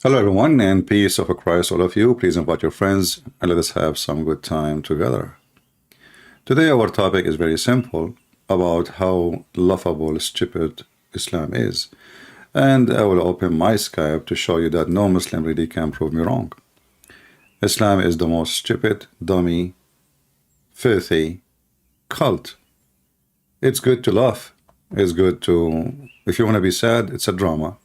Hello everyone, and peace of Christ all of you. Please invite your friends and let us have some good time together. Today our topic is very simple about how laughable, stupid Islam is. And I will open my Skype to show you that no Muslim really can prove me wrong. Islam is the most stupid, dummy, filthy cult. It's good to laugh. It's good to, if you want to be sad, it's a drama.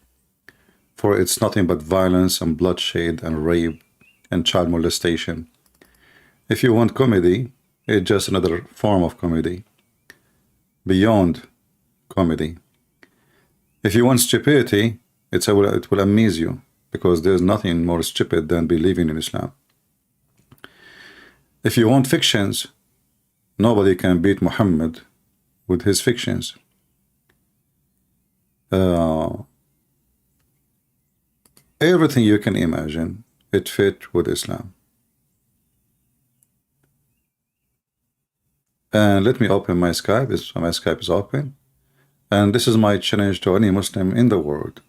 For it's nothing but violence and bloodshed and rape and child molestation. If you want comedy, it's just another form of comedy, beyond comedy. If you want stupidity, it will amaze you, because there's nothing more stupid than believing in Islam. If you want fictions, nobody can beat Mohammed with his fictions. Everything you can imagine, it fit with Islam. And let me open my Skype. My Skype is open. And this is my challenge to any Muslim in the world.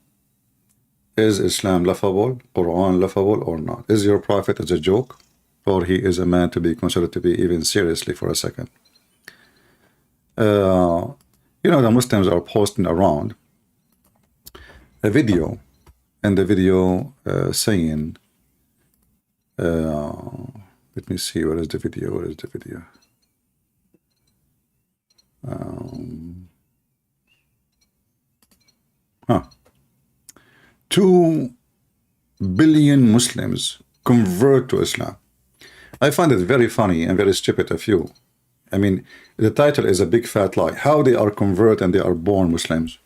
Is Islam laughable, Quran laughable or not? Is your prophet as a joke, or he is a man to be considered to be even seriously for a second? You know, the Muslims are posting around a video, and the video saying, let me see, where is the video? Where is the video? 2 billion Muslims convert to Islam. I find it very funny and very stupid of you. I mean, the title is a big fat lie. How they are converted and they are born Muslims?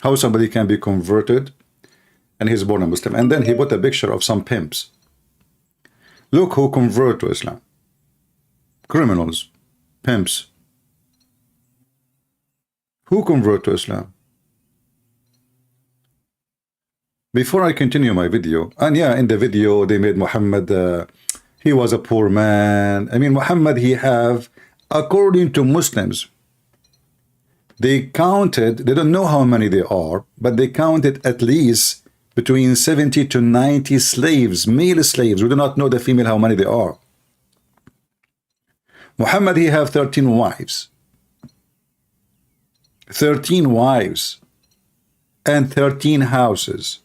How somebody can be converted and he's born a Muslim? And then he put a picture of some pimps. Look who convert to Islam. Criminals, pimps. Who convert to Islam? Before I continue my video, and yeah, in the video they made Muhammad, he was a poor man. I mean, Muhammad, he have, according to Muslims, they counted, they don't know how many they are, but they counted at least between 70 to 90 slaves, male slaves. We do not know the female, how many they are. Muhammad, he have 13 wives. 13 wives and 13 houses.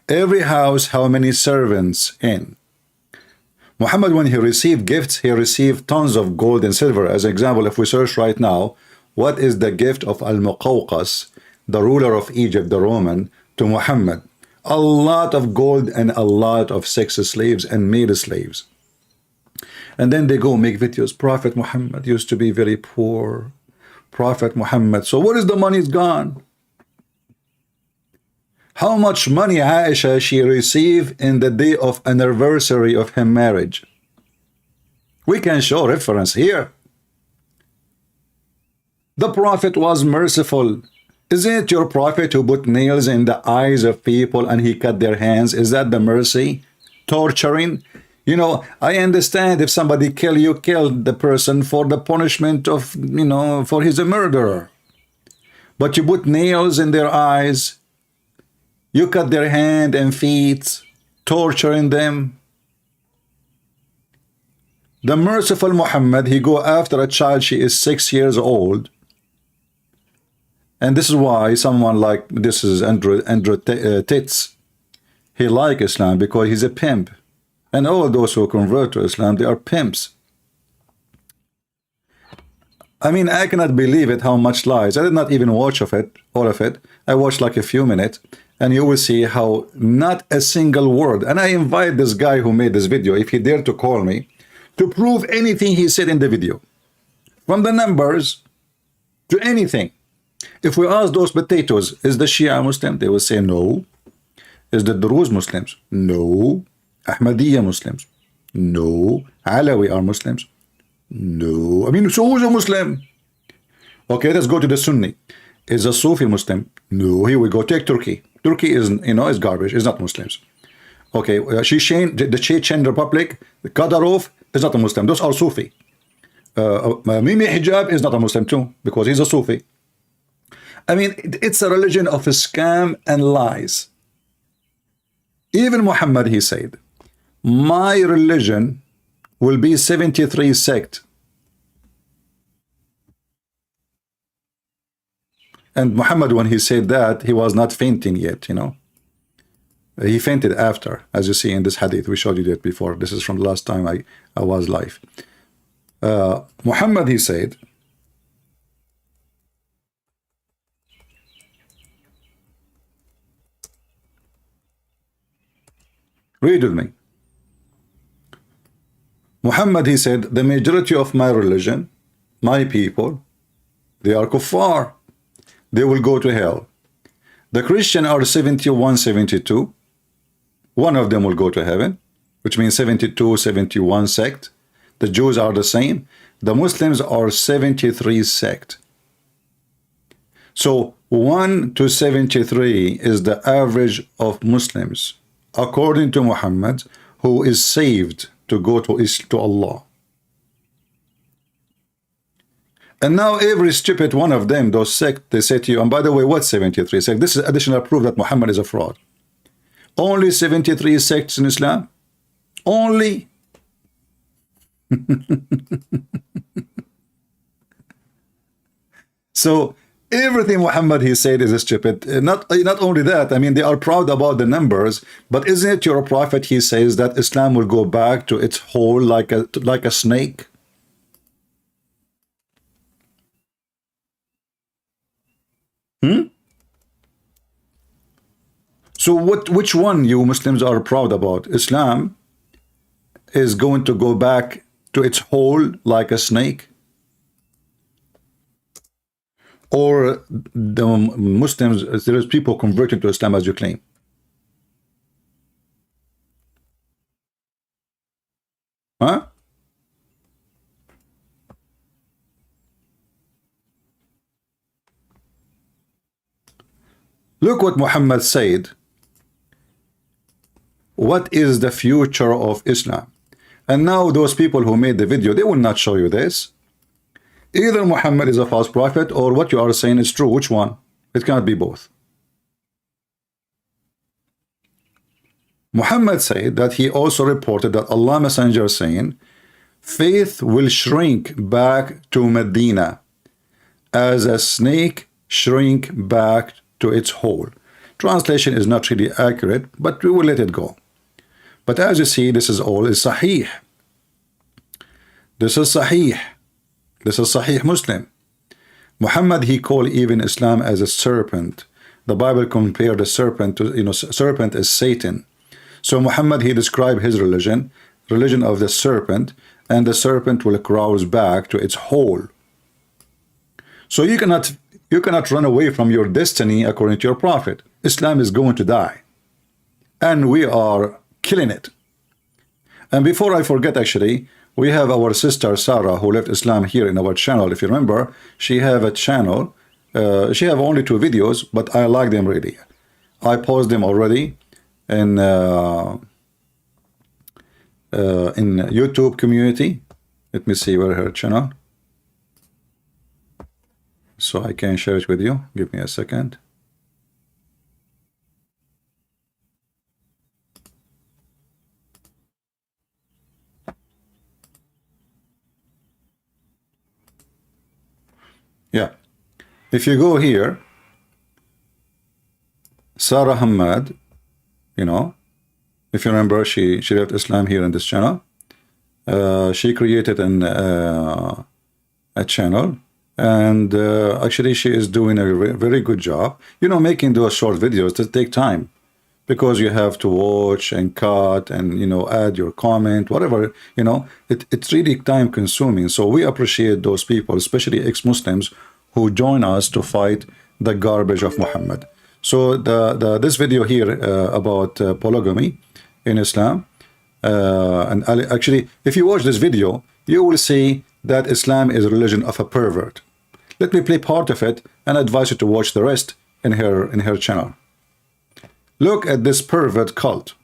Every house, how many servants in? Muhammad, when he received gifts, he received tons of gold and silver. As an example, if we search right now, what is the gift of Al-Muqawqas, the ruler of Egypt, the Roman, to Muhammad? A lot of gold and a lot of sex slaves and male slaves. And then they go make videos. Prophet Muhammad used to be very poor. Prophet Muhammad. So what is the money? It's gone. How much money Aisha she received in the day of anniversary of her marriage? We can show reference here. The Prophet was merciful. Isn't it your Prophet who put nails in the eyes of people and he cut their hands? Is that the mercy? Torturing? You know, I understand if somebody kill the person for the punishment of, you know, for he's a murderer. But you put nails in their eyes, you cut their hand and feet, torturing them. The merciful Muhammad, he go after a child, she is 6 years old. And this is why someone like, this is Andrew Tits, he like Islam because he's a pimp. And all those who convert to Islam, they are pimps. I mean, I cannot believe it, how much lies. I did not even watch all of it. I watched like a few minutes, and you will see how not a single word. And I invite this guy who made this video, if he dared to call me, to prove anything he said in the video. From the numbers to anything. If we ask those potatoes, is the Shia Muslim? They will say no. Is the Druze Muslims? No. Ahmadiyya Muslims? No. Alawi are Muslims? No. I mean, so who's a Muslim? Okay, let's go to the Sunni. Is a Sufi Muslim? No. Here we go. Take Turkey. Turkey is, you know, is garbage. It's not Muslims. Okay, the Chechen Republic, Kadyrov is not a Muslim. Those are Sufi. Mimi Hijab is not a Muslim too, because he's a Sufi. I mean, it's a religion of scam and lies. Even Muhammad, he said, my religion will be 73 sect. And Muhammad, when he said that, he was not fainting yet, you know. He fainted after, as you see in this hadith. We showed you that before. This is from the last time I was live. Muhammad, he said, read with me. Muhammad, he said, the majority of my religion, my people, they are kuffar. They will go to hell. The Christian are 71, 72. One of them will go to heaven, which means 72, 71 sect. The Jews are the same. The Muslims are 73 sect. So 1 to 73 is the average of Muslims, according to Muhammad, who is saved to go to Allah. And now every stupid one of them, those sects, they say to you, and by the way, what's 73 sects? This is additional proof that Muhammad is a fraud. Only 73 sects in Islam? Only? So everything Muhammad he said is stupid. Not only that, I mean, they are proud about the numbers, but isn't it your prophet, he says that Islam will go back to its hole like a snake? So which one you Muslims are proud about? Islam is going to go back to its hole like a snake? Or the Muslims, there is people converting to Islam as you claim? Huh? Look what Muhammad said. What is the future of Islam? And now those people who made the video, they will not show you this. Either Muhammad is a false prophet or what you are saying is true. Which one? It cannot be both. Muhammad said that he also reported that Allah Messenger saying, faith will shrink back to Medina as a snake shrink back to its hole. Translation is not really accurate, but we will let it go. But as you see, this is all is Sahih. This is Sahih. This is Sahih Muslim. Muhammad, he called even Islam as a serpent. The Bible compared the serpent to, serpent is Satan. So Muhammad, he described his religion of the serpent, and the serpent will crawl back to its hole. So you cannot run away from your destiny according to your prophet. Islam is going to die. And we are killing it. And before I forget, actually, we have our sister Sarah who left Islam here in our channel. If you remember, she have a channel. She have only 2 videos, but I like them really. I posted them already in YouTube community. Let me see where her channel. So I can share it with you. Give me a second. Yeah. If you go here, Sarah Ahmed, if you remember, she left Islam here in this channel. She created a channel. And actually she is doing a very good job. Making those short videos that take time, because you have to watch and cut and add your comment, whatever. It's really time consuming. So we appreciate those people, especially ex-Muslims, who join us to fight the garbage of Muhammad. So this video here about polygamy in Islam, and actually if you watch this video, you will see that Islam is a religion of a pervert. Let me play part of it and advise you to watch the rest in her channel. Look at this pervert cult.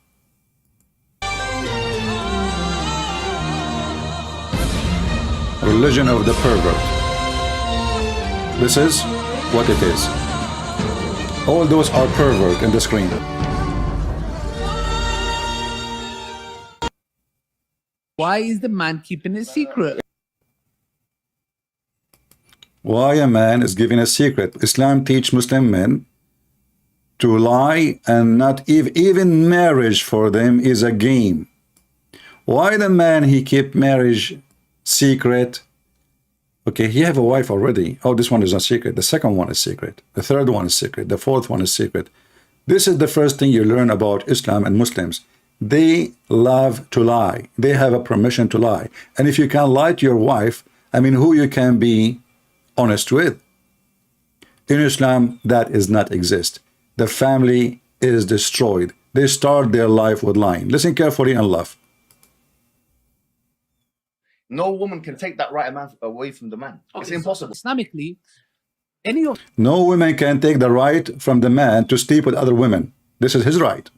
Religion of the pervert. This is what it is. All those are pervert in the screen. Why is the man keeping it secret? Why a man is giving a secret? Islam teach Muslim men to lie, and not even marriage for them is a game. Why the man he keep marriage secret? Okay, he have a wife already. Oh, this one is a secret. The second one is secret. The third one is secret. The fourth one is secret. This is the first thing you learn about Islam and Muslims. They love to lie. They have a permission to lie. And if you can lie to your wife, I mean, who you can be honest with? In Islam, that is not exist. The family is destroyed. They start their life with lying. Listen carefully and laugh. No woman can take that right away from the man. It's impossible. Islamically, any of No woman can take the right from the man to sleep with other women. This is his right.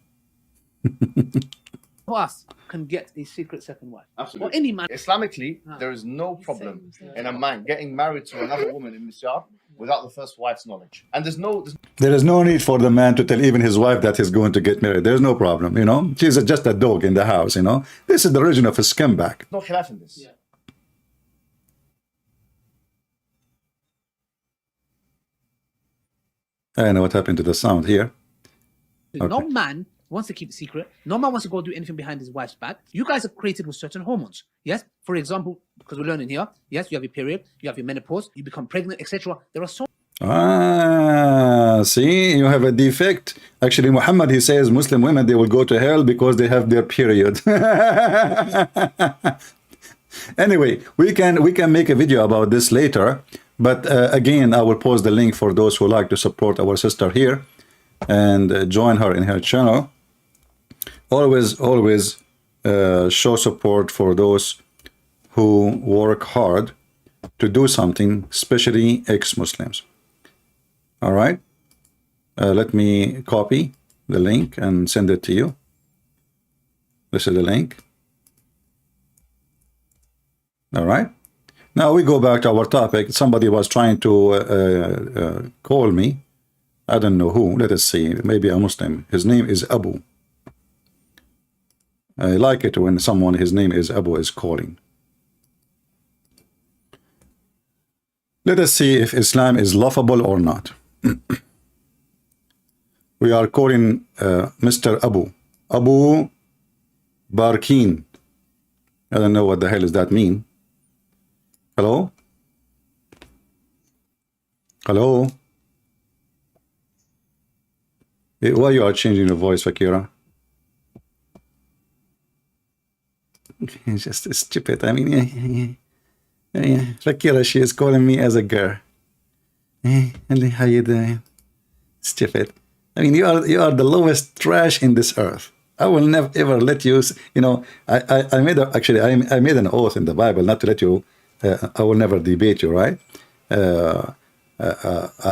us can get a secret second wife. Absolutely. Or any man. Islamically, there is no problem in a man getting married to another woman in Islam without the first wife's knowledge. And There is no need for the man to tell even his wife that he's going to get married. There's no problem, you know. She's just a dog in the house, you know. This is the origin of a scumbag. no khilaf in this. Yeah. I don't know what happened to the sound here. No man wants to keep it secret. No man wants to go do anything behind his wife's back. You guys are created with certain hormones. Yes? For example, because we're learning here, yes, you have your period, you have your menopause, you become pregnant, etc. There are so see, you have a defect. Actually, Muhammad, he says Muslim women, they will go to hell because they have their period. Anyway, we can make a video about this later, but again, I will post the link for those who like to support our sister here and join her in her channel. Always show support for those who work hard to do something, especially ex-Muslims. All right, let me copy the link and send it to you. This is the link. All right, now we go back to our topic. Somebody was trying to call me. I don't know who. Let us see. Maybe a Muslim. His name is Abu. I like it when someone, his name is Abu, is calling. Let us see if Islam is laughable or not. We are calling Mr. Abu Barkin. I don't know what the hell does that mean. Hello? Hello? Why you are changing your voice, Fakira? It's just stupid. I mean, Fakira, she is calling me as a girl. How you doing? Stupid. I mean, you are the lowest trash in this earth. I will never ever let you. You know, I made I made an oath in the Bible not to let you. I will never debate you, right?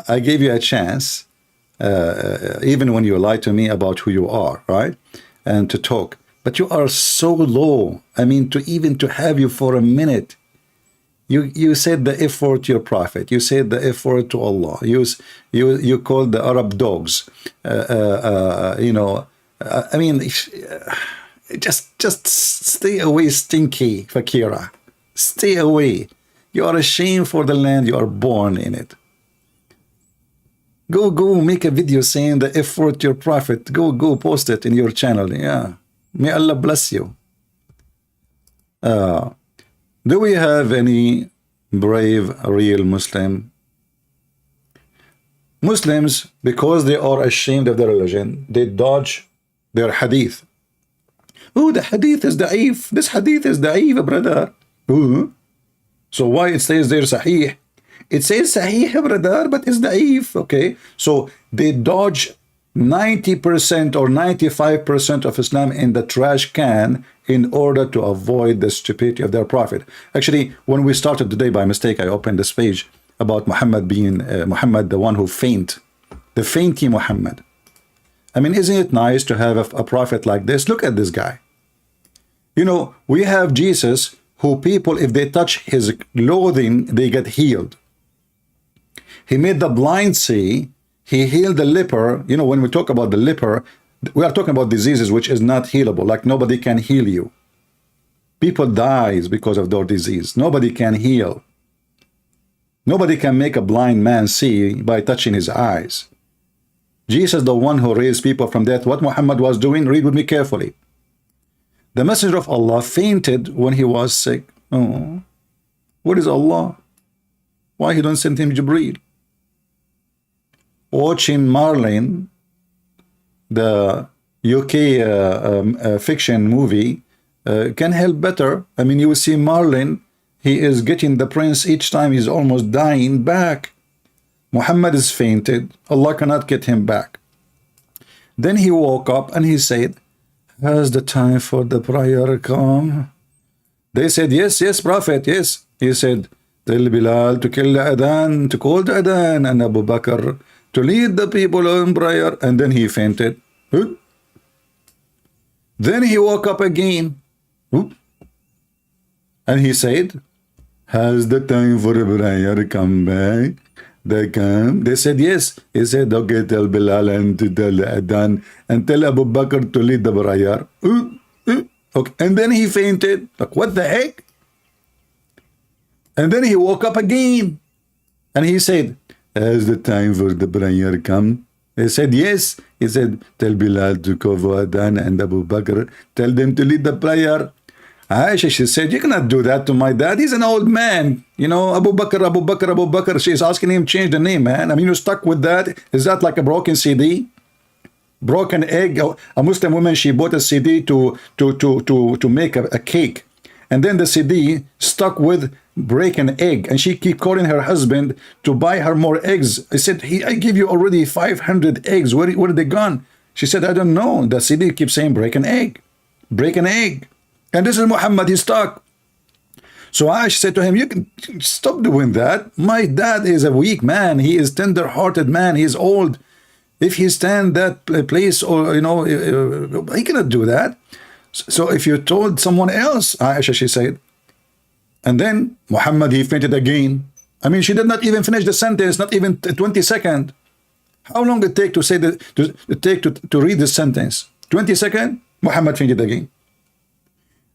I gave you a chance, even when you lied to me about who you are, right? And to talk, but you are so low. I mean, to have you for a minute. You said the F word to your prophet. You said the F word to Allah. You called the Arab dogs. You know, I mean, just stay away, stinky Fakira. Stay away. You are a shame for the land you are born in it. Go make a video saying the F word to your prophet. Go post it in your channel. Yeah. May Allah bless you. Do we have any brave, real Muslim? Muslims, because they are ashamed of their religion, they dodge their hadith. Oh, the hadith is da'if. This hadith is da'if, brother. Ooh. So why it says there sahih? It says sahih, brother, but it's da'if. Okay. So they dodge 90% or 95% of Islam in the trash can in order to avoid the stupidity of their prophet. Actually, when we started today, by mistake, I opened this page about Muhammad being Muhammad, the one who faint, the fainty Muhammad. I mean, isn't it nice to have a prophet like this? Look at this guy. You know, we have Jesus, who people, if they touch his clothing, they get healed. He made the blind see. He healed the leper. You know, when we talk about the leper, we are talking about diseases which is not healable, like nobody can heal you. People dies because of their disease. Nobody can heal. Nobody can make a blind man see by touching his eyes. Jesus, the one who raised people from death, what Muhammad was doing, read with me carefully. The messenger of Allah fainted when he was sick. Oh, what is Allah? Why he don't send him Jibreel? Watching Marlene, the UK fiction movie, can help better. I mean, you will see Marlene, he is getting the prince each time he's almost dying back. Muhammad is fainted. Allah cannot get him back. Then he woke up and he said, has the time for the prayer come? They said, yes, yes, Prophet, yes. He said, tell Bilal to kill the adhan, to call the adhan, and Abu Bakr to lead the people in prayer. And then he fainted. Then he woke up again. And he said, has the time for the prayer come back? They come. They said, yes. He said, okay, tell Bilal and to tell the adhan and tell Abu Bakr to lead the prayer. Okay. And then he fainted. Like, what the heck? And then he woke up again. And he said, has the time for the prayer come? They said, yes. He said, tell Bilal to cover adhan and Abu Bakr, tell them to lead the prayer. Aisha, she said, you cannot do that to my dad. He's an old man. You know, Abu Bakr, Abu Bakr, Abu Bakr. She's asking him change the name, man. I mean, you're stuck with that. Is that like a broken CD? Broken egg? A Muslim woman, she bought a CD to make a cake. And then the CD stuck with breaking egg. And she keep calling her husband to buy her more eggs. I said, I give you already 500 eggs. Where are they gone? She said, I don't know. The CD keeps saying break an egg. Break an egg. And this is Muhammad, he's stuck. So Aisha said to him, you can stop doing that. My dad is a weak man. He is tender-hearted man. He is old. If he stand that place, or, you know, he cannot do that. So if you told someone else, Aisha, she said, and then Muhammad, he fainted again. I mean, she did not even finish the sentence, not even 20 seconds. How long it take to say to read the sentence? 20 seconds? Muhammad fainted again.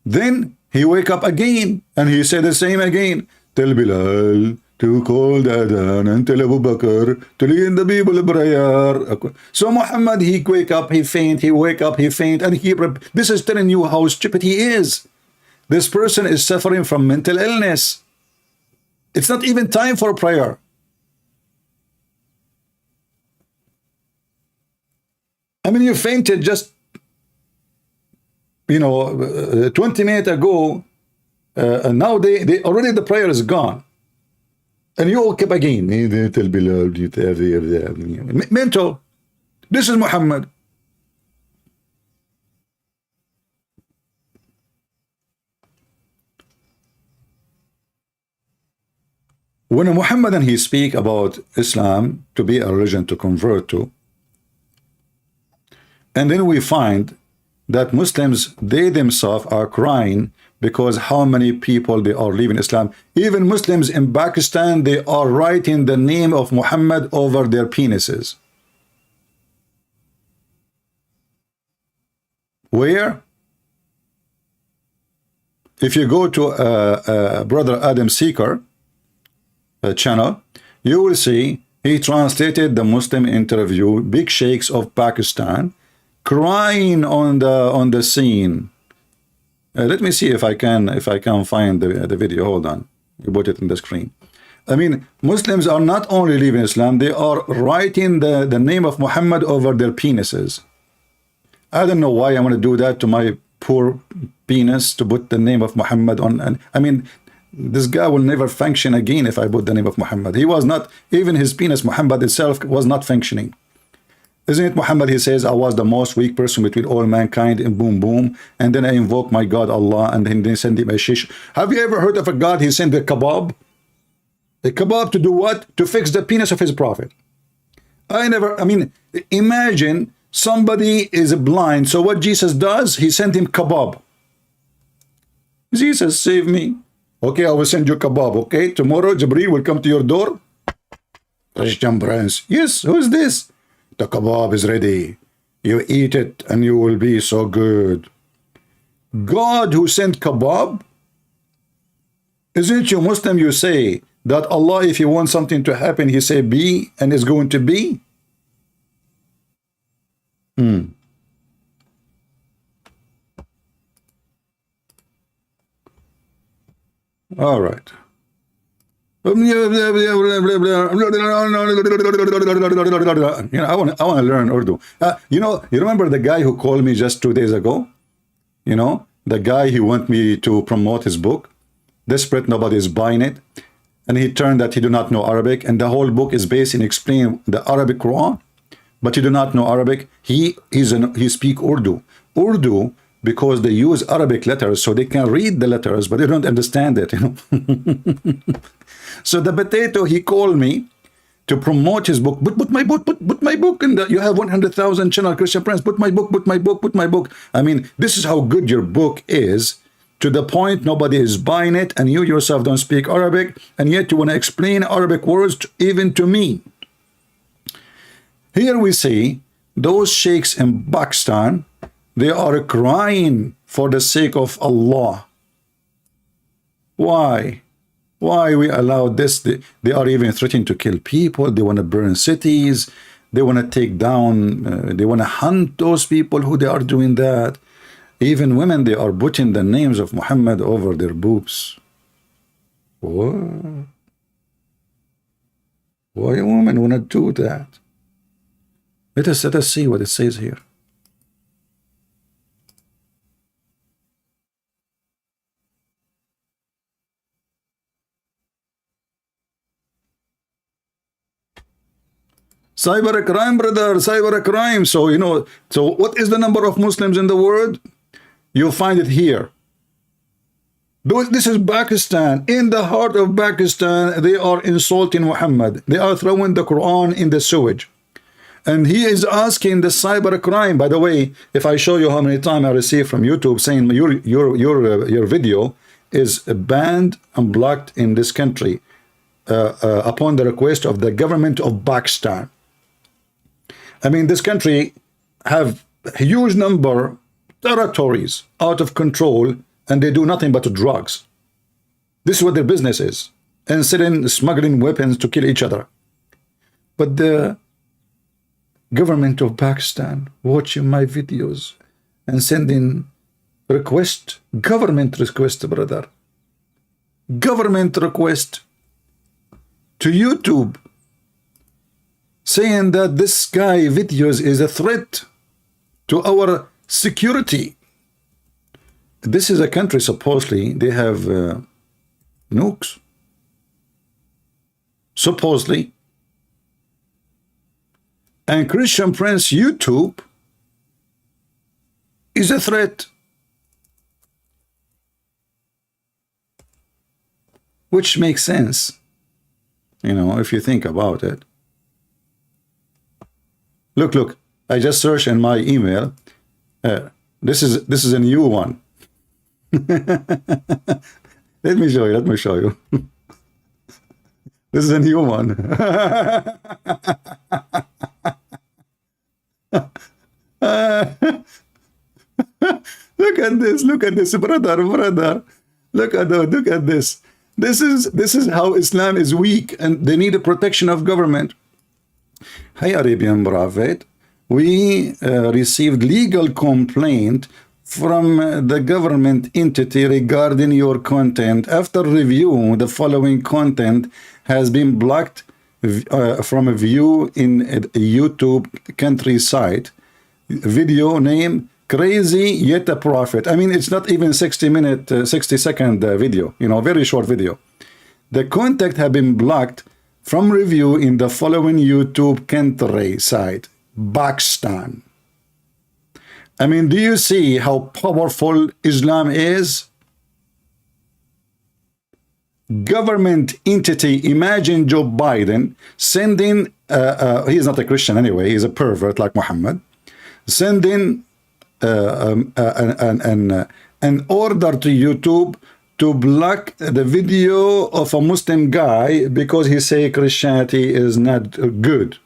Then he wake up again and he said the same again. Tell Bilal to call the adhan and tell Abu Bakr to lead the people in prayer. So Muhammad, he wake up, he faint, he wake up, he faint, and this is telling you how stupid he is. This person is suffering from mental illness. It's not even time for prayer. I mean, you fainted just 20 minutes ago, and now they already the prayer is gone, and you woke up again. Mental. This is Muhammad. When a Muhammadan he speak about Islam to be a religion to convert to, and then we find that Muslims, they themselves are crying because how many people they are leaving Islam. Even Muslims in Pakistan, they are writing the name of Muhammad over their penises. Where? If you go to Brother Adam Seeker channel, you will see he translated the Muslim interview, big sheikhs of Pakistan, crying on the scene. Let me see if I can find the video. Hold on, you put it in the screen. I mean, Muslims are not only leaving Islam, they are writing the name of Muhammad over their penises. I don't know why I want to do that to my poor penis, to put the name of Muhammad on. And I mean, this guy will never function again if I put the name of Muhammad. He was not, even his penis, Muhammad itself, was not functioning. Isn't it Muhammad? He says, I was the most weak person between all mankind, and boom, boom. And then I invoke my God, Allah, and then they send him a shish. Have you ever heard of a God? He sent a kebab. A kebab to do what? To fix the penis of his prophet. I mean, imagine somebody is blind. So what Jesus does, he sent him kebab. Jesus, save me. Okay, I will send you kebab. Okay, tomorrow Jibreel will come to your door. Christian Prince. Yes, who's this? The kebab is ready. You eat it and you will be so good. God who sent kebab? Isn't you Muslim? You say that Allah, if He wants something to happen, He say be, and it's going to be. All right. You know, I want to learn Urdu. You know, you remember the guy who called me just 2 days ago? You know, the guy who want me to promote his book. Desperate, nobody is buying it. And he turned that he do not know Arabic, and the whole book is based in explaining the Arabic Quran, but he do not know Arabic. He speak Urdu. Urdu, because they use Arabic letters, so they can read the letters, but they don't understand it, you know. So the potato, he called me to promote his book. Put my book, put my book, and you have 100,000 channel Christian friends. Put my book, put my book, put my book. I mean, this is how good your book is, to the point nobody is buying it, and you yourself don't speak Arabic, and yet you want to explain Arabic words even to me. Here we see those sheikhs in Pakistan, they are crying for the sake of Allah. Why? Why we allow this? They are even threatening to kill people. They want to burn cities. They want to take down, they want to hunt those people who they are doing that. Even women, they are putting the names of Muhammad over their boobs. What? Why a woman want to do that? Let us see what it says here. Cyber crime, brother, cyber crime. So, you know, so what is the number of Muslims in the world? You'll find it here. This is Pakistan. In the heart of Pakistan, they are insulting Muhammad. They are throwing the Quran in the sewage. And he is asking the cyber crime. By the way, if I show you how many times I received from YouTube saying your video is banned and blocked in this country upon the request of the government of Pakistan. I mean, this country have a huge number territories out of control, and they do nothing but drugs. This is what their business is, and smuggling weapons to kill each other. But the government of Pakistan watching my videos and sending government request, brother, government request to YouTube, saying that this guy videos is a threat to our security. This is a country, supposedly, they have nukes. Supposedly. And Christian Prince YouTube is a threat. Which makes sense, you know, if you think about it. Look, I just searched in my email. This is a new one. Let me show you. This is a new one. Look at this, brother. Look at this. This is how Islam is weak, and they need a protection of government. Hi, Arabian Prophet. We received legal complaint from the government entity regarding your content. After review, the following content has been blocked from a view in a YouTube country site. Video name, Crazy Yet a Prophet. I mean, it's not even 60-second video, you know, very short video. The content have been blocked from review in the following YouTube country site, Pakistan. I mean, do you see how powerful Islam is? Government entity, imagine Joe Biden sending, he is not a Christian anyway, he's a pervert like Muhammad, sending an order to YouTube to block the video of a Muslim guy because he say Christianity is not good.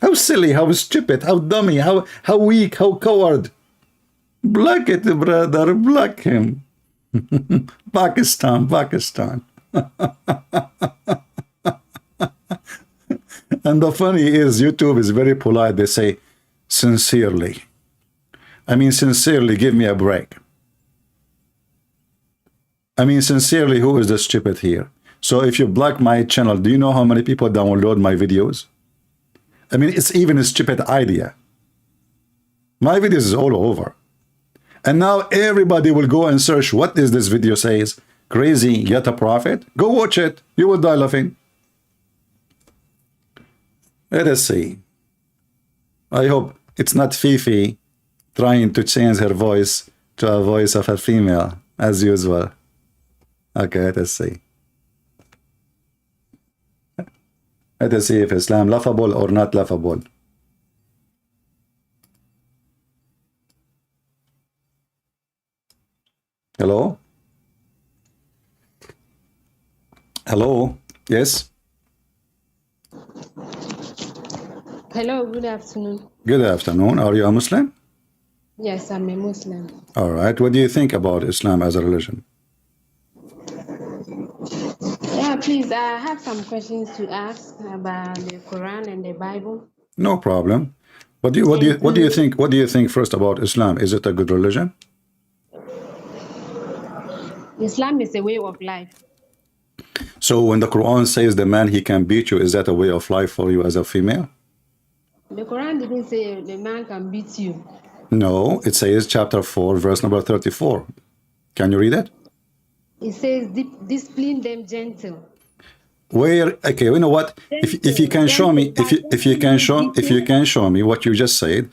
How silly, how stupid, how dummy, how weak, how coward. Block it, brother. Block him. Pakistan, Pakistan. And the funny is, YouTube is very polite. They say, sincerely. I mean, sincerely, give me a break. I mean, sincerely, who is the stupid here? So if you block my channel, do you know how many people download my videos? I mean, it's even a stupid idea. My videos is all over. And now everybody will go and search what is this video says. Crazy, yet a prophet. Go watch it. You will die laughing. Let us see. I hope it's not Fifi trying to change her voice to a voice of a female, as usual. Okay, let us see. Let us see if Islam laughable or not laughable. Hello? Hello? Yes? Hello, good afternoon. Good afternoon. Are you a Muslim? Yes, I'm a Muslim. All right. What do you think about Islam as a religion? Yeah, please, I have some questions to ask about the Quran and the Bible. No problem. What do you think? What do you think first about Islam? Is it a good religion? Islam is a way of life. So when the Quran says the man he can beat you, is that a way of life for you as a female? The Quran didn't say the man can beat you. No, it says chapter 4, verse number 34. Can you read it? It says discipline them gentle. Where? Okay, you know what? If you can show me, if you can show me what you just said,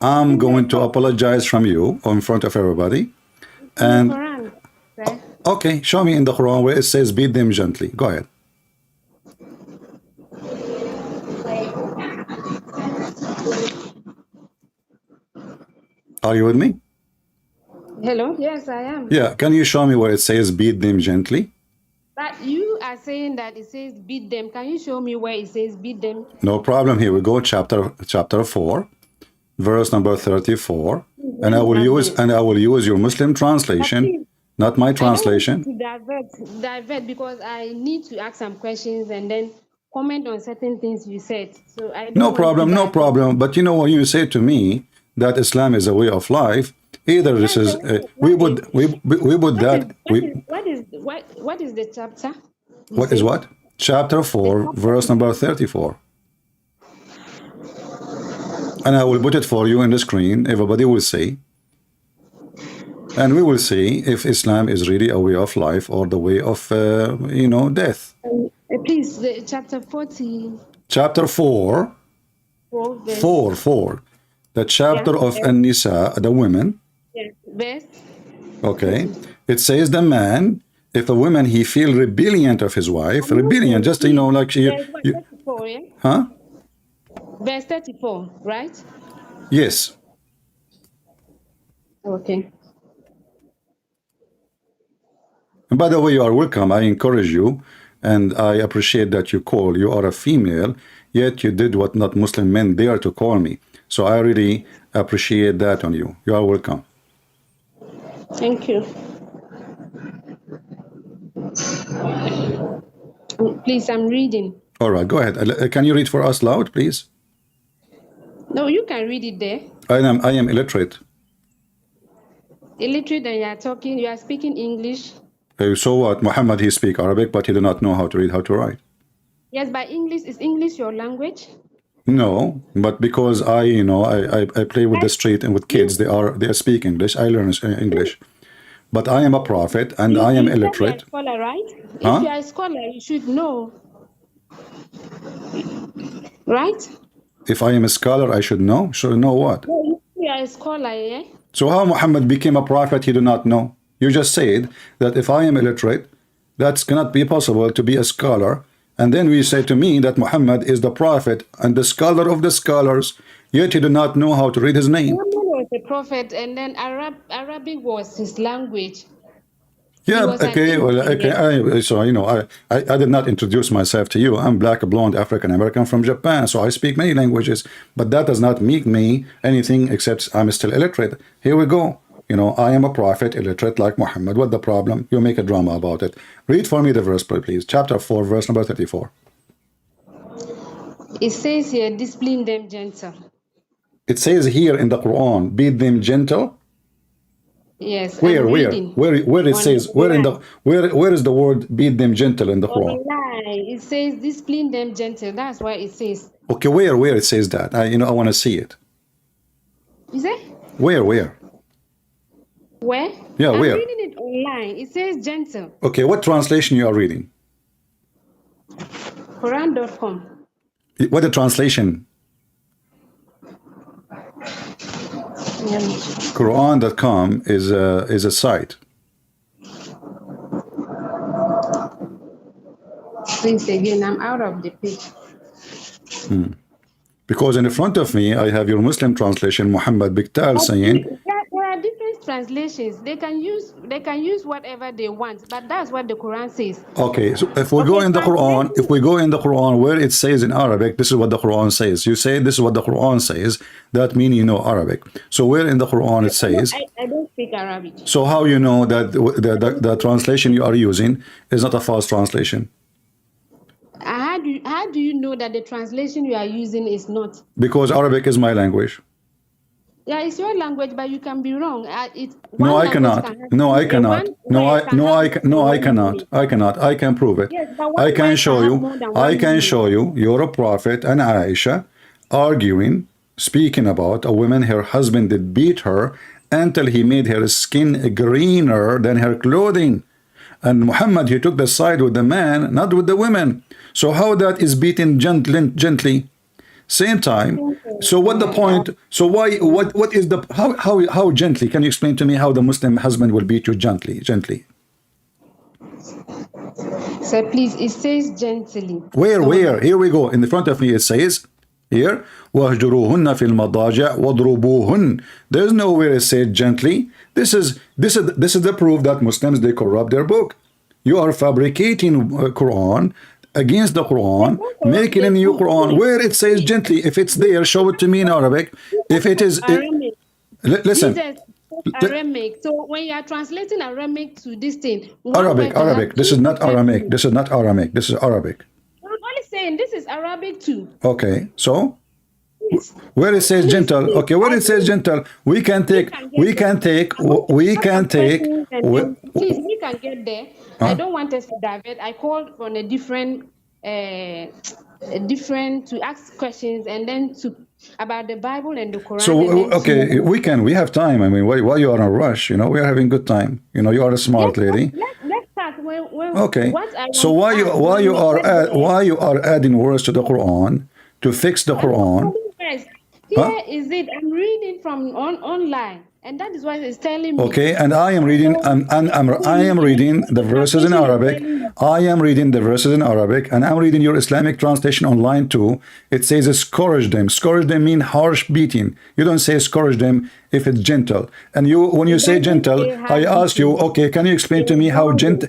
I'm going to apologize from you in front of everybody. And Quran, right? okay, show me in the Quran where it says beat them gently. Go ahead. Are you with me? Hello? Yes, I am. Yeah, can you show me where it says beat them gently? But you are saying that it says beat them. Can you show me where it says beat them? No problem. Here we go. Chapter 4, verse number 34. And I will use your Muslim translation, not my translation. I don't want to divert because I need to ask some questions and then comment on certain things you said. So I don't No want problem, to no divert. problem. But you know what you say to me that Islam is a way of life. Either this is we would that we What is the chapter? what is what? Chapter 4, verse number 34. And I will put it for you in the screen. Everybody will see. And we will see if Islam is really a way of life or the way of, death. Please, chapter 40. Chapter 4, 4. The chapter of An-Nisa, the women. Verse. Okay. It says the man, if a woman he feel rebellion of his wife, rebellion, just, like she... Verse 34, yeah? Huh? Verse 34, right? Yes. Okay. And by the way, you are welcome. I encourage you, and I appreciate that you call. You are a female, yet you did what not Muslim men dare to call me. So I really appreciate that on you. You are welcome. Thank you. Please, I'm reading. All right, go ahead. Can you read for us loud, please? No, you can read it there. I am illiterate. Illiterate, and you are speaking English. So what? Mohammed, he speak Arabic, but he do not know how to read, how to write. Yes, but is English your language? No, but because I play with the street and with kids, they speak English. I learn English, but I am a prophet and I am illiterate. You are a scholar, right? Huh? If you are a scholar, you should know, right? If I am a scholar, I should know. Should know what? No, you are a scholar, yeah. So how Muhammad became a prophet? He do not know. You just said that if I am illiterate, that cannot be possible to be a scholar. And then we say to me that Muhammad is the prophet and the scholar of the scholars, yet he do not know how to read his name. Muhammad was a prophet, and then Arabic was his language. Yeah, okay, well, okay. So, I did not introduce myself to you. I'm black, blonde, African American from Japan, so I speak many languages, but that does not make me anything except I'm still illiterate. Here we go. You know, I am a prophet, illiterate like Muhammad. What the problem? You make a drama about it. Read for me the verse, please. Chapter 4, verse number 34. It says here, discipline them gentle. It says here in the Quran, beat them gentle. Yes. Where it On says, where in the online. where is the word beat them gentle in the Quran? Online, it says discipline them gentle. That's why it says. Okay, where it says that? I want to see it. Is it? Where? Where? Yeah, I'm where? reading it online. It says gentle. Okay, what translation you are reading? Quran.com. What the translation? Quran.com is a site. Please again, I'm out of the page. Because in front of me, I have your Muslim translation, Muhammad Biktal, saying, There are different translations. They can use whatever they want, but that's what the Quran says. okay, so if we go in the Quran, where it says in Arabic, this is what the Quran says. You say this is what the Quran says, that means you know Arabic. So where in the Quran it says, I don't speak Arabic. so how you know that the translation you are using is not a false translation? How do you know that the translation you are using is not? Because Arabic is my language. Yeah, it's your language, but you can be wrong. No, I cannot. No, I cannot. I cannot. I can prove it. Yes, but I can show you. I can meaning. show you. You're a prophet and Aisha arguing, speaking about a woman. Her husband did beat her until he made her skin greener than her clothing. And Muhammad, he took the side with the man, not with the women. So how that is beaten gently? Same time. So what the point? So why? What is the how gently? Can you explain to me how the Muslim husband will beat you gently? So please, it says gently. Where? Here we go. In the front of me, it says here, وَهْجُرُوهُنَّ فِي الْمَضَاجِعِ وَضْرُبُوهُنَّ. There's nowhere it said gently. This is the proof that Muslims, they corrupt their book. You are fabricating Quran against the Quran, making a new Quran where it says gently. If it's there, show it to me in Arabic. If it is, listen. Aramaic. So when you are translating Aramaic to this thing, Arabic. This is not Aramaic. This is not Aramaic. This is Arabic. I'm only saying this is Arabic too. Okay, so where it says gentle, okay, where it says gentle, we can take. Please, we can get there. I don't want us to divert. I called on a different to ask questions and then to about the Bible and the Quran. So okay, we have time. I mean, why you are in a rush? You know, we are having good time. You know, you are a smart lady. Let's start. Okay. So why you are adding words to the Quran to fix the Quran? Here is it. I'm reading from online. And that is what it's telling me. Okay, and I am reading, I am reading the verses in Arabic. I am reading the verses in Arabic, and I'm reading your Islamic translation online too. It says scourge them. Scourge them mean harsh beating. You don't say scourge them if it's gentle. And when you say gentle, I asked you, okay, can you explain to me how gentle?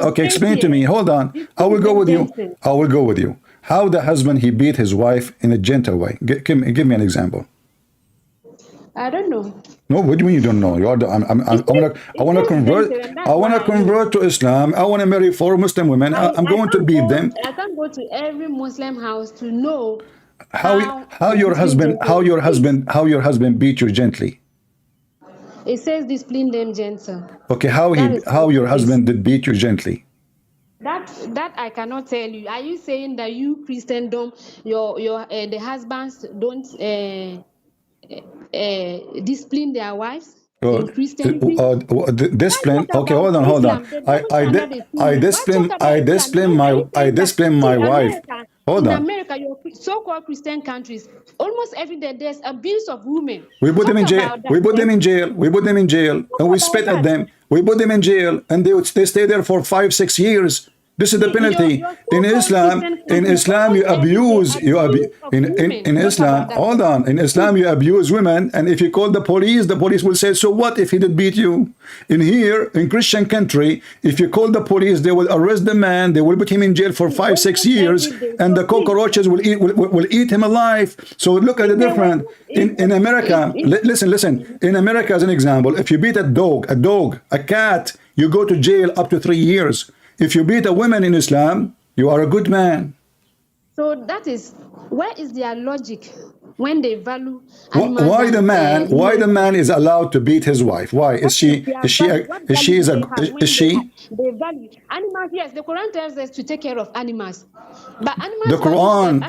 Okay, explain to me. Hold on, I will go with you. How the husband he beat his wife in a gentle way? Give me an example. I don't know. No, what do you mean you don't know? You are I want to convert. I want to convert to Islam. I want to marry 4 Muslim women. I'm going to beat them. I can't go to every Muslim house to know how your husband beat you gently. It says discipline them gentle. Okay, how your husband did beat you gently? That I cannot tell you. Are you saying that you Christendom, the husbands don't discipline their wives in Christianity? Discipline. Okay, hold on. I discipline my wife. Hold on. In America, your so-called Christian countries, almost every day there's abuse of women. We put them in jail. And we spit at them. We put them in jail, and they stay there for 5-6 years. This is the penalty. In Islam, you abuse, in Islam, hold on, in Islam, you abuse women, and if you call the police will say, so what if he did beat you? In here, in Christian country, if you call the police, they will arrest the man, they will put him in jail for 5-6 years, and the cockroaches will eat him alive. So look at the difference. In America, listen, in America, as an example, if you beat a dog, a cat, you go to jail up to 3 years. If you beat a woman in Islam, you are a good man. So that is, where is their logic when they value why the man is allowed to beat his wife? Why is she they value animals? Yes, the Quran tells us to take care of animals, but animals,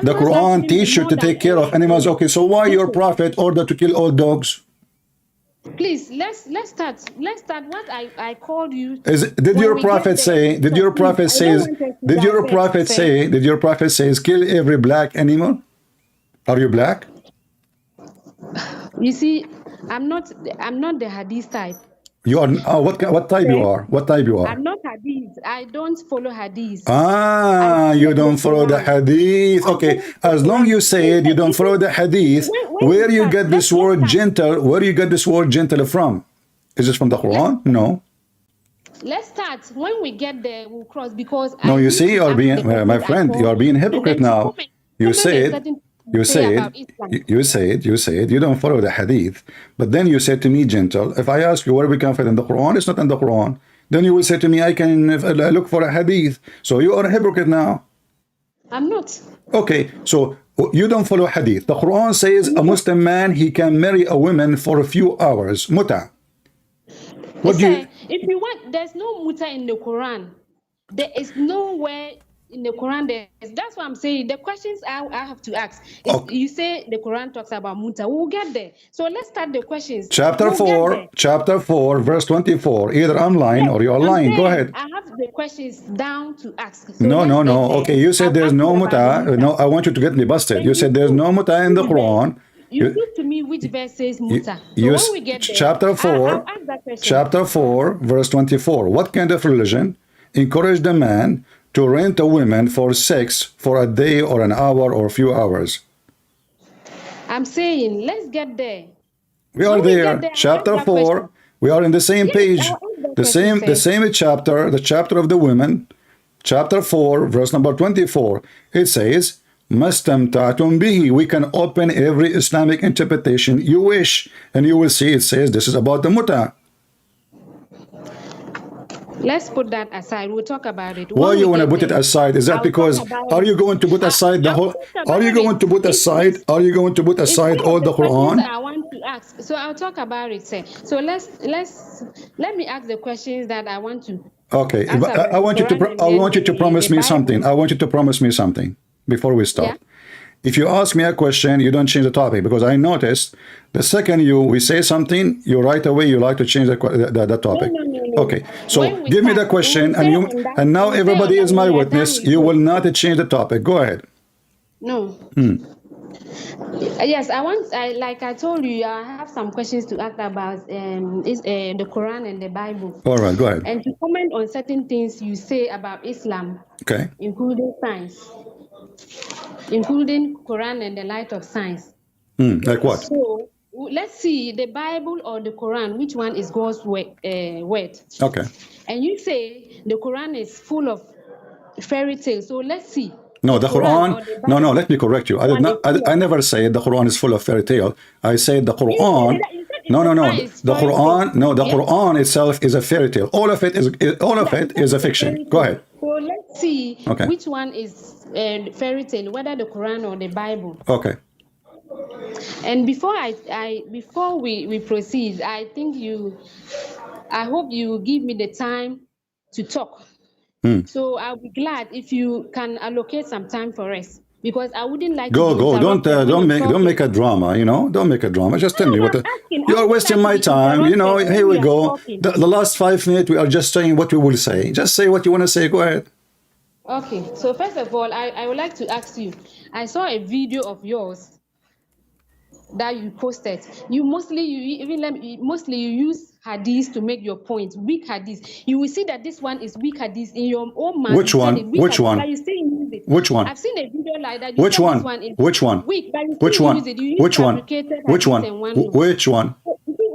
the Quran teaches you to take care of animals. Okay, so why your prophet ordered to kill all dogs? Please, let's start what I called you. Did your prophet say kill every black animal? Are you black? You see, I'm not the hadith type. You are what type you are? What type you are? I'm not hadith. I don't follow hadith. You don't follow the hadith. Okay, as long you said you don't follow the hadith, where you get this word gentle? Where you get this word gentle from? Is this from the Quran? No. Let's start. When we get there, we'll cross, because no. You see, you are being my friend. You are being hypocrite now. You said you don't follow the hadith, but then you said to me gentle. If I ask you where we can find in the Quran, it's not in the Quran. Then you will say to me, I can look for a hadith. So you are a hypocrite now. I'm not. Okay, so you don't follow hadith. The Quran says a Muslim man, he can marry a woman for a few hours. Muta. What do you? If you want, there's no muta in the Quran. There is nowhere in the Quran that's what I'm saying. The questions I have to ask. You say the Quran talks about muta. We'll get there. So let's start the questions. Chapter 4, verse 24. Either I'm lying or you're lying. Go ahead. I have the questions down to ask. So no. Okay, you said there's no muta. No, I want you to get me busted. You said there's no muta in the Quran. You give to me which verse says muta. When we get there, chapter 4, verse 24. What kind of religion encouraged a man to rent a woman for sex for a day or an hour or a few hours? I'm saying, let's get there. We are there. Chapter 4. We are in the same page. The same chapter, the chapter of the women. Chapter 4, verse number 24. It says, Mastamta'tum bihi. We can open every Islamic interpretation you wish. And you will see it says this is about the muta. Let's put that aside. We'll talk about it. Why you want to put it aside? Is that because are you going to put aside the whole? Are you going to put aside? Are you going to put aside all the Quran? I want to ask. So I'll talk about it. So let me ask the questions that I want to. Okay, I want you to promise me something. I want you to promise me something before we start. Yeah. If you ask me a question, you don't change the topic, because I noticed the second we say something, you right away you like to change the topic. No. Okay, so give me the question, and now everybody is my witness. You will not change the topic. Go ahead. No. Yes, like I told you, I have some questions to ask about the Quran and the Bible. All right, go ahead. And to comment on certain things you say about Islam. Okay. Including science. Including Quran and the light of science. Like what? So let's see, the Bible or the Quran, which one is God's word? Okay. And you say the Quran is full of fairy tales. So let's see. No, the Quran. No. Let me correct you. I never said the Quran is full of fairy tale. I said the Quran. No. The Quran. No, the Quran itself is a fairy tale. All of it is a fiction. Go ahead. So let's see which one is fairy tale, whether the Quran or the Bible. Okay. And before we proceed, I hope you give me the time to talk. So I'll be glad if you can allocate some time for us, because I wouldn't like go. Don't make a drama. Don't make a drama. Just tell me what you are wasting my time. Here we go. The last 5 minutes we are just saying what we will say. Just say what you want to say. Go ahead. Okay. So first of all, I would like to ask you. I saw a video of yours that you posted. You use hadith to make your point. Weak hadith. You will see that this one is weak hadith in your own mind. Which one? Which one? You still use it. Which one? I've seen a video like that. Which one? Which one? Weak, but you Which still one? use it. You use Which one? fabricated Which one? hadith and Which one?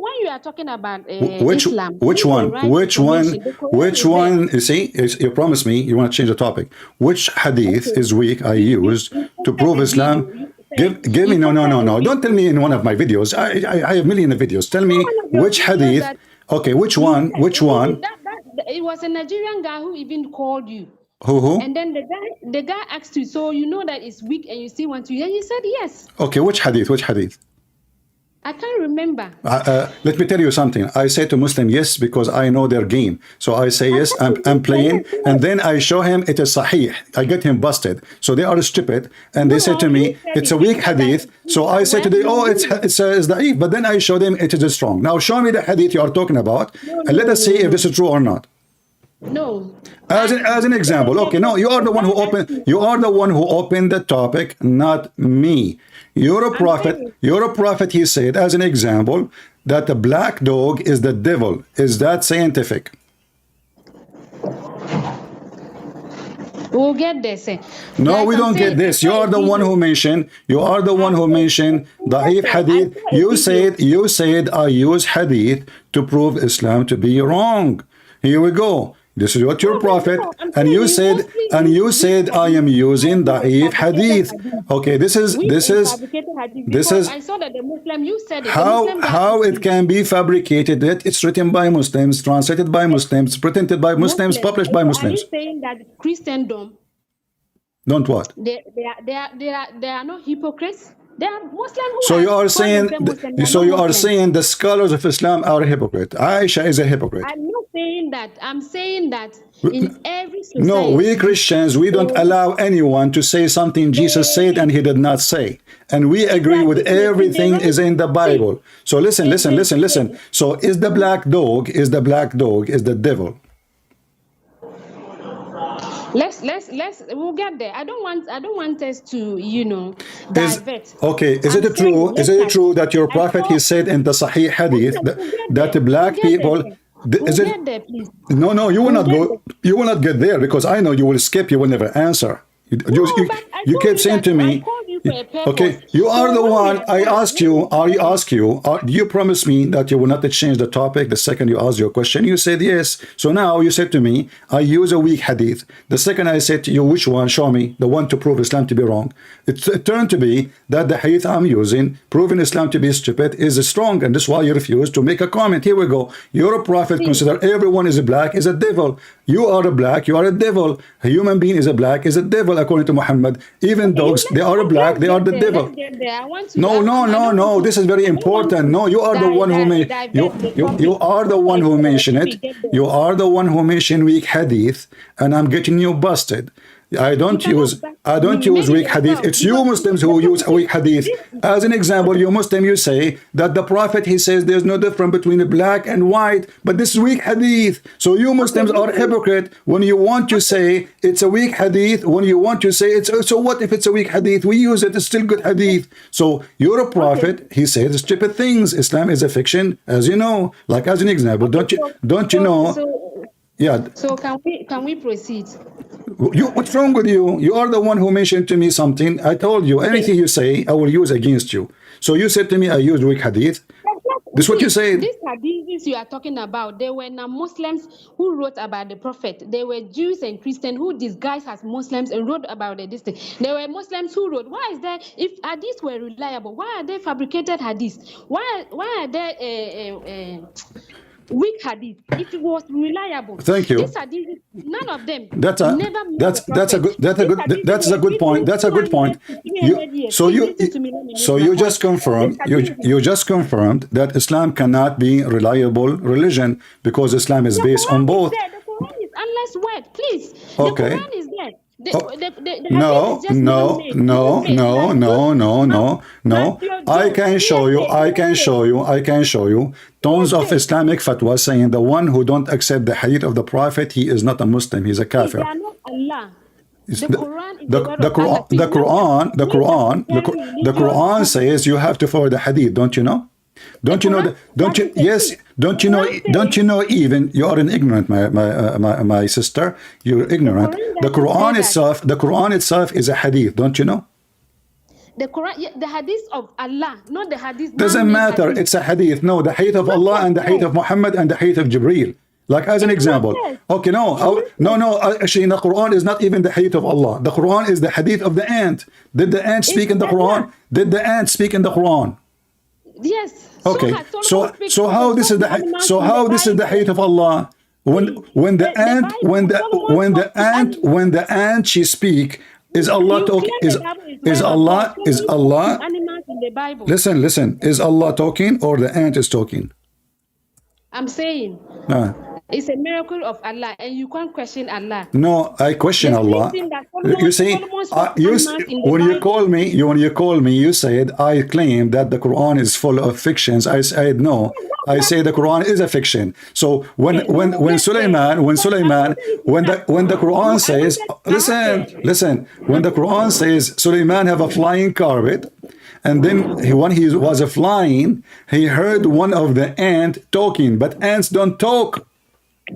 When you are talking about Which Islam, which one? Which one? Which one? You see, you promised me you want to change the topic. Which hadith is weak I used to prove Islam? Give me no. Don't tell me in one of my videos. I have millions of videos. Tell me which hadith. Okay, which one? Which one? It was a Nigerian guy who even called you. Who? And then the guy asked you, so you know that it's weak and you still want to, and you said yes. Okay, which hadith? Which hadith? I can't remember. Let me tell you something. I say to Muslim yes because I know their game. So I say yes, I'm playing, and then I show him it is sahih. I get him busted. So they are stupid, and they say to me it's a weak hadith. So I say to them, oh, it's da'if. But then I show them it is strong. Now show me the hadith you are talking about, and let us see if this is true or not. No. As an example, okay. No, you are the one who opened. You are the one who opened the topic, not me. You're a prophet. You're a prophet. He said, as an example, that the black dog is the devil. Is that scientific? We'll get this. No, Like we I'm don't saying, get this. You are the one who mentioned. You are the one who mentioned da'if hadith. You said I use hadith to prove Islam to be wrong. Here we go. This is what your prophet, and you said I am using da'if hadith. Okay, this is I saw that the Muslim, you said it. how it can be fabricated. That it's written by Muslims, translated by Muslims, pretended by Muslims, published by Muslims. Are you saying that Christendom Don't what? they are not hypocrites? They are Muslims who So you are saying Muslim. the scholars of Islam are a hypocrite. Aisha is a hypocrite. I'm not saying that. I'm saying that in every society. No, we Christians, we don't allow anyone to say something Jesus said and he did not say. And we agree with everything is in the Bible. So listen. So is the black dog, is the devil? Let's we'll get there. I don't want us to, divert. Okay, is it true that your prophet, he said in the Sahih Hadith that the black people... Get there, please. No, you will not go. You will not get there because I know you will skip. You will never answer. You kept saying to me, okay, you are the one. I asked you, do you promise me that you will not change the topic the second you ask your question? You said yes. So now you said to me, I use a weak hadith. The second I said to you, which one? Show me the one to prove Islam to be wrong. It turned to be that the hadith I'm using, proving Islam to be stupid, is strong, and that's why you refuse to make a comment. Here we go. You're a prophet. Consider everyone is a black, is a devil. You are a black, you are a devil. A human being is a black, is a devil, according to Muhammad. Even dogs, they are a black, they are the devil. No. This is very important. No, you are the one who made you are the one who mentioned it. You are the one who mentioned weak hadith, and I'm getting you busted. I don't use weak hadith. It's you Muslims who use weak hadith. As an example, you Muslim, you say that the Prophet, he says there's no difference between black and white, but this is weak hadith. So you Muslims are hypocrite when you want to say it's a weak hadith, when you want to say it's, so what if it's a weak hadith? We use it, it's still good hadith. So you're a prophet, he says stupid things. Islam is a fiction, as you know. Like as an example, don't you know? Yeah. So can we proceed? What's wrong with you? You are the one who mentioned to me something. I told you anything you say, I will use against you. So you said to me, I used weak hadith. This is what you said. These hadiths you are talking about, they were non-Muslims who wrote about the Prophet. They were Jews and Christians who disguised as Muslims and wrote about this thing. They were Muslims who wrote. Why is there, if hadiths were reliable, why are they fabricated hadiths? Why are there weak hadith? If it was reliable, thank you. These hadiths, none of them. That's a good point. That's a good point. You just confirmed that Islam cannot be reliable religion because Islam is based on both. The Quran is unless word, please. Okay. The Quran is there. No. I can show you tons of Islamic fatwa saying the one who don't accept the hadith of the Prophet, he is not a Muslim, he's a kafir. They are not Allah. The Quran says you have to follow the hadith, don't you know? Don't you know that? Don't you? Yes. Don't you know? Don't you know? Even you are an ignorant, my sister. You're ignorant. The Quran itself. The Quran itself is a hadith. Don't you know? The Quran, the hadith of Allah, not the hadith. Doesn't matter. Hadith. It's a hadith. No, the hadith of Allah and the hadith of Muhammad and the hadith of Jibreel. Like as an example. Okay, no. Actually, in the Quran is not even the hadith of Allah. The Quran is the hadith of the ant. Did the ant speak in the Quran? Did the ant speak in the Quran? Yes. Okay. So how this is the hadith of Allah? When the ant she speak, is Allah talking? Is Allah? Animals in the Bible. Listen. Is Allah talking or the ant is talking? I'm saying it's a miracle of Allah, and you can't question Allah. No, I question Allah. You see, when you call me, you said I claim that the Quran is full of fictions. I said no. I say the Quran is a fiction. So when the Quran says, listen, when the Quran says Sulaiman have a flying carpet, and then when he was flying, he heard one of the ant talking, but ants don't talk.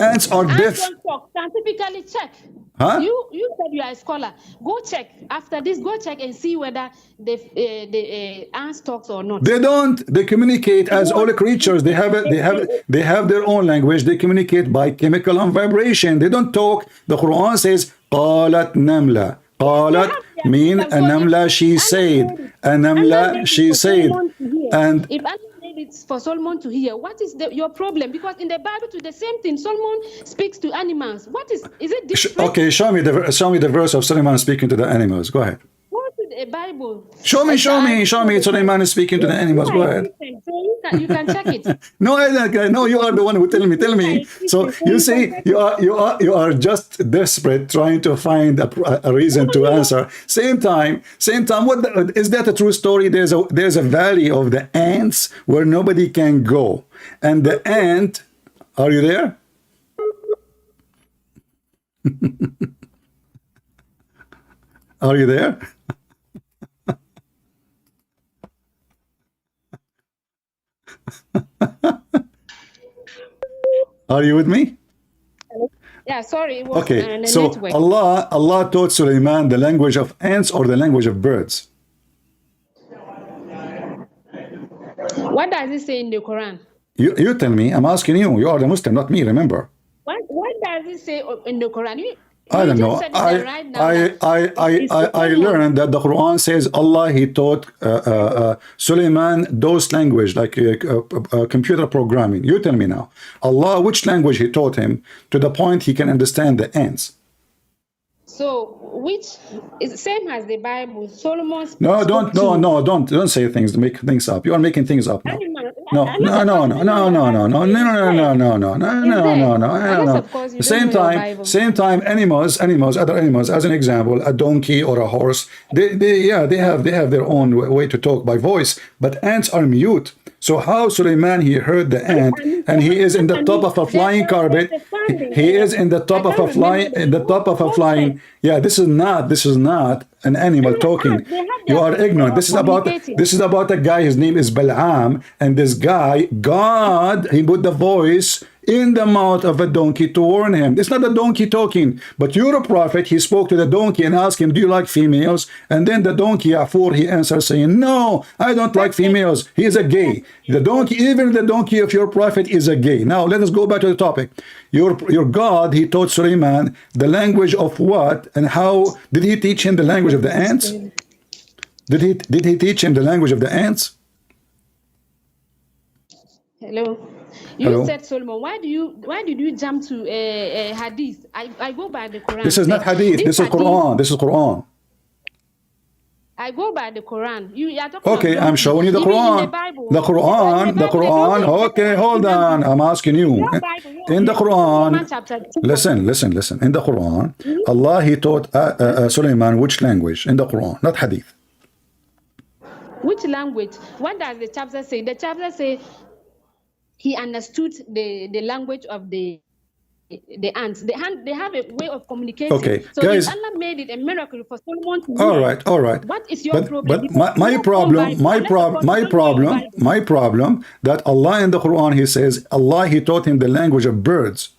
Ants are deaf. Ants don't talk. Scientifically check. Huh? You said you are a scholar. Go check. After this, go check and see whether the ants talks or not. They don't. They communicate as all creatures. They have their own language. They communicate by chemical and vibration. They don't talk. The Quran says, قالت نملة. قالت mean a namla she said. A namla she said. And if Allah made it for Solomon to hear, what is your problem? Because in the Bible, to the same thing, Solomon speaks to animals. What is it different? Okay, show me the verse of Solomon speaking to the animals. Go ahead. Go to the Bible. Show me. Solomon is speaking to the animals. Go ahead. So you can check it. No, you are the one who tell me. So you see, you are just desperate trying to find a reason to answer. Same time. Is that a true story? There's a valley of the ants where nobody can go, and the ant. Are you there? Are you there? Are you with me? Yeah, sorry. It was okay, so network. Allah taught Sulaiman the language of ants or the language of birds. What does it say in the Quran? You tell me. I'm asking you. You are the Muslim, not me. Remember. What does it say in the Quran? I don't know. I learned that the Quran says Allah he taught Sulaiman those language like computer programming. You tell me now, Allah which language he taught him to the point he can understand the ants. So which is same as the Bible? Solomon. No, don't say things. Make things up. You are making things up now. No. Same time, animals, other animals. As an example, a donkey or a horse. They have their own way to talk by voice. But ants are mute. So how Sulaiman he heard the ant, and he is in the top of a flying carpet. He is in the top of a flying. Yeah, this is not an animal talking. You are ignorant. This is about a guy. His name is Balaam, and this guy, God, he put the voice in the mouth of a donkey to warn him. It's not a donkey talking, but you're a prophet. He spoke to the donkey and asked him, do you like females? And then the donkey, Afur, he answered saying, no, I don't like females. He is a gay. Even the donkey of your prophet is a gay. Now, let us go back to the topic. Your God, he taught Sulaiman the language of what and how. Did he teach him the language of the ants? Did he teach him the language of the ants? Hello. You said Solomon. Why did you jump to hadith? I go by the Quran. This is not hadith. This is Quran. This is Quran. I go by the Quran. You are talking okay, I'm showing you the Quran. The Quran. Okay, hold on. I'm asking you. In the Quran, listen. In the Quran, Allah he taught Sulaiman which language? In the Quran, not hadith. Which language? What does the chapter say? The chapter say he understood the language of the ants. They have a way of communicating. Okay, so guys. if Allah made it a miracle for Solomon to All hear, right, all right. what is your problem? But Because my your own problem, Bible, my unless of course problem, you don't know your Bible. my problem that Allah in the Quran, He says, Allah, He taught him the language of birds.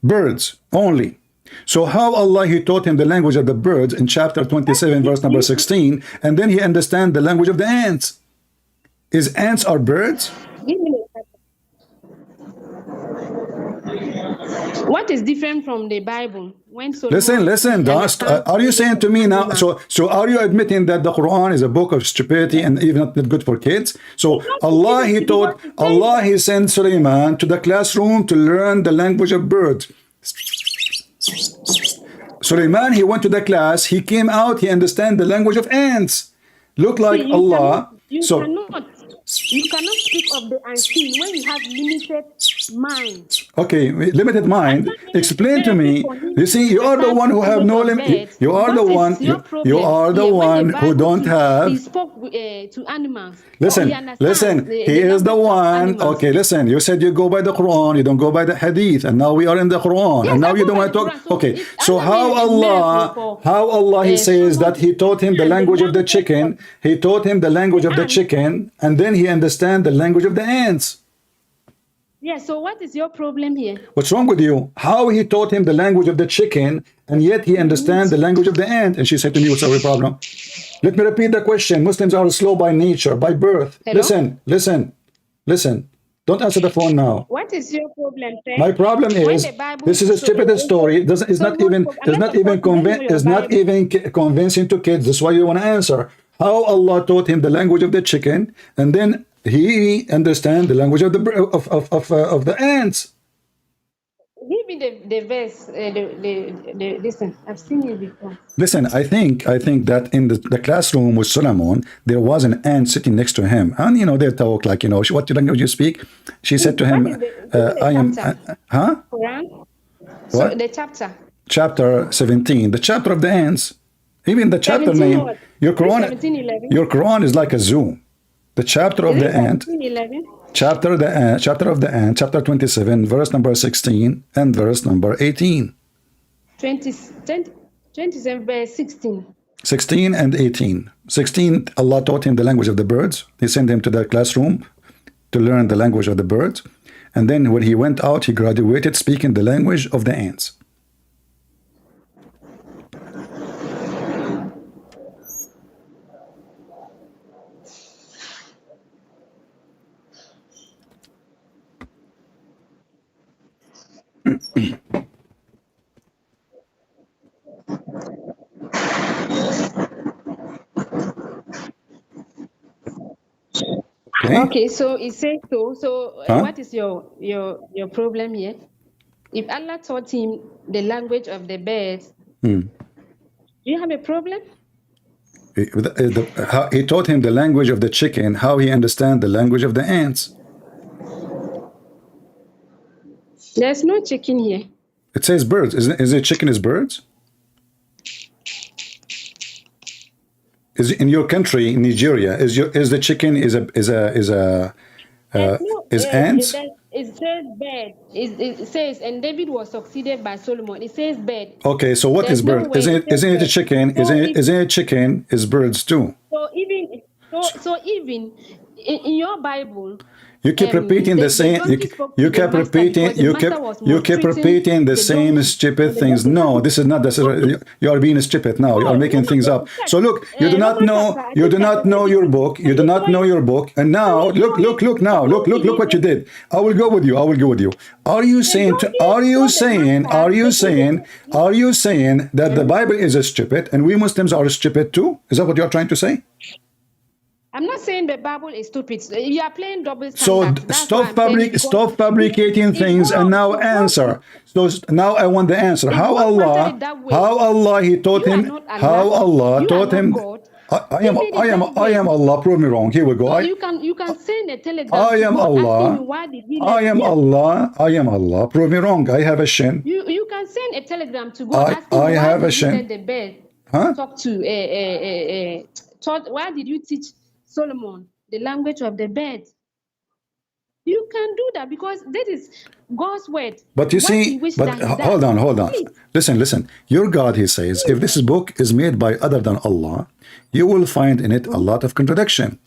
Birds only. So how Allah, He taught him the language of the birds in chapter 27, verse number 16, and then He understand the language of the ants. Is ants are birds? Give me a second. What is different from the Bible? When Solomon Listen, Das, are you saying to me now, so are you admitting that the Quran is a book of stupidity and even not good for kids? So Allah, He sent Sulaiman to the classroom to learn the language of birds. Sulaiman, he went to the class, he came out, he understand the language of ants. Look like Allah. You cannot speak of the unseen when you have limited mind. Okay, limited mind. Explain to me. You see, you are the one who have no limit. You are the one. You are the one who don't have. He spoke to animals. Listen. He is the one. Okay, listen. You said you go by the Quran. You don't go by the Hadith, and now we are in the Quran, and now you don't want to talk. Okay, so how Allah He says that He taught him the language of the chicken. He taught him the language of the chicken, and then he understand the language of the ants. Yeah, so what is your problem here? What's wrong with you? How He taught him the language of the chicken, and yet he understands the language of the ant? And she said to me, what's our problem? Let me repeat the question. Muslims are slow by nature, by birth. Hello? Listen. Don't answer the phone now. What is your problem, sir? My problem is, this is a stupid story. It's not even convincing to kids. That's why you want to answer. How Allah taught him the language of the chicken, and then he understand the language of the ants. Give me the verse. Listen, I've seen it before. Listen, I think that in the classroom with Solomon, there was an ant sitting next to him, and they talk like, what language you speak? She said to him, I am, huh? Quran? What? So the chapter. Chapter 17, the chapter of the ants. Even the chapter name, what? your Quran, 17:11. your Quran is like a zoo. The chapter of the ant, 17:11. chapter of the ant, chapter 27, verse number 16 and verse number 18. 27, verse 16. 16 and 18. 16, Allah taught him the language of the birds. He sent him to the classroom to learn the language of the birds. And then when he went out, he graduated speaking the language of the ants. Okay, so it says so. So what is your problem here? If Allah taught him the language of the birds, do you have a problem? He taught him the language of the chicken. How he understand the language of the ants? There's no chicken here. It says birds. Is it chicken is birds? Is in your country, in Nigeria, is the chicken is ants? It says bird. It says, and David was succeeded by Solomon. It says bird. Okay, so what is bird? Isn't it a chicken? Isn't it chicken? Is birds too? So even in your Bible, you keep repeating the same. You kept repeating. You kept repeating the same stupid things. No, this is not. You are being stupid now. You are making things up. So look, you do not know. You do not know your book. You do not know your book. And now look now. Look what you did. I will go with you. Are you saying that the Bible is stupid and we Muslims are stupid too? Is that what you are trying to say? I'm not saying the Bible is stupid. You are playing double So standard. stop fabricating things and now answer. So now I want the answer. How Allah He taught him. How Allah taught him. I am Allah. Prove me wrong. Here we go. You can send a telegram. I am Allah. I am Allah. Prove me wrong. I have a shin. You can send a telegram to go ask him I have a why shin. did you the bed? Huh? Talk to why did you teach Solomon the language of the bird? You can do that because that is God's word. But you What see, He wished but that He hold does. on. Please. Listen. Your God, he says, if this book is made by other than Allah, you will find in it a lot of contradiction.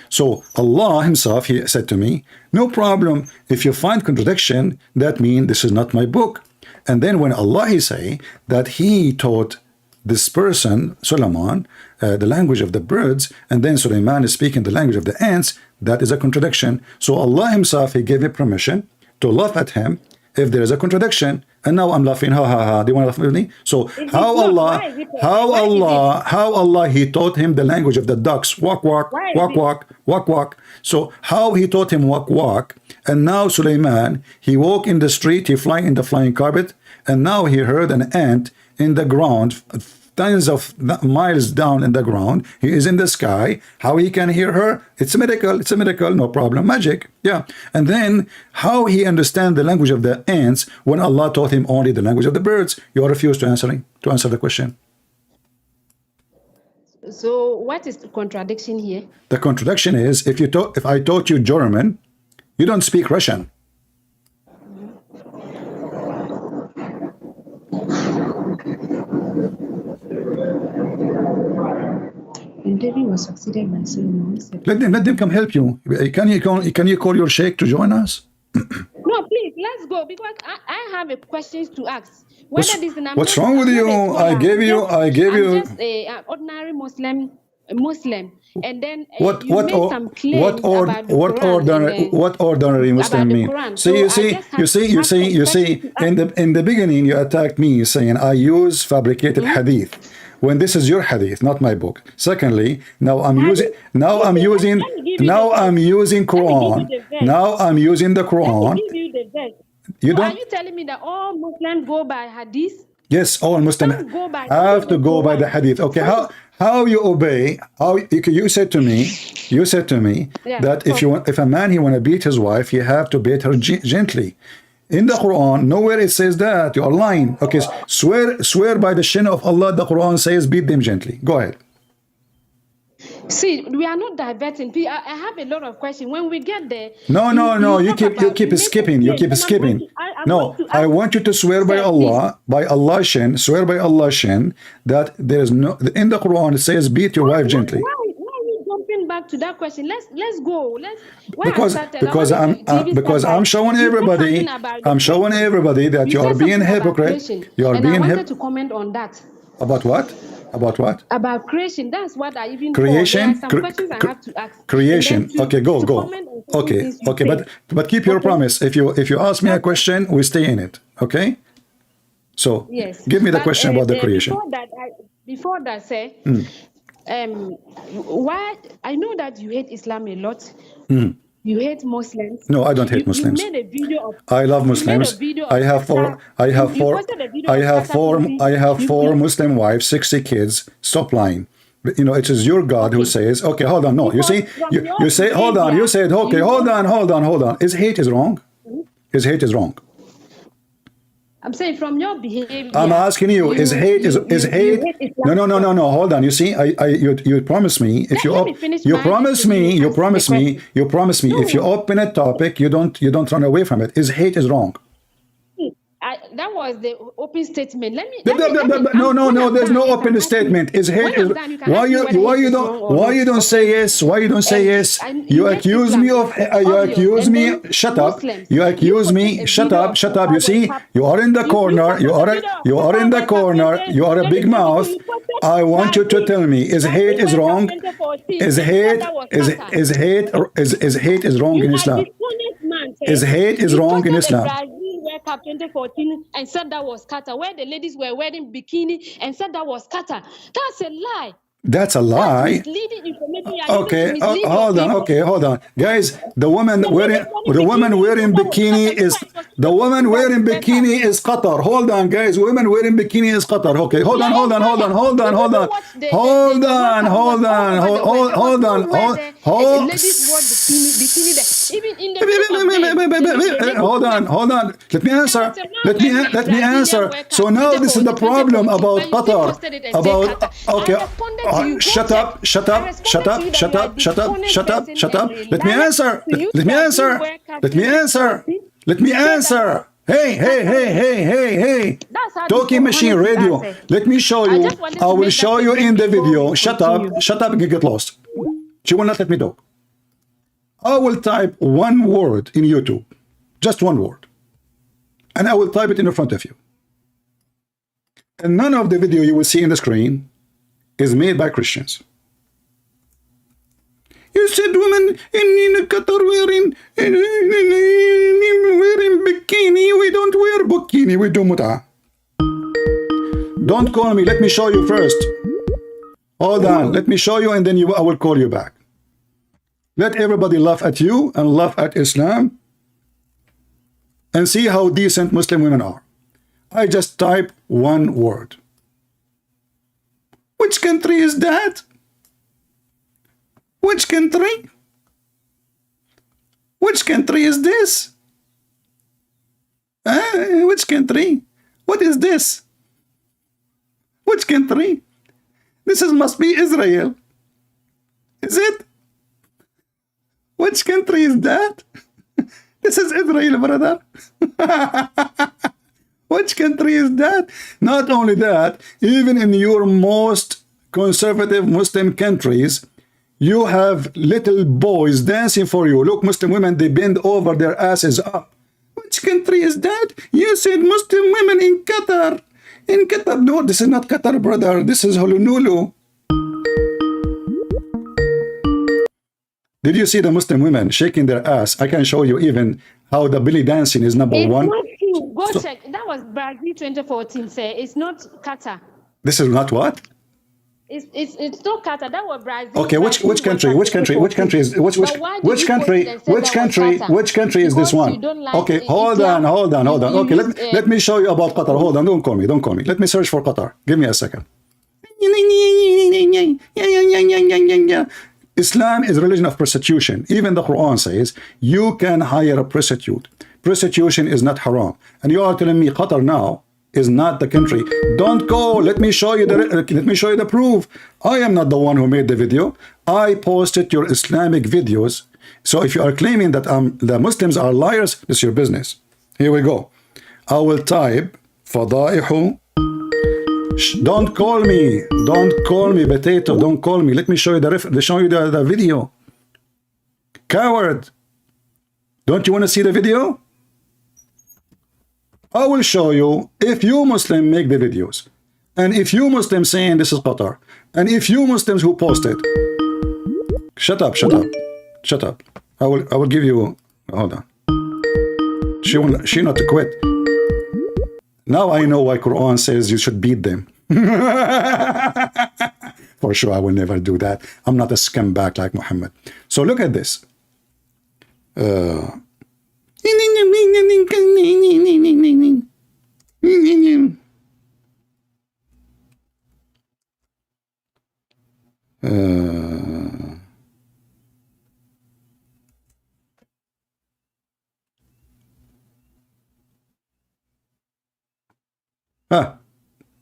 So Allah himself, he said to me, no problem. If you find contradiction, that means this is not my book. And then when Allah, he say that he taught this person, Solomon, the language of the birds, and then Suleiman is speaking the language of the ants, that is a contradiction. So Allah himself, he gave me permission to laugh at him if there is a contradiction. And now I'm laughing, ha ha ha. Do you want to laugh with me? So how Allah, he taught him the language of the ducks, walk, walk, walk, walk, walk, walk. So how he taught him walk, walk, and now Suleiman, he walk in the street, he fly in the flying carpet, and now he heard an ant in the ground, tens of miles down in the ground. He is in the sky. How he can hear her? It's a miracle. It's a miracle. No problem. Magic. Yeah. And then how he understand the language of the ants when Allah taught him only the language of the birds? You refuse to answer the question. So what is the contradiction here? The contradiction is if I taught you German, you don't speak Russian. And David was succeeded by Solomon. Let them come help you. Can you call your sheikh to join us? No, please, let's go because I have a questions to ask. What's wrong with you? I gave you. I'm just an ordinary Muslim, and then what some claims about the Quran what ordinary Muslim mean? You see. In the beginning, you attacked me saying I use fabricated hadith. When this is your hadith, not my book. Secondly, now I'm using Quran. Now I'm using the Quran. Are you telling me that all Muslims go by hadith? Yes, all Muslims have to go by the hadith. Okay, how you obey? How you said to me that if a man he want to beat his wife, he have to beat her gently. In the Quran, nowhere it says that. You are lying. Okay, swear by the shin of Allah. The Quran says beat them gently. Go ahead. See, we are not diverting. I have a lot of questions. When we get there, no. You keep skipping. You keep skipping. No, I want you to swear by Allah, shin. Swear by Allah shin that there is no. In the Quran it says beat your wife gently. Back to that question. Let's go. Because I'm showing everybody. I'm showing everybody that you are being hypocrite. You are being hypocrite. I wanted to comment on that. About what? About what? About creation. That's what I even. Creation. There are some questions I have to ask. Creation. Okay, go. Okay. But keep your promise. If you ask me a question, we stay in it. Okay. So yes. Give me the question about the creation. Before that, say. Why I know that you hate Islam a lot. You hate Muslims. No, I don't hate Muslims. You made a video of, I love Muslims. I have four Muslim wives, 60 kids. Stop lying. It is your God who says, okay, hold on. No, you say, hold on. You said, okay, hold on. Is hate is wrong? Is hate is wrong? I'm saying from your behavior. I'm asking you, is hate? No. Hold on. You see, you promise me if you promise me. If you open a topic, you don't run away from it. Is hate is wrong? That was the open statement. No. There's no open statement. Is hate? Why you don't say yes? Why you don't say yes? You accuse me of. You accuse me. Shut up. You accuse me. Shut up. You see, you are in the corner. You are in the corner. You are a big mouth. I want you to tell me: is hate is wrong? Is hate is wrong in Islam? Is hate is wrong in Islam? Cup 2014 and said that was Qatar, where the ladies were wearing bikini and said that was Qatar. That's a lie. That's a lie. Okay, hold on. Guys, the woman wearing bikini is Qatar. Hold on, guys. Women wearing bikini is Qatar. Okay, hold on. hold on. Let me answer. Let me answer. So now this is the problem about Qatar. About okay. Shut up. Let me answer. Let me answer. Hey. Talking machine radio. Let me show you. I will show you in the video. Shut up and get lost. She will not let me talk. I will type one word in YouTube. Just one word. And I will type it in front of you. And none of the video you will see in the screen is made by Christians. You said women in Qatar wearing bikini. We don't wear bikini. We do mut'ah. Don't call me. Let me show you first. Hold on. Let me show you and then I will call you back. Let everybody laugh at you and laugh at Islam and see how decent Muslim women are. I just type one word. Which country is that? Which country? Which country is this? Which country? What is this? Which country? This must be Israel. Is it? Which country is that? This is Israel, brother. Which country is that? Not only that, even in your most conservative Muslim countries, you have little boys dancing for you. Look, Muslim women, they bend over their asses up. Which country is that? You said Muslim women in Qatar. In Qatar. No, this is not Qatar, brother. This is Honolulu. Did you see the Muslim women shaking their ass? I can show you even how the belly dancing is number one. Go check. That was Brazil 2014, sir. It's not Qatar. This is not what? It's not Qatar. That was Brazil. Okay, which country is which country is this one? Okay, hold on. Okay, let me show you about Qatar. Hold on, don't call me. Let me search for Qatar. Give me a second. Islam is a religion of prostitution. Even the Quran says you can hire a prostitute. Prostitution is not haram. And you are telling me Qatar now is not the country. Don't go. Let me show you the proof. I am not the one who made the video. I posted your Islamic videos. So if you are claiming that the Muslims are liars, it's your business. Here we go. I will type Fadaihu. Don't call me. Don't call me, potato. Don't call me. Let me show you the video. Coward. Don't you want to see the video? I will show you if you Muslim make the videos. And if you Muslims saying this is Qatar. And if you Muslims who post it. Shut up. I will give you, hold on. She not to quit. Now I know why Quran says you should beat them. For sure, I will never do that. I'm not a scumbag like Mohammed. So look at this.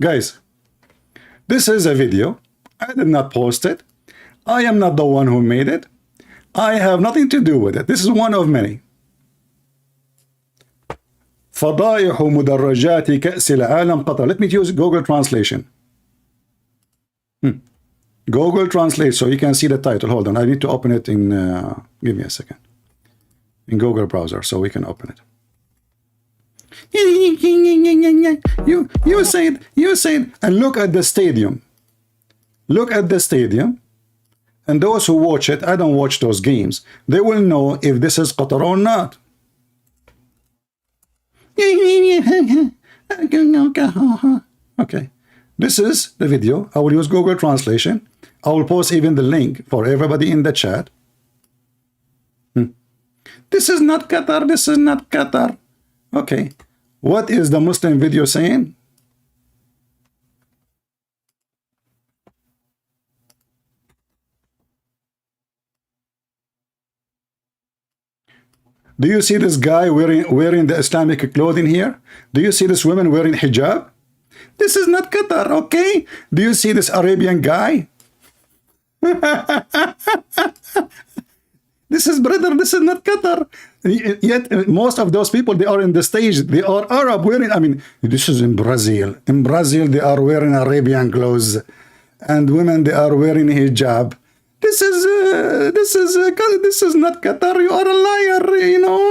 Guys, this is a video. I did not post it. I am not the one who made it. I have nothing to do with it. This is one of many. فضائح مدرجات كأس العالم قطر. Let me use Google translation. Google Translate so you can see the title. Hold on, I need to open it in give me a second. In Google browser so we can open it. You said and look at the stadium. Look at the stadium. And those who watch it, I don't watch those games. They will know if this is Qatar or not. Okay. This is the video. I will use Google Translation. I will post even the link for everybody in the chat. This is not Qatar. This is not Qatar. Okay. What is the Muslim video saying? Do you see this guy wearing the Islamic clothing here? Do you see this woman wearing hijab? This is not Qatar, okay? Do you see this Arabian guy? This is not Qatar. Yet most of those people, they are in the stage, they are Arab wearing, I mean, this is in Brazil. In Brazil, they are wearing Arabian clothes. And women, they are wearing hijab. This is not Qatar. You are a liar, you know.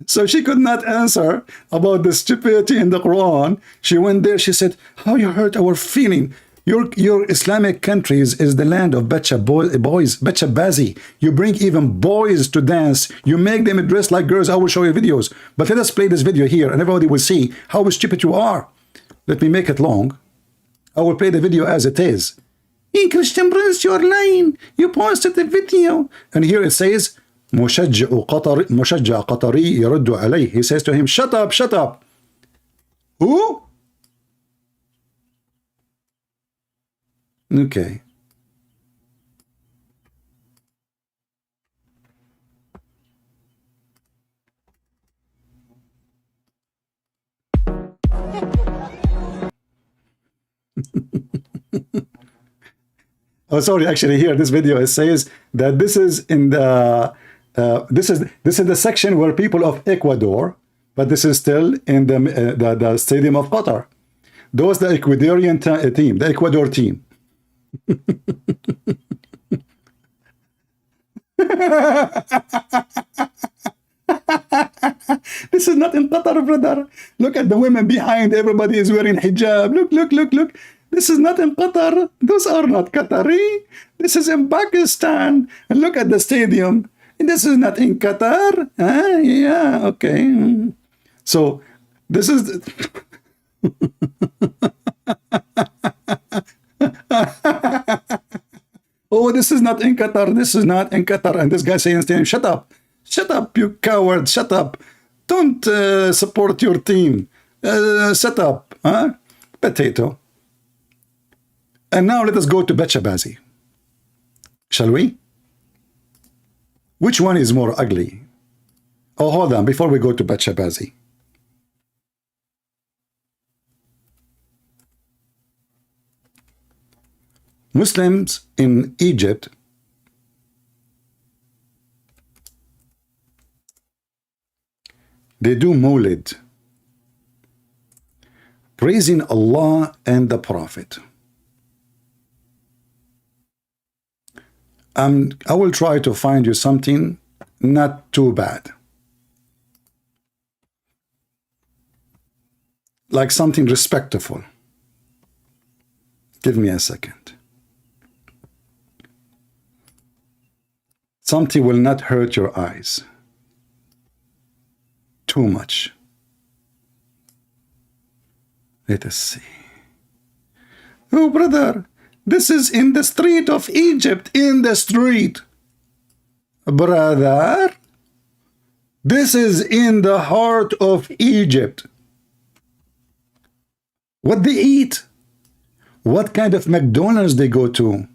So she could not answer about the stupidity in the Quran. She went there. She said, "How you hurt our feeling? Your Islamic countries is the land of boys, bacha bazi. You bring even boys to dance. You make them dress like girls. I will show you videos. But let us play this video here, and everybody will see how stupid you are. Let me make it long. I will play the video as it is. In Christian Prince, you're lying. You posted the video. And here it says, مشجع قطري يرد عليه. He says to him, shut up, shut up. Who? Okay. Oh, sorry. Actually, here this video it says that this is in the this is the section where people of Ecuador, but this is still in the stadium of Qatar. Those the Ecuadorian team, the Ecuador team. This is not in Qatar, brother. Look at the women behind. Everybody is wearing hijab. Look, look, look, look. This is not in Qatar. Those are not Qatari. This is in Pakistan. And look at the stadium. This is not in Qatar. Yeah, okay. So this is... Oh, this is not in Qatar. This is not in Qatar. And this guy saying, shut up. Shut up, you coward. Shut up. Don't support your team. Shut up. Huh? Potato. And now let us go to Bachabazi. Shall we? Which one is more ugly? Oh, hold on. Before we go to Bachabazi. Muslims in Egypt they do Mawlid, praising Allah and the Prophet. I will try to find you something not too bad. Like something respectful. Give me a second. Something will not hurt your eyes too much. Let us see. Oh, brother, this is in the street of Egypt, in the street. Brother, this is in the heart of Egypt. What they eat, what kind of McDonald's they go to.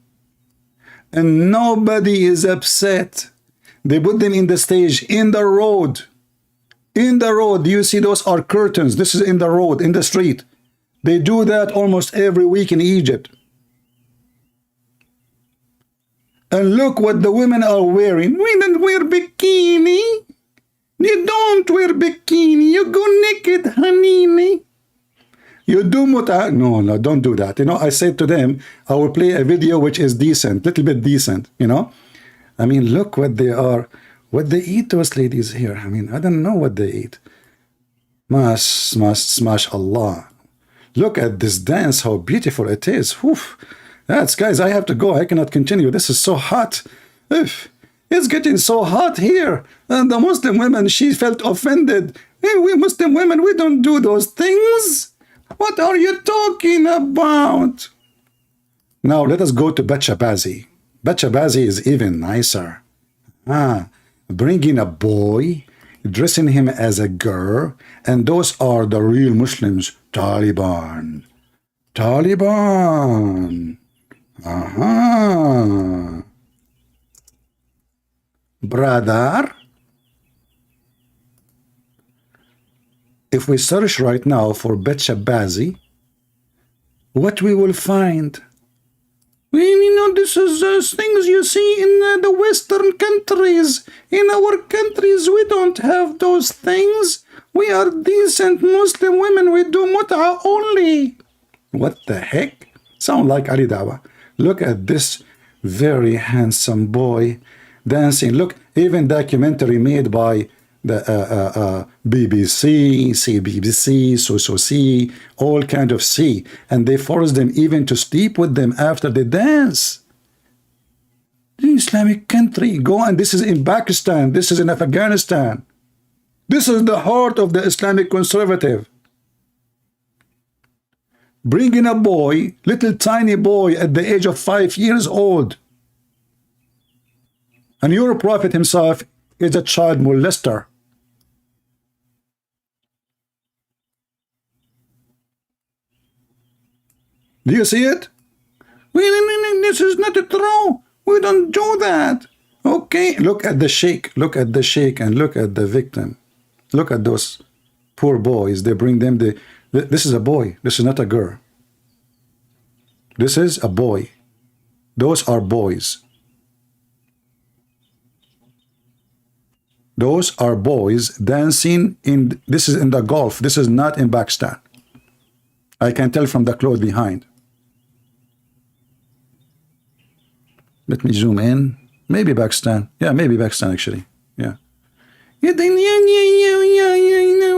And nobody is upset. They put them in the stage, in the road. In the road, you see those are curtains. This is in the road, in the street. They do that almost every week in Egypt. And look what the women are wearing. We don't wear bikini. You don't wear bikini. You go naked, honey. You do muta. No, don't do that. You know, I said to them, I will play a video which is decent, little bit decent, you know. I mean, look what they are, what they eat, those ladies here. I mean, I don't know what they eat. Smash Allah. Look at this dance, how beautiful it is. Oof. That's, guys, I have to go. I cannot continue. This is so hot. Oof. It's getting so hot here. And the Muslim women, she felt offended. Hey, we Muslim women, we don't do those things. What are you talking about? Now let us go to Bachabazi. Bachabazi is even nicer. Bringing a boy, dressing him as a girl, and those are the real Muslims. Taliban. Taliban. brother. If we search right now for Bet Shabazi, what we will find? Well, you know, this is things you see in the Western countries. In our countries, we don't have those things. We are decent Muslim women. We do mut'a only. What the heck? Sound like Ali Dawah. Look at this very handsome boy dancing. Look, even documentary made by the BBC, CBBC, So-So-C, all kind of C, and they force them even to sleep with them after they dance. The Islamic country, go on. This is in Pakistan, this is in Afghanistan. This is the heart of the Islamic conservative. Bringing a boy, little tiny boy at the age of 5 years old. And your prophet himself is a child molester. Do you see it? This is not true. We don't do that. Okay, look at the sheikh. Look at the sheikh and look at the victim. Look at those poor boys. They bring them this is a boy. This is not a girl. This is a boy. Those are boys. Those are boys dancing in, this is in the Gulf. This is not in Pakistan. I can tell from the clothes behind. Let me zoom in. Maybe Pakistan. Yeah, maybe Pakistan actually. Yeah. Yeah,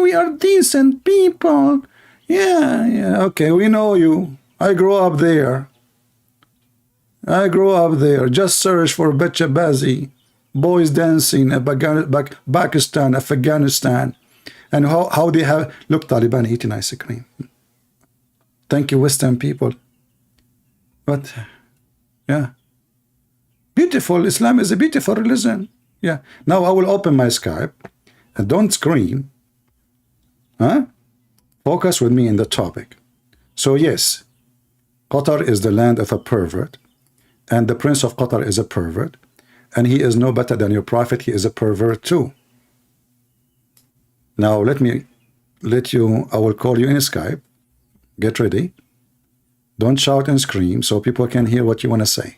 we are decent people. Yeah. Okay, we know you. I grew up there. Just search for Bet Shabazi. Boys dancing in Pakistan, Afghanistan. And how they have... Look, Taliban eating ice cream. Thank you, Western people. But, yeah. Beautiful. Islam is a beautiful religion. Yeah. Now I will open my Skype. And don't scream. Huh? Focus with me in the topic. So, yes. Qatar is the land of a pervert. And the Prince of Qatar is a pervert. And he is no better than your prophet. He is a pervert too. Now let me let you, I will call you in Skype. Get ready. Don't shout and scream so people can hear what you want to say.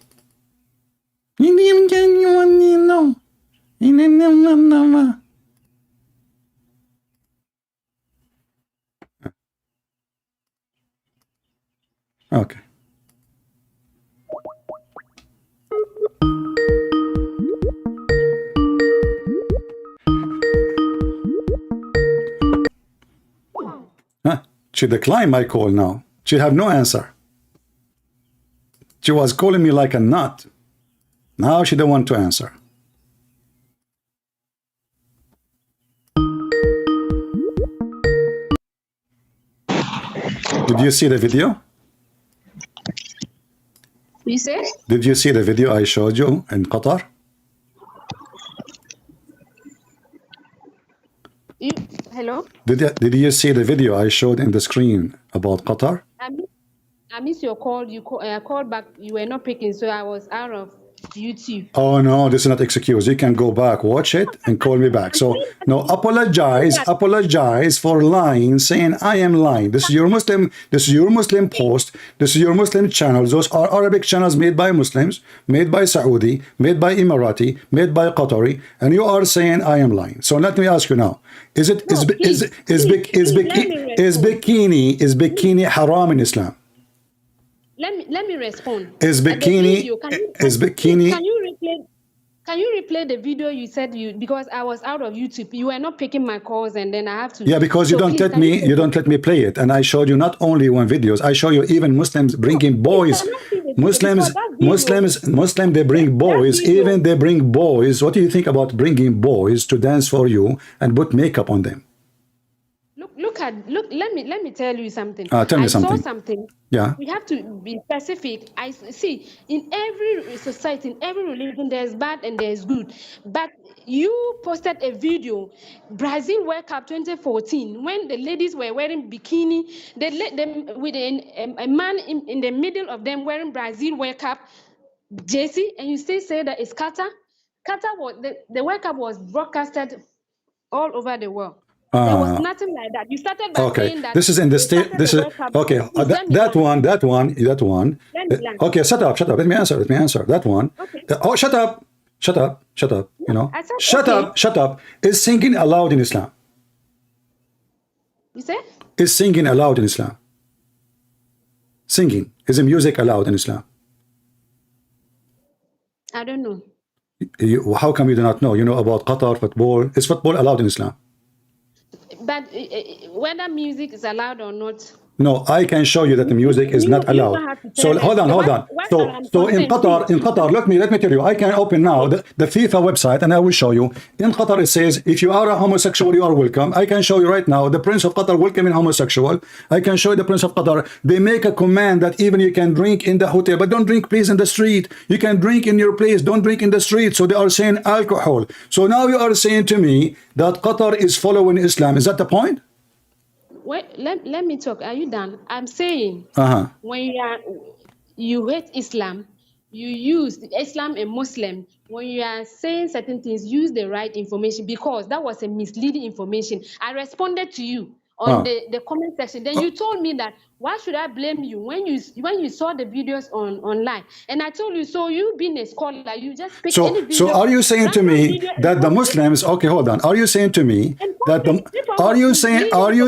Okay. She declined my call now. She have no answer. She was calling me like a nut. Now she don't want to answer. Did you see the video? You said? Did you see the video I showed you in Qatar? Hello? Did you see the video I showed in the screen about Qatar? I missed your call. I called back. You were not picking, so I was out of YouTube. Oh no, this is not excuse. You can go back, watch it, and call me back. So no, apologize for lying, saying I am lying. This is your Muslim post. This is your Muslim channels. Those are Arabic channels made by Muslims, made by Saudi, made by Emirati, made by Qatari, and you are saying I am lying. So let me ask you now: is bikini haram in Islam? Let me respond. Is bikini? Can you replay the video you said because I was out of YouTube. You were not picking my calls, and then I have to. Yeah, because you don't let me play it, and I showed you not only one videos. I show you even Muslims bringing boys. Muslims, they bring boys. Even they bring boys. What do you think about bringing boys to dance for you and put makeup on them? Look. Let me tell you something. Tell me something. I saw something. Yeah. We have to be specific. I see in every society, in every religion, there's bad and there's good. But you posted a video, Brazil World Cup 2014, when the ladies were wearing bikini. They let them with a man in the middle of them wearing Brazil World Cup jersey, and you still say that it's Qatar. Qatar was the World Cup was broadcasted all over the world. There was nothing like that. You started by saying that this is in the state. This is okay. That one. Okay, shut up. Let me answer. That one. Okay. Oh, shut up. You know, I said, shut up. Is singing allowed in Islam? You said? Is singing allowed in Islam? Singing, is the music allowed in Islam? I don't know. How come you do not know? You know about Qatar football. Is football allowed in Islam? But whether music is allowed or not. No, I can show you that the music is not allowed. So hold on. So in Qatar, let me tell you, I can open now the FIFA website and I will show you. In Qatar it says, if you are a homosexual, you are welcome. I can show you right now, the Prince of Qatar welcoming homosexual. I can show you the Prince of Qatar. They make a command that even you can drink in the hotel, but don't drink please in the street. You can drink in your place, don't drink in the street. So they are saying alcohol. So now you are saying to me that Qatar is following Islam. Is that the point? Wait, let me talk. Are you done? I'm saying when you hate Islam, you use Islam and Muslim. When you are saying certain things, use the right information, because that was a misleading information. I responded to you on the comment section. Then you told me that why should I blame you when you saw the videos online? And I told you, so you being a scholar, you just pick any video. So are you saying to me that the Muslims? Okay, hold on. Are you saying to me that the? Are you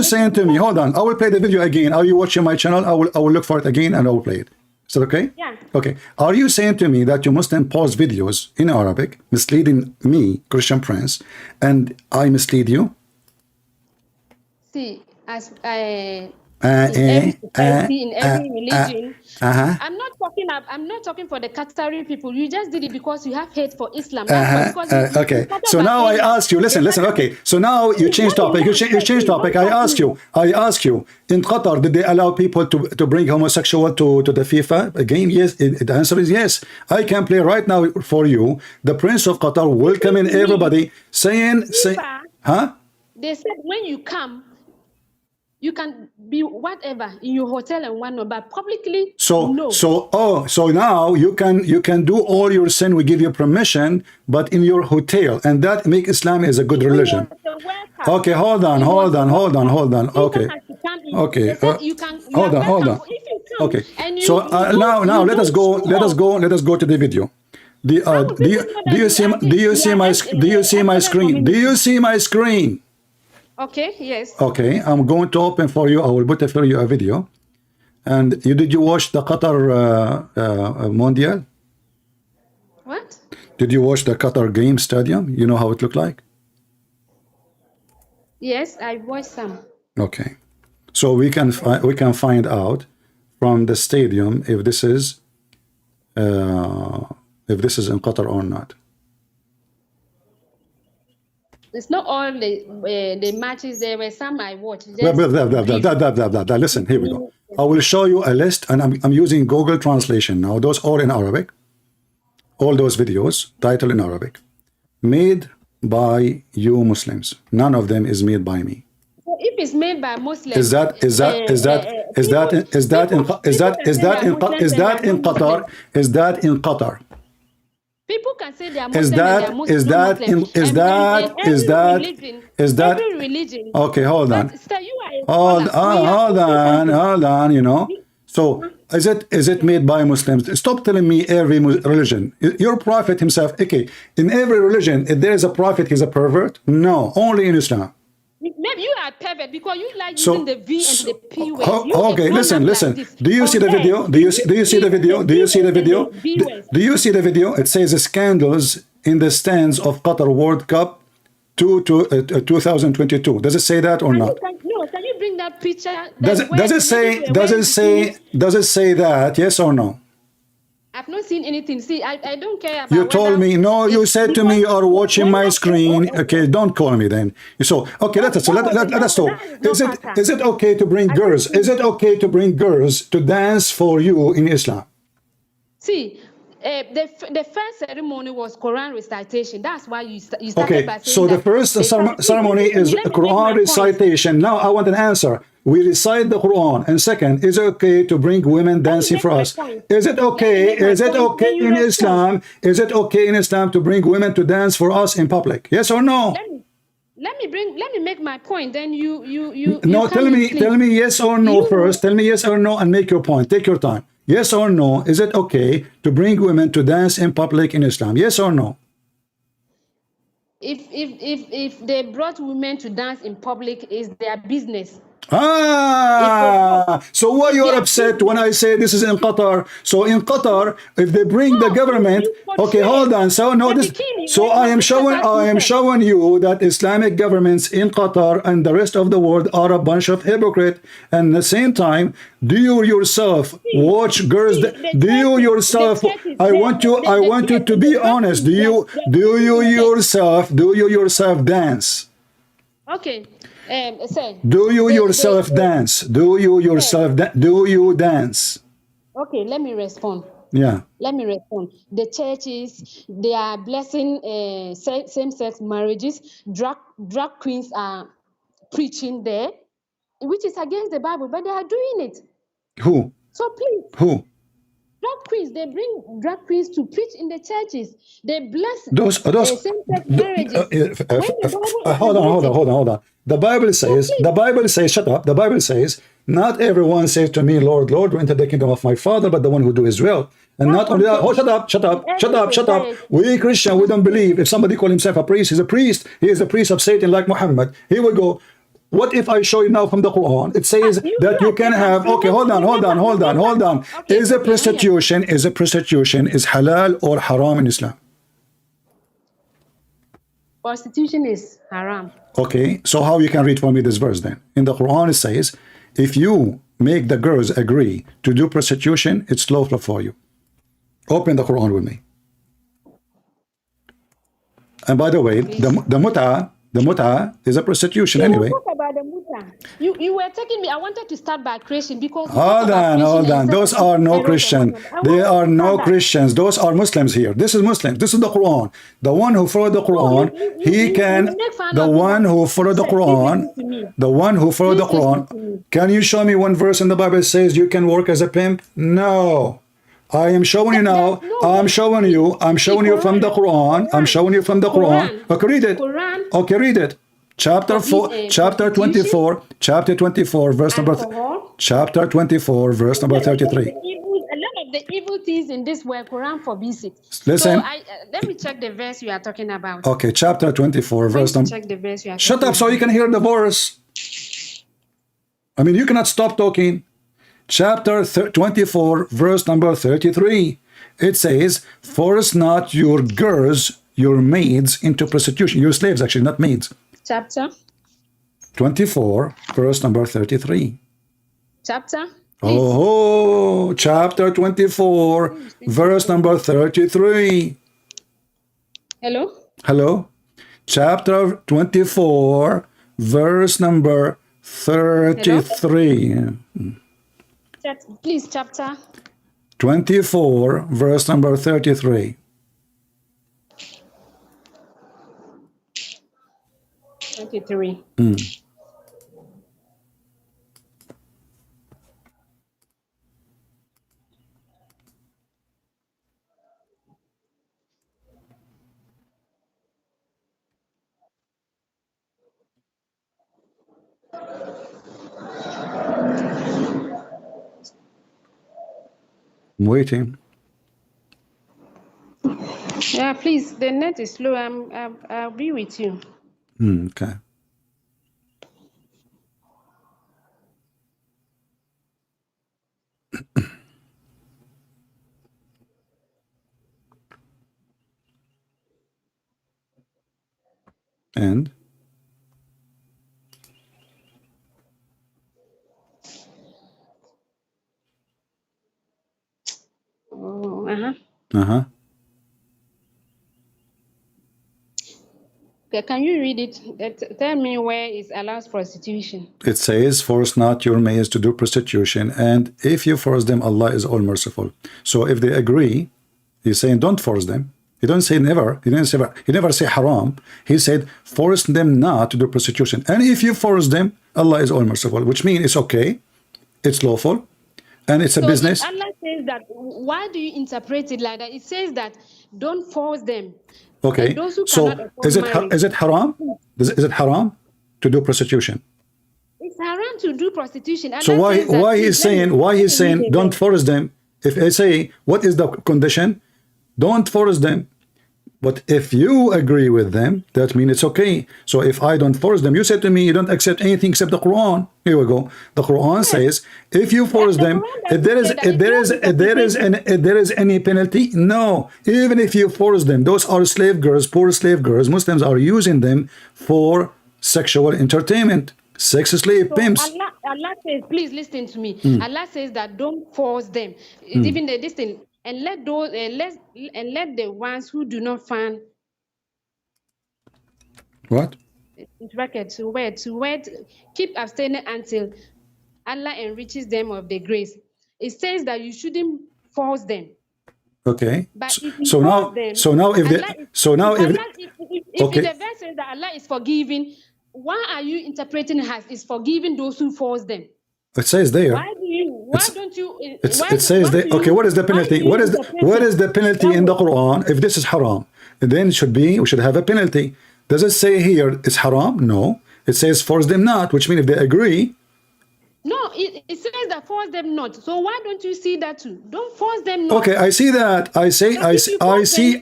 saying to me? Hold on. I will play the video again. Are you watching my channel? I will look for it again and I will play it. Is that okay? Yeah. Okay. Are you saying to me that you Muslim post videos in Arabic misleading me, Christian Prince, and I mislead you? See, as in every religion, I'm not talking for the Qatari people. You just did it because you have hate for Islam. Okay. So now I ask you. Listen. Okay. So now you change topic. You change topic. I ask you. In Qatar, did they allow people to bring homosexual to the FIFA game? Yes. The answer is yes. I can play right now for you. The Prince of Qatar welcoming everybody, saying, They said when you come, you can be whatever in your hotel and whatnot, but publicly, no. So now you can do all your sin. We give you permission, but in your hotel, and that make Islam is a good religion. Okay, hold on. Okay. Hold on. Okay. So now let us go to the video. Do you see my screen? Do you see my screen? Okay, yes. Okay, I'm going to open for you. I will put for you a video. And did you watch the Qatar Mondial? What? Did you watch the Qatar game stadium? You know how it looked like? Yes, I watched some. Okay, so we can find out from the stadium if this is in Qatar or not. It's not all the matches. There were some I watched. Listen, here we go. I will show you a list, and I'm using Google translation now. Those all in Arabic. All those videos, title in Arabic, made by you Muslims. None of them is made by me. So if it's made by Muslims, is that in Qatar? Is that in Qatar? People can say they are Muslim every religion. Okay, hold on. Hold on, you know. So is it made by Muslims? Stop telling me every religion. Your prophet himself, okay, in every religion, if there is a prophet, he's a pervert? No, only in Islam. Maybe you are pervert because you like using the V and the P words. Okay, listen. Do you see the video? Do you see the video? Do you see the video? Do you see the video? It says scandals in the stands of Qatar World Cup 2022. Does it say that or not? No. Can you bring that picture? Does it say that? Yes or no? I've not seen anything. See, I don't care about. You told me no. You said to me you are watching my screen. Okay, don't call me then. So okay, let us talk. Is it okay to bring girls? Is it okay to bring girls to dance for you in Islam? See, the first ceremony was Quran recitation. That's why you started by saying so the first ceremony is Quran recitation. Now I want an answer. we recite the Quran. And second, is it okay to bring women dancing for us? Is it okay? Is it okay in Islam? Is it okay in Islam to bring women to dance for us in public? Yes or no? Let me make my point. Then you no, tell me yes or no first. Tell me yes or no and make your point. Take your time. Yes or no? Is it okay to bring women to dance in public in Islam? Yes or no? If they brought women to dance in public, is their business. So why you are upset when I say this is in Qatar? So in Qatar, if they bring the government, okay, hold on. So no, this. So I am showing you that Islamic governments in Qatar and the rest of the world are a bunch of hypocrites. And at the same time, do you yourself watch girls? Do you yourself? I want you to be honest. Do you yourself dance? Okay. Do you yourself dance? Do you dance? Okay, let me respond. Yeah. Let me respond. The churches, they are blessing same-sex marriages. Drag queens are preaching there, which is against the Bible, but they are doing it. Who? So please. Who? Drag queens, they bring drag queens to preach in the churches. They bless those same-sex marriages. Hold on. The Bible says, shut up. The Bible says, not everyone says to me, Lord, Lord, go into the kingdom of my Father, but the one who do his will. And not only that, shut up. We Christian, we don't believe if somebody call himself a priest, he's a priest. He is a priest of Satan like Mohammed. He will go, what if I show you now from the Quran? It says that you can have, okay, hold on. Is prostitution halal or haram in Islam? Prostitution is haram. Okay, so how you can read for me this verse then? In the Quran it says, if you make the girls agree to do prostitution, it's lawful for you. Open the Quran with me. And by the way, the mut'a is a prostitution anyway. Talk about the mut'a. You were taking me. I wanted to start by Christian because hold on. Those are no Christians. They are no Christians. Those are Muslims here. This is Muslims. This is the Quran. The one who followed the Quran, the one who followed the Quran. Can you show me one verse in the Bible that says you can work as a pimp? No. I am showing you now. I'm showing you from the Quran. I'm showing you from the Quran. Okay, read it. Okay, read it. Chapter 24, verse number 33. A lot of the evil things in this world, Quran forbids it. Listen. So let me check the verse you are talking about. Okay, chapter 24, verse number. Check the verse you are Shut up so you can hear the verse. I mean, you cannot stop talking. Chapter 24, verse number 33. It says, force not your girls, your maids, into prostitution. Your slaves, actually, not maids. Chapter 24, verse number 33. Chapter? Oh, chapter 24, verse number 33. Hello? Chapter 24, verse number 33. Hello? Please, chapter 24, verse number 33. 33. I'm waiting. Yeah, please. The net is slow. I'll be with you. Okay. And Okay, can you read it? Tell me where it allows prostitution. It says, force not your maids to do prostitution, and if you force them, Allah is all merciful. So if they agree, he's saying don't force them. He don't say never. He never say haram. He said force them not to do prostitution. And if you force them, Allah is all merciful, which means it's okay, it's lawful, and it's a So business. if Allah says that, why do you interpret it like that? It says that don't force them. Okay, And those who so cannot afford marriage. is it haram? Is it haram to do prostitution? It's haram to do prostitution. So Allah says that, why he's saying don't force them? If I say what is the condition, don't force them. But if you agree with them, that means it's okay. So if I don't force them, you said to me you don't accept anything except the Quran. Here we go. The Quran says if you force them, if there is any penalty, no. Even if you force them, those are slave girls, poor slave girls. Muslims are using them for sexual entertainment. Sex slave pimps. Allah says, please listen to me. Allah says that don't force them. Even the distance. And let those let the ones who do not find What? to wed keep abstaining until Allah enriches them of the grace. It says that you shouldn't force them. Okay. But if you So now, force them, so now if Allah the, is- so now if, if okay. the verse says that Allah is forgiving, why are you interpreting it as is forgiving those who force them? it says there. Why do you? Why don't you? It why- says why that. do Okay, you- what is the why penalty? do you What is the penalty in the Quran? If this is haram, then it should be we should have a penalty. Does it say here it's haram? No. It says force them not, which means if they agree. No, it says that force them not. So why don't you see that too? Don't force them not. Okay, I see that. I see that. I see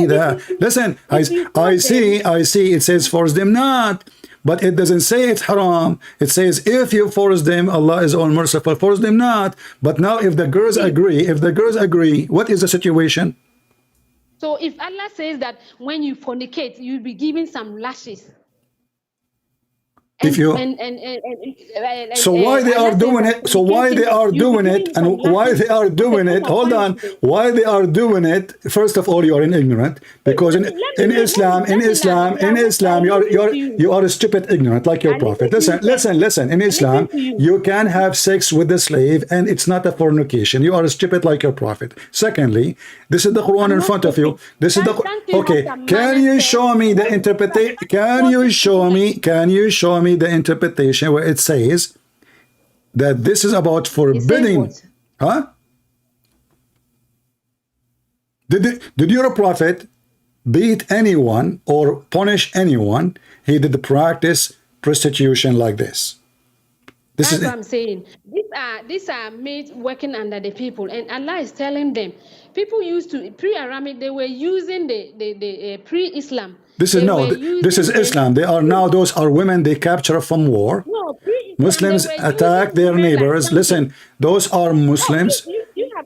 that. Listen, I see. It says force them not, but it doesn't say it's haram. It says if you force them, Allah is all merciful. Force them not. But now, if the girls agree, what is the situation? So if Allah says that when you fornicate, you'll be given some lashes. If you so why they are doing it? So why they are doing it? And why they are doing it? Hold on. Why they are doing it? First of all, you are ignorant because in Islam, you are stupid ignorant like your prophet. Listen. In Islam, you can have sex with the slave, and it's not a fornication. You are stupid like your prophet. Secondly, this is the Quran in front of you. This is the okay. Can you show me the interpretation? Can you show me the interpretation where it says that this is about forbidding? Huh? Did your prophet beat anyone or punish anyone? He did practice prostitution like this. That's what I'm saying. These are made working under the people, and Allah is telling them. People used to pre-Aramic, they were using the pre-Islam. This is Islam. They are now, those are women they capture from war. No, Muslims attack their neighbors. Listen, those are Muslims.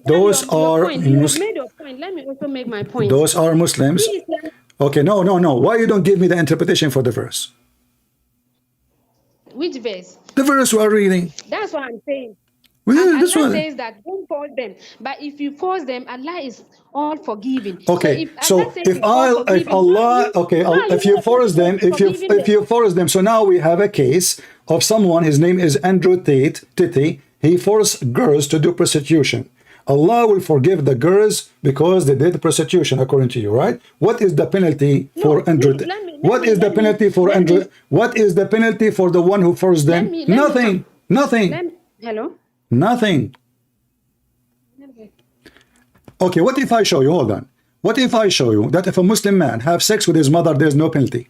Those are Muslims. Let me also make my point. Those are Muslims. Okay, no. Why you don't give me the interpretation for the verse? Which verse? The verse we are reading. That's what I'm saying. Well, this Allah one says that don't force them, but if you force them, Allah is all forgiving. Okay, so if you force them, if you force them, so now we have a case of someone. His name is Andrew Titi. He forced girls to do prostitution. Allah will forgive the girls because they did prostitution, according to you, right? What is the penalty for Andrew? What is the penalty for Andrew? What is the penalty for the one who forced them? Nothing. Hello. Nothing. Okay, what if I show you, hold on. What if I show you that if a Muslim man have sex with his mother, there's no penalty?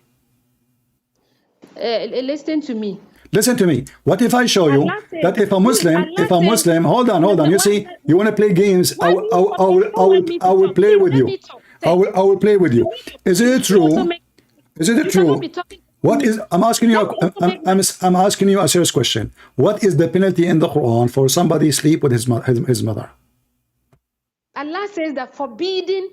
Listen to me. Listen to me. What if I show you that if a Muslim, hold on. You see, you want to play games? I will play with you. I will play with you. Is it true? Is it true? What is? I'm asking you. I'm asking you a serious question. What is the penalty in the Quran for somebody sleep with his mother? Allah says that forbidding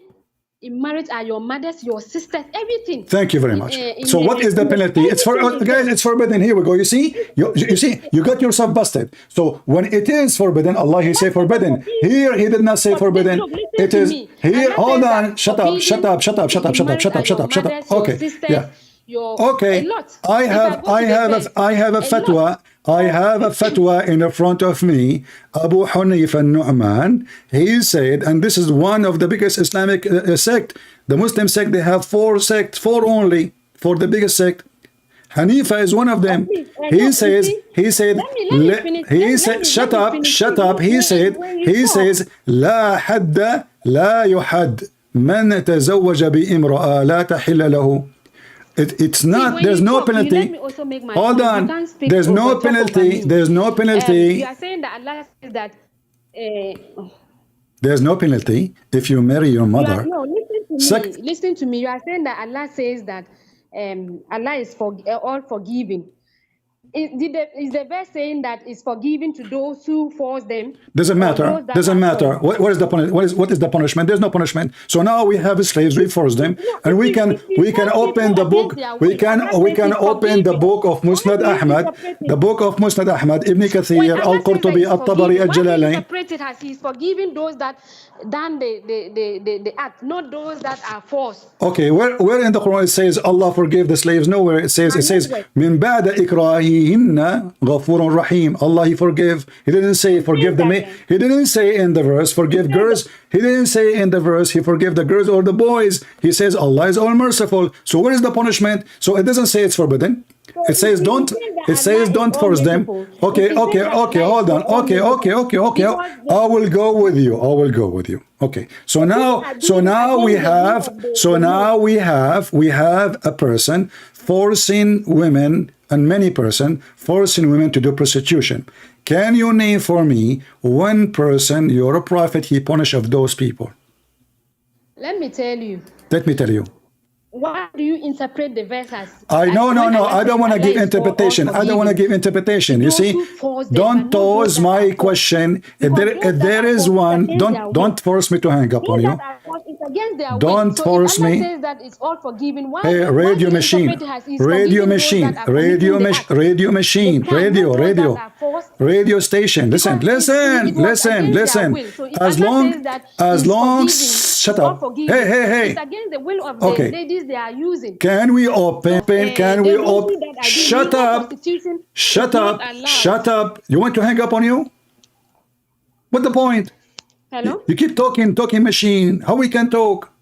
in marriage are your mothers, your sisters, everything. Thank you very much. So what is the penalty? It's for guys. It's forbidden. Here we go. You see, you got yourself busted. So when it is forbidden, Allah He say forbidden. Here He did not say forbidden. It is here. Hold on. Shut up. Okay. Yeah. Okay. I have a fatwa. I have a fatwa in front of me. Abu Hanif al-Nu'man, he said, and this is one of the biggest Islamic sect, The Muslim sect, they have 4 sects, 4 only, for the biggest sect. Hanifa is one of them. He says, shut up. He says, لا حد لا يحد من تزوج بامرأة لا تحل له. It's not, there's no penalty. Hold on. There's no penalty. There's no penalty. You are saying that Allah says that. There's no penalty if you marry your mother. No, listen to me. You are saying that Allah says that Allah is all forgiving. Is the verse saying that it's forgiving to those who force them? Doesn't matter. Doesn't matter. What is the punishment? What is the punishment? There's no punishment. So now we have slaves. We force them, and we can open the book. We can open the book of Musnad Ahmed. The book of Musnad Ahmed. Ibn Kathir, Al-Qurtubi, Al-Tabari, Al-Jalalain. Interpreted as He's forgiving those that done the act, not those that are forced. Okay, where in the Quran it says Allah forgave the slaves? Nowhere it says min ba'da ikrahihinna ghafurun rahim. Allah, He forgive. He didn't say forgive them. He didn't say in the verse forgive girls. He didn't say in the verse He forgive the girls or the boys. He says Allah is all merciful. So where is the punishment? So it doesn't say it's forbidden. It says don't. It says don't force them. Okay. Hold on. Okay. I will go with you. Okay. So now we have a person forcing women, and many person forcing women to do prostitution. Can you name for me one person, your prophet, he punished of those people? Let me tell you. Why do you interpret the verse as? No. I don't want to give interpretation. You see, don't toss my question. If there is one, don't force me to hang up on you. Don't force me. Hey, radio machine, radio station. Listen. As long, shut up. Hey. It's against the will of Okay. the ladies they are using. Can we open? Shut up. You want to hang up on you? What's the point? Hello? You keep talking machine. How we can talk?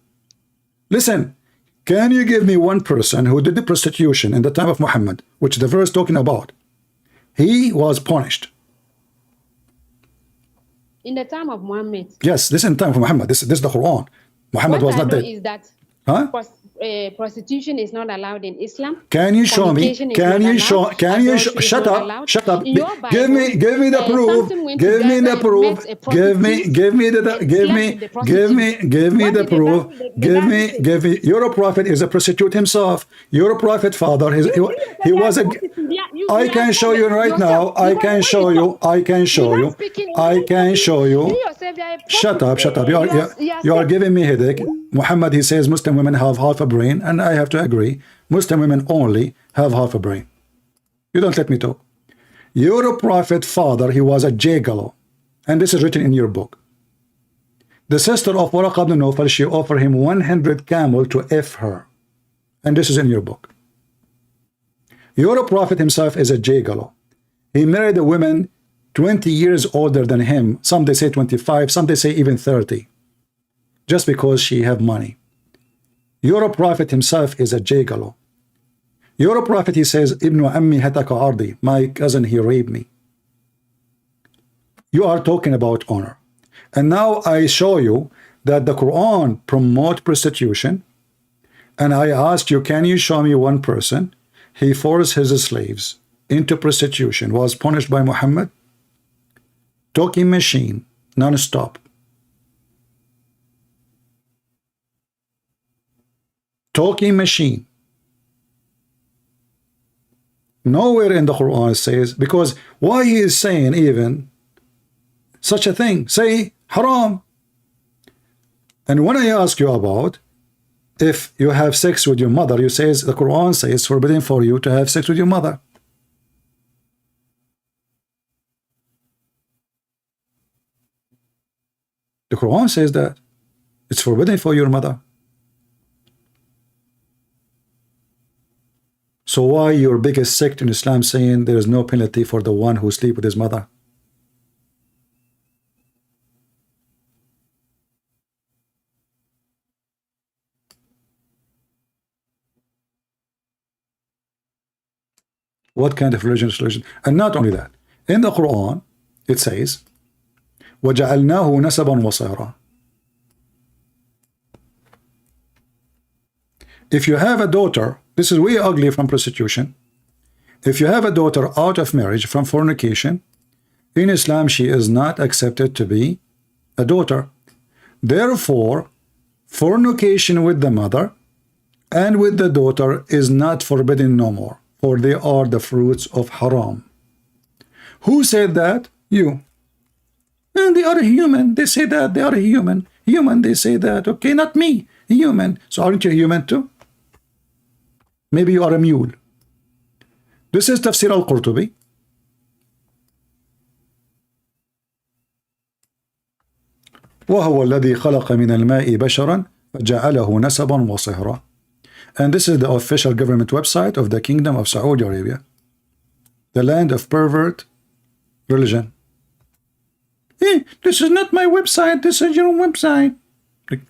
Listen, can you give me one person who did the prostitution in the time of Muhammad, which the verse talking about? He was punished. In the time of Muhammad. Yes, this is in the time of Muhammad. This is the Quran. Muhammad was not dead. Is that prostitution is not allowed in Islam? Can you show me? Shut up. Give me the proof. Give me the proof. Your prophet is a prostitute himself. Your prophet father, he was a. I can show you right now. I can show you. Shut up. You are giving me headache. Muhammad, he says Muslim women have half a brain, and I have to agree. Muslim women only have half a brain. You don't let me talk. Your prophet father, he was a gigolo, and this is written in your book. The sister of Waraq ibn Nawfal, she offered him 100 camel to F her, and this is in your book. Your prophet himself is a gigolo. He married a woman 20 years older than him. Some they say 25, some they say even 30. Just because she have money. Your prophet himself is a gigolo. Your prophet, he says, Ibnu Ammi hataka ardi, my cousin, he raped me. You are talking about honor. And now I show you that the Quran promote prostitution. And I asked you, can you show me one person he forced his slaves into prostitution, was punished by Muhammad? Talking machine, non-stop. Talking machine. Nowhere in the Quran says, because why he is saying even such a thing? Say haram. And when I ask you about if you have sex with your mother, you says the Quran says it's forbidden for you to have sex with your mother. The Quran says that it's forbidden for your mother. So why your biggest sect in Islam saying there is no penalty for the one who sleep with his mother? What kind of religion is religion? And not only that, in the Quran, it says, وَجَعَلْنَاهُ نَسَبًا وَصَهْرًا. If you have a daughter, this is way ugly from prostitution. If you have a daughter out of marriage from fornication, in Islam, she is not accepted to be a daughter. Therefore, fornication with the mother and with the daughter is not forbidden no more, for they are the fruits of haram. Who said that? You. And they are human. They say that. They are human. Human, they say that. Okay, not me. Human. So aren't you human too? Maybe you are a mule. This is Tafsir al-Qurtubi. وهو الذي خلق من الماء بشرا فجعله نسبا وصهرا. And this is the official government website of the Kingdom of Saudi Arabia, the land of pervert religion. Hey, this is not my website, this is your website.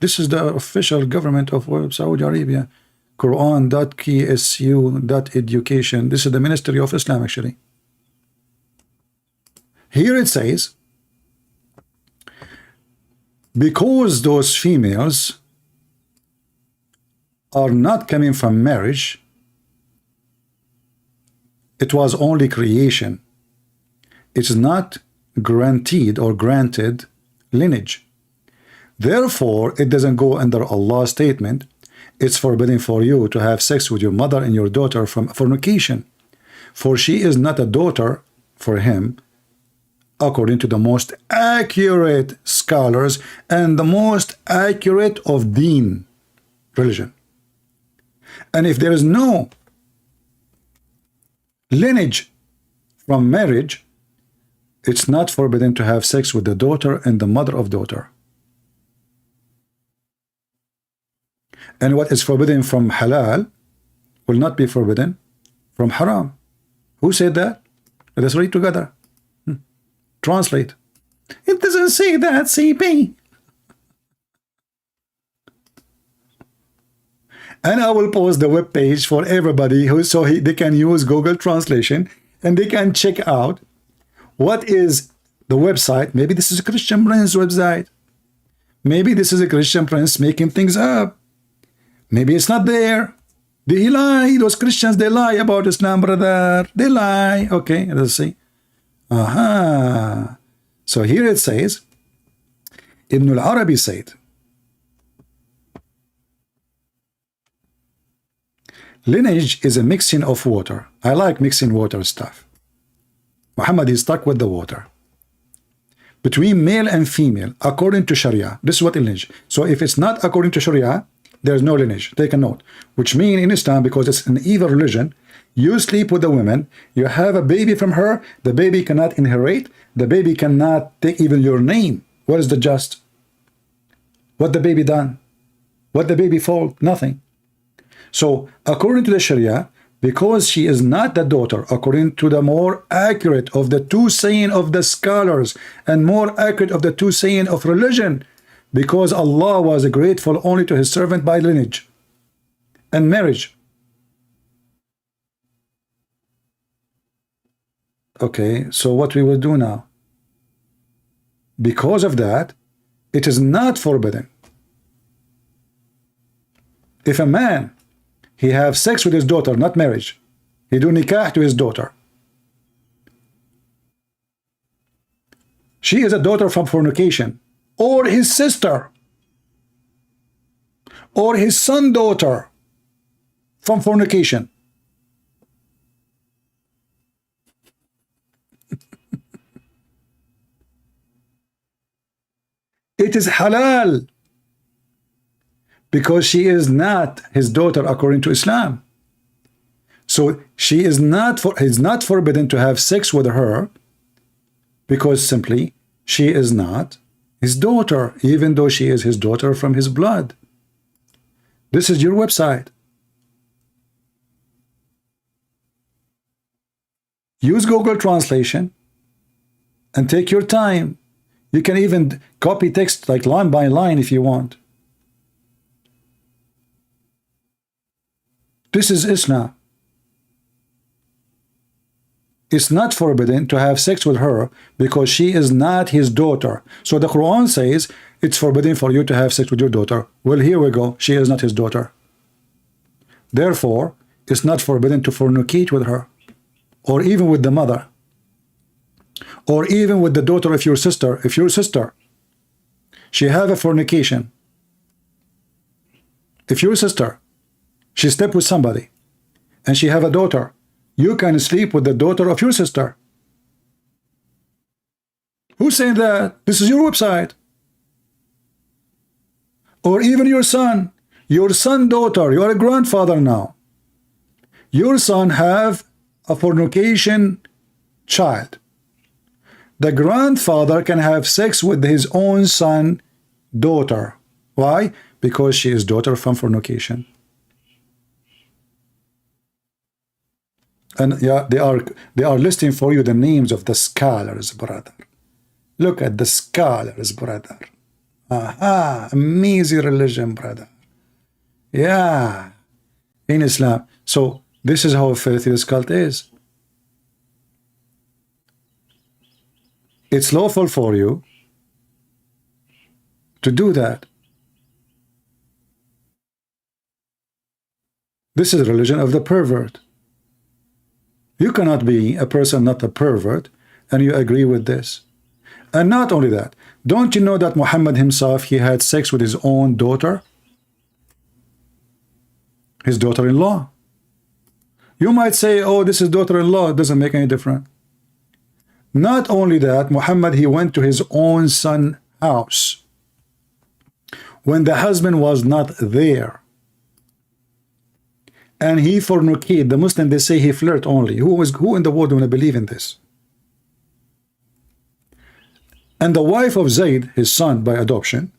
This is the official government of Saudi Arabia. Quran.ksu.education. This is the Ministry of Islam actually. Here it says, because those females are not coming from marriage, it was only creation. It's not guaranteed or granted lineage. Therefore, it doesn't go under Allah's statement, it's forbidden for you to have sex with your mother and your daughter from fornication, for she is not a daughter for him, according to the most accurate scholars and the most accurate of deen, religion. And if there is no lineage from marriage, it's not forbidden to have sex with the daughter and the mother of daughter. And what is forbidden from halal will not be forbidden from haram. Who said that? Let us read together. Translate. It doesn't say that, CP. And I will post the web page for everybody they can use Google Translation and they can check out what is the website. Maybe this is a Christian Prince website. Maybe this is a Christian Prince making things up. Maybe it's not there. They lie. Those Christians, they lie about Islam, brother. They lie. Okay, let's see. Aha. So here it says, Ibn al-Arabi said, lineage is a mixing of water. I like mixing water stuff. Muhammad is stuck with the water. Between male and female, according to Sharia. This is what lineage. So if it's not according to Sharia, there's no lineage. Take a note. Which means in Islam, because it's an evil religion, you sleep with a woman, you have a baby from her, the baby cannot inherit, the baby cannot take even your name. What is the just? What the baby done? What the baby fault? Nothing. So according to the Sharia, because she is not the daughter, according to the more accurate of the two saying of the scholars and more accurate of the two saying of religion, because Allah was grateful only to his servant by lineage and marriage. Okay, so what we will do now? Because of that, it is not forbidden. If a man, he have sex with his daughter, not marriage, he do nikah to his daughter, she is a daughter from fornication, or his sister, or his son daughter from fornication. It is halal because she is not his daughter according to Islam. So she is not it's not forbidden to have sex with her because simply she is not his daughter, even though she is his daughter from his blood. This is your website. Use Google Translation and take your time. You can even copy text like line by line if you want. This is Islam. it's not forbidden to have sex with her because she is not his daughter. So the Quran says it's forbidden for you to have sex with your daughter. Well, here we go. She is not his daughter. Therefore, it's not forbidden to fornicate with her, or even with the mother, or even with the daughter of your sister. If your sister, she have a fornication, if your sister, she slept with somebody, and she have a daughter, you can sleep with the daughter of your sister. Who's saying that? This is your website. Or even your son, daughter, you are a grandfather now. Your son have a fornication child. The grandfather can have sex with his own son, daughter. Why? Because she is daughter from fornication. And yeah, they are listing for you the names of the scholars, brother. Look at the scholars, brother. Aha, amazing religion, brother. Yeah, in Islam. So this is how filthy this cult is. It's lawful for you to do that. This is religion of the pervert. You cannot be a person not a pervert and you agree with this. And not only that, don't you know that Muhammad himself, he had sex with his own daughter? His daughter-in-law. You might say, oh, this is daughter-in-law, it doesn't make any difference. Not only that, Muhammad, he went to his own son's house when the husband was not there. And he fornicated. The Muslim, they say he flirt only. Who in the world will believe in this? And the wife of Zayd, his son by adoption,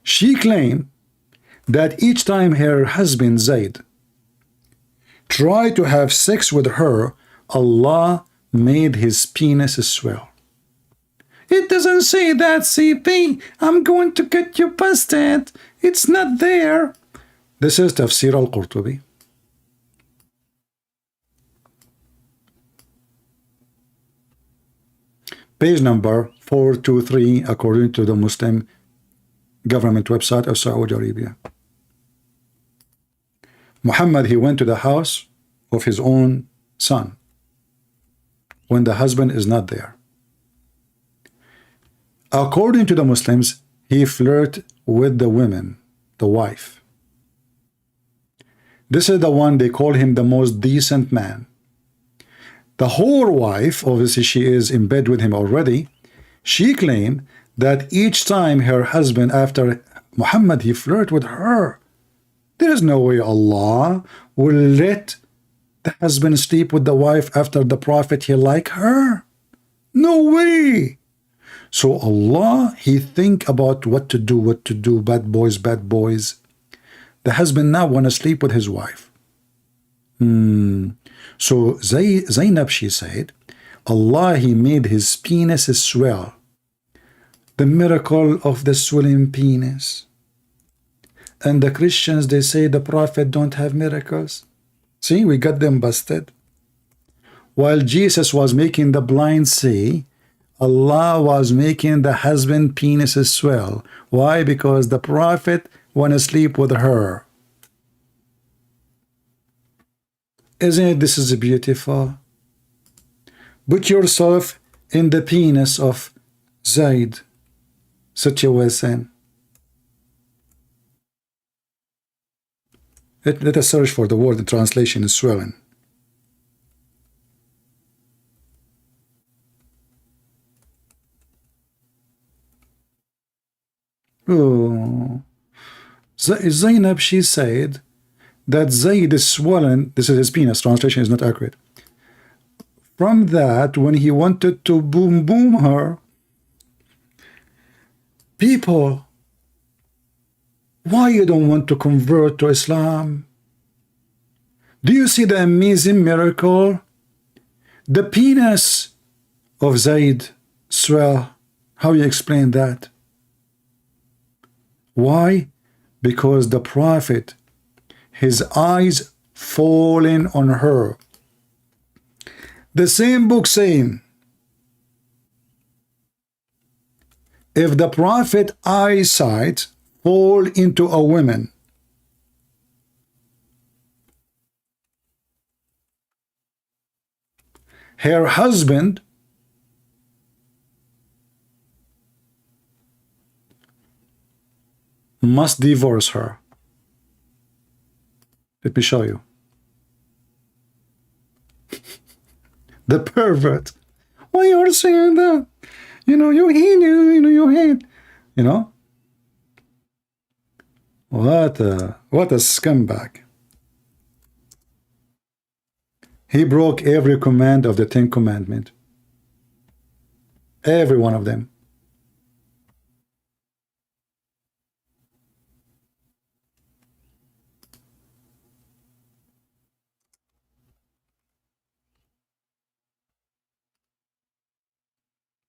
she claimed that each time her husband Zayd tried to have sex with her, Allah made his penis swell. It doesn't say that, CP. I'm going to get you busted. It's not there. This is Tafsir al-Qurtubi. Page number 423, according to the Muslim government website of Saudi Arabia. Muhammad, he went to the house of his own son when the husband is not there. According to the Muslims, he flirted with the women, the wife. This is the one they call him the most decent man. The whore wife, obviously she is in bed with him already, she claimed that each time her husband, after Muhammad, he flirted with her. There is no way Allah will let the husband sleep with the wife after the Prophet, he like her. No way. So Allah, he think about what to do, bad boys, bad boys. The husband now want to sleep with his wife. So Zainab, she said, Allah, he made his penis swell. The miracle of the swelling penis. And the Christians, they say the Prophet don't have miracles. See, we got them busted. While Jesus was making the blind see, Allah was making the husband penis swell. Why? Because the Prophet want to sleep with her. Isn't it, this is beautiful? Put yourself in the penis of Zayd situation. Let us search for the word. The translation is swelling. Oh, Zainab, she said that Zayd is swollen. This is his penis. Translation is not accurate. From that, when he wanted to boom her, people, why you don't want to convert to Islam? Do you see the amazing miracle? The penis of Zayd swell. How you explain that? Why? Because the Prophet, his eyes falling on her. The same book saying, if the Prophet eyesight fall into a woman, her husband must divorce her. Let me show you. The pervert. Why you are saying that? You know, you hate, you hate. You know? What a scumbag. He broke every command of the 10 Commandments. Every one of them.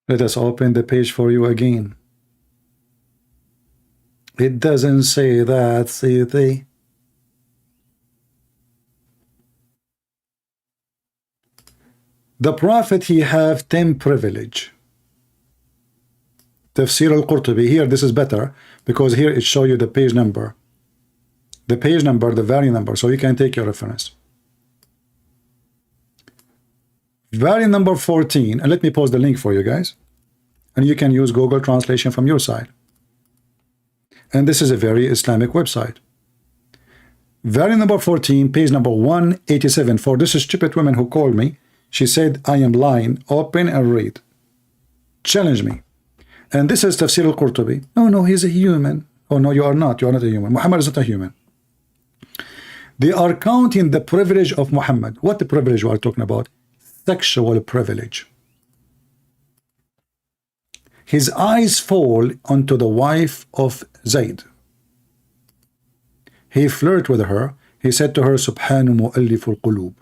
Let us open the page for you again. It doesn't say that, see they. The Prophet, he have 10 privilege. Tafsir al-Qurtubi. Here, this is better, because here it show you the page number. The page number, the variant number, so you can take your reference. Variant number 14, and let me post the link for you guys, and you can use Google translation from your side. And this is a very Islamic website. Variant number 14, page number 187. For this stupid woman who called me, she said, I am lying. Open and read. Challenge me. And this is Tafsir al-Qurtubi. Oh no, he's a human. Oh no, you are not. You are not a human. Muhammad is not a human. They are counting the privilege of Muhammad. What the privilege we are talking about? Sexual privilege. His eyes fall onto the wife of Zayd. He flirted with her. He said to her, Subhanu mu'alliful qulub.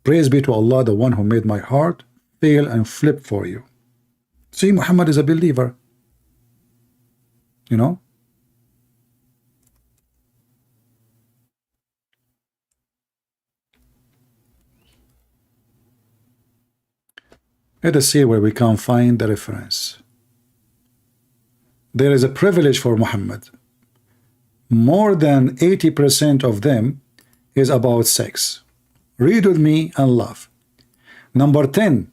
Praise be to Allah, the one who made my heart fail and flip for you. See, Muhammad is a believer. You know? Let us see where we can find the reference. There is a privilege for Muhammad. More than 80% of them is about sex. Read with me and laugh. Number 10.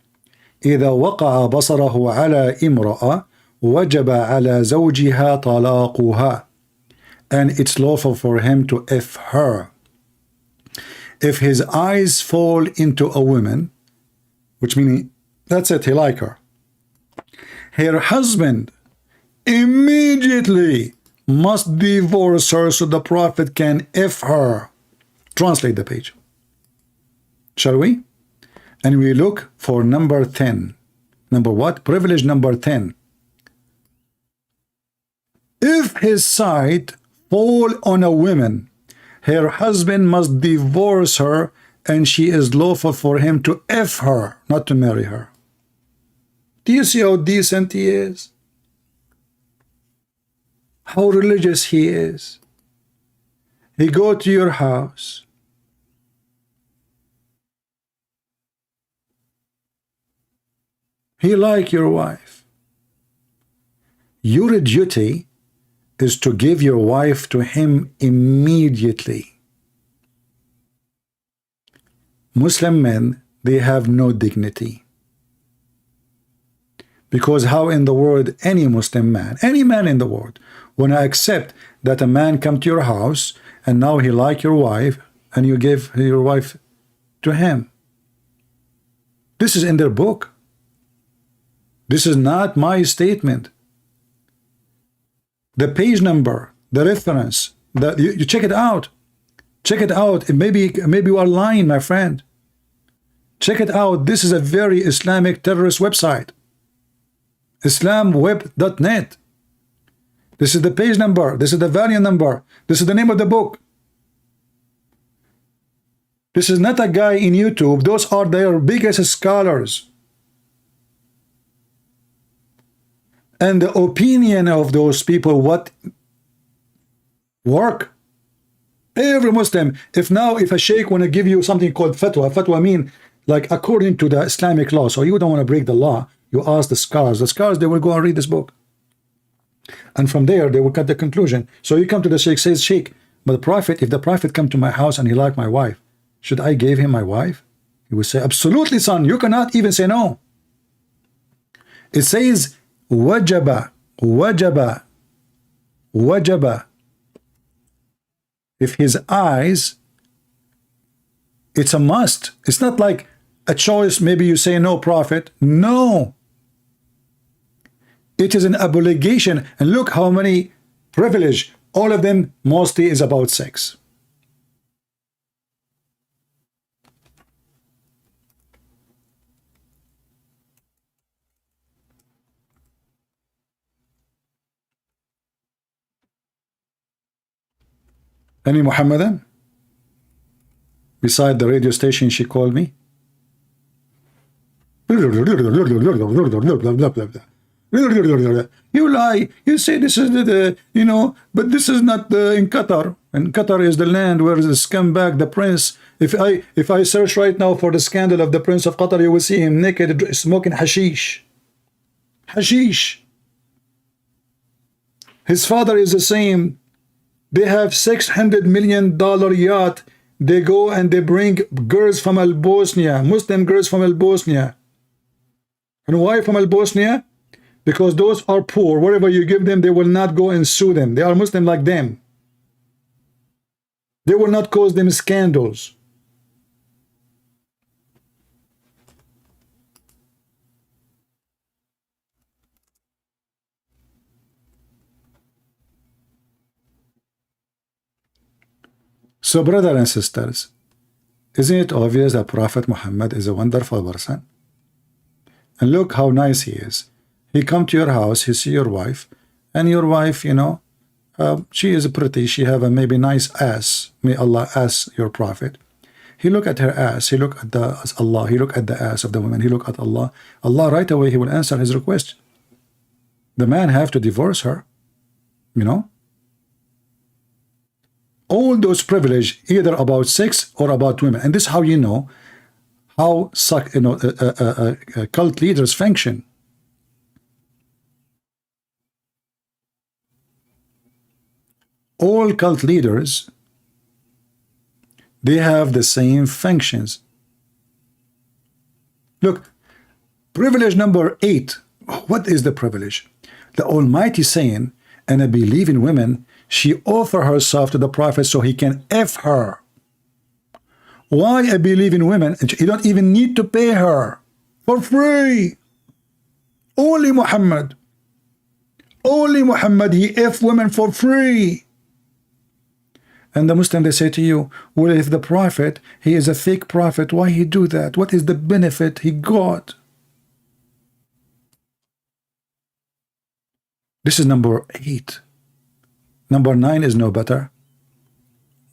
إذا وقع بصره على امرأة وجب على زوجها طلاقها. And it's lawful for him to F her. If his eyes fall into a woman, which meaning that's it, he like her. Her husband immediately must divorce her so the Prophet can F her. Translate the page. Shall we? And we look for number 10. Number what? Privilege number 10. If his sight fall on a woman, her husband must divorce her, and she is lawful for him to F her, not to marry her. Do you see how decent he is? How religious he is? He go to your house. He like your wife. Your duty is to give your wife to him immediately. Muslim men, they have no dignity. Because how in the world any Muslim man, any man in the world, when I accept that a man come to your house and now he like your wife and you give your wife to him? This is in their book. This is not my statement. The page number, the reference, you check it out. Check it out. Maybe you are lying, my friend. Check it out. This is a very Islamic terrorist website. Islamweb.net. This is the page number. This is the variant number. This is the name of the book. This is not a guy in YouTube. Those are their biggest scholars. And the opinion of those people, what work Every Muslim, if a sheikh want to give you something called fatwa mean like according to the Islamic law, so you don't want to break the law, you ask the scholars, they will go and read this book. And from there, they will cut the conclusion. So you come to the sheikh, says, sheikh, but the prophet, if the prophet come to my house and he like my wife, should I give him my wife? He will say, absolutely, son, you cannot even say no. It says, wajaba, wajaba, wajaba. If his eyes, it's a must. It's not like a choice, maybe you say no, prophet. No. It is an obligation. And look how many privilege, all of them mostly is about sex. Any Muhammadan? Beside the radio station, she called me. You lie. You say this is but this is not in Qatar. And Qatar is the land where the scumbag, the prince. If I search right now for the scandal of the prince of Qatar, you will see him naked smoking hashish. Hashish. His father is the same. They have $600 million yacht. They go and they bring girls from Bosnia, Muslim girls from Bosnia. And why from Bosnia? Because those are poor. Wherever you give them, they will not go and sue them. They are Muslim like them. They will not cause them scandals. So, brothers and sisters, isn't it obvious that Prophet Muhammad is a wonderful person? And look how nice he is. He come to your house, he see your wife, and your wife, she is pretty, she have a maybe nice ass. May Allah ask your Prophet. He look at her ass, he look at Allah, he look at the ass of the woman, he look at Allah. Allah right away, he will answer his request. The man have to divorce her, all those privilege, either about sex or about women. And this is how you know how cult leaders function. All cult leaders, they have the same functions. Look, privilege number 8. What is the privilege? The Almighty saying, and I believe in women, she offer herself to the Prophet so he can F her. Why I believe in women? You don't even need to pay her for free. Only Muhammad, he F women for free. And the Muslim, they say to you, well, if the Prophet, he is a fake prophet, why he do that? What is the benefit he got? This is number 8. Number 9 is no better.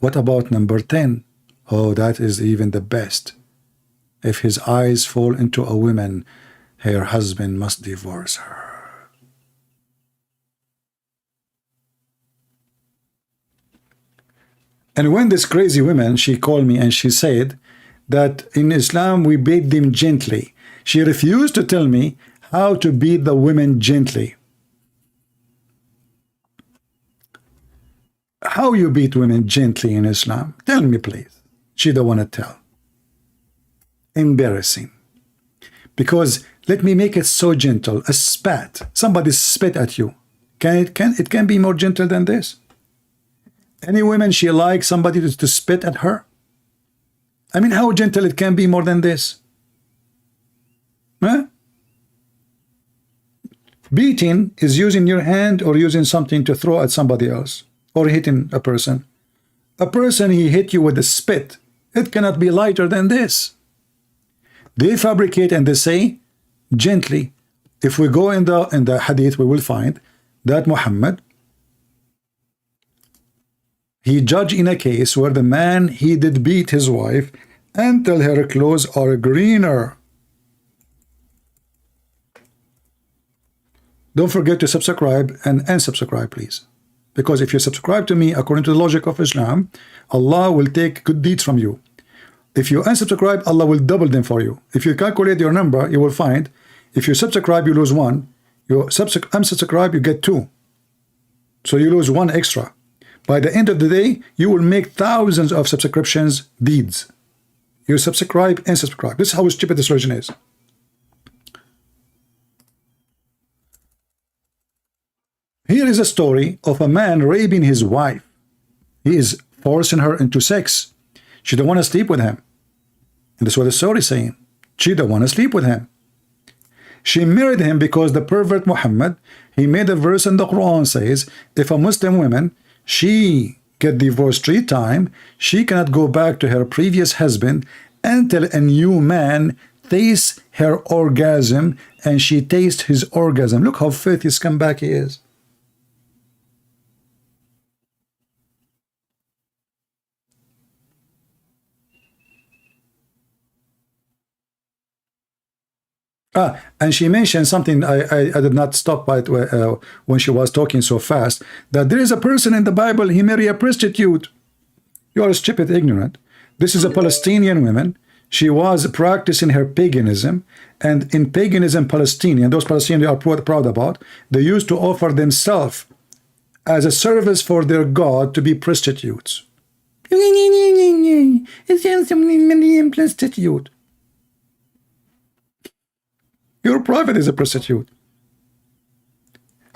What about number 10? Oh, that is even the best. If his eyes fall into a woman, her husband must divorce her. And when this crazy woman, she called me and she said that in Islam we beat them gently. She refused to tell me how to beat the women gently. How you beat women gently in Islam? Tell me, please. She don't want to tell. Embarrassing. Because let me make it so gentle. A spat. Somebody spit at you. It can be more gentle than this? Any woman, she likes somebody to spit at her? I mean, how gentle it can be more than this? Huh? Beating is using your hand or using something to throw at somebody else. Or hitting a person. A person, he hit you with a spit. It cannot be lighter than this. They fabricate and they say gently. If we go in the hadith, we will find that Muhammad, he judged in a case where the man, he did beat his wife until her clothes are greener. Don't forget to subscribe and unsubscribe, please. Because if you subscribe to me according to the logic of Islam, Allah will take good deeds from you. If you unsubscribe, Allah will double them for you. If you calculate your number, you will find if you subscribe, you lose 1. You unsubscribe, you get 2. So you lose 1 extra. By the end of the day, you will make thousands of subscriptions deeds. You subscribe and subscribe. This is how stupid this religion is. Here is a story of a man raping his wife. He is forcing her into sex. She don't want to sleep with him. And that's what the story is saying. She don't want to sleep with him. She married him because the pervert Mohammed, he made a verse in the Quran says, if a Muslim woman, she get divorced 3 times, she cannot go back to her previous husband until a new man tastes her orgasm and she tastes his orgasm. Look how filthy scumbag he is. And she mentioned something I did not stop by it when she was talking so fast, that there is a person in the Bible, he married a prostitute. You are stupid, ignorant. This is a Palestinian woman. She was practicing her paganism, and in paganism, Palestinian, those Palestinians are proud about, they used to offer themselves as a service for their God to be prostitutes. Prostitute. Your prophet is a prostitute.